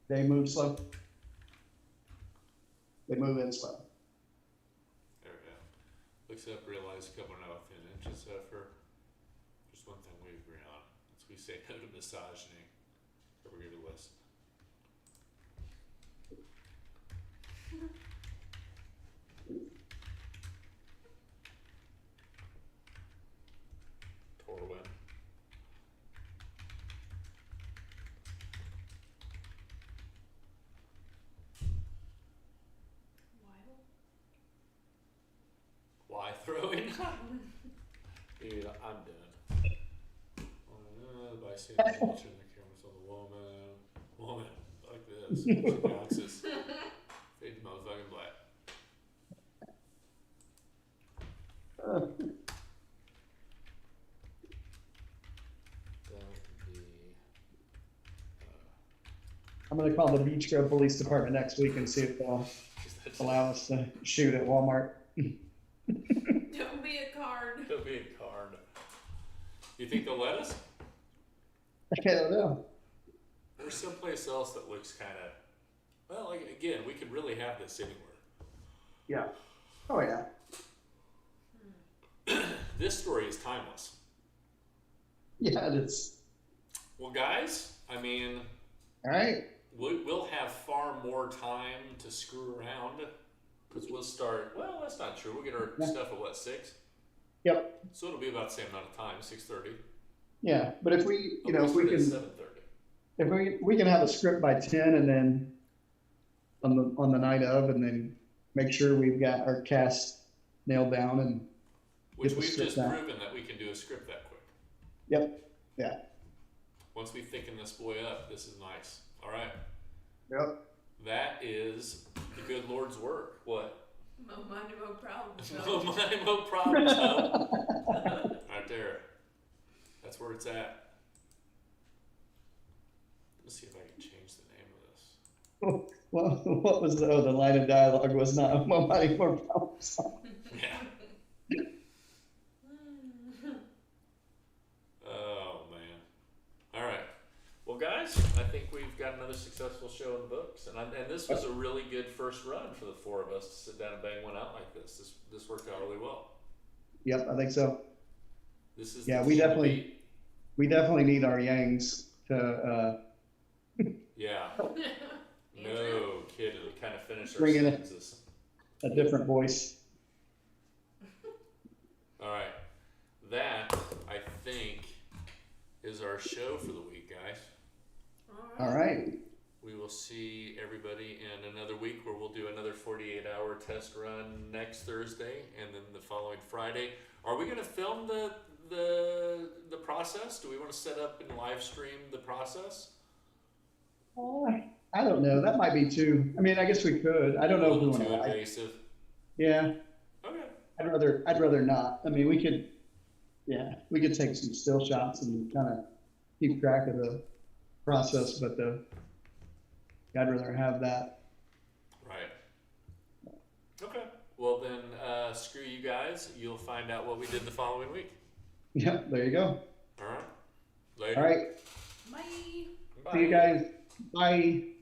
They move slow. They move in slow. There we go. Looks up, realize a couple are not within inches of her. Just one thing we agree on. As we say no to misogyny. So we're going to listen. Torwin. Why throwing? Dude, I'm done. The bystander watching the cameras on the woman. Woman, like this. She bounces. Fade to motherfucking black. That would be. I'm gonna call the Beach Grove Police Department next week and see if they'll allow us to shoot at Walmart. Don't be a card. It'll be a card. You think they'll let us? I don't know. There's someplace else that looks kind of. Well, like, again, we could really have this anywhere. Yeah. Oh yeah. This story is timeless. Yeah, it is. Well, guys, I mean, All right. we'll have far more time to screw around because we'll start. Well, that's not true. We'll get our stuff at what, 6? Yep. So it'll be about the same amount of time, 6:30. Yeah, but if we, you know, if we can, 7:30. if we can have a script by 10, and then on the night of, and then make sure we've got our cast nailed down, and Which get the we've script just out. proven that we can do a script that quick. Yep. Yeah. Once we thicken this boy up, this is nice. All right. Yep. That is the good Lord's work. What? No money, no problems. No money, no problems, huh? Right there. That's where it's at. Let's see if I can change the name of this. Well, what was the line of dialogue was not more money, more problems. Yeah. Oh, man. All right. Well, guys, I think we've got another successful show in the books. And this was a really good first run for the four of us to sit down and bang one out like this. This worked out really well. Yep, I think so. This is Yeah, the we team to definitely- beat. We definitely need our Yangs to Yeah. No kidding. To kind of finish our Bring in a- sentences. a different voice. All right. That, I think, is our show for the week, guys. All right. we will see everybody in another week where we'll do another 48-hour test run next Thursday and then the following Friday. Are we going to film the process? Do we want to set up and live stream the process? I don't know. That might be too. I mean, I guess we could. I don't know if we want Too to. invasive. Yeah, Okay. I'd rather not. I mean, we could. Yeah, we could take some still shots and kind of keep track of the process, but I'd rather have that. Right. Okay. Well then, screw you guys. You'll find out what we did the following week. Yeah, there you go. All right. Later. All right. Bye. Bye. See you guys. Bye.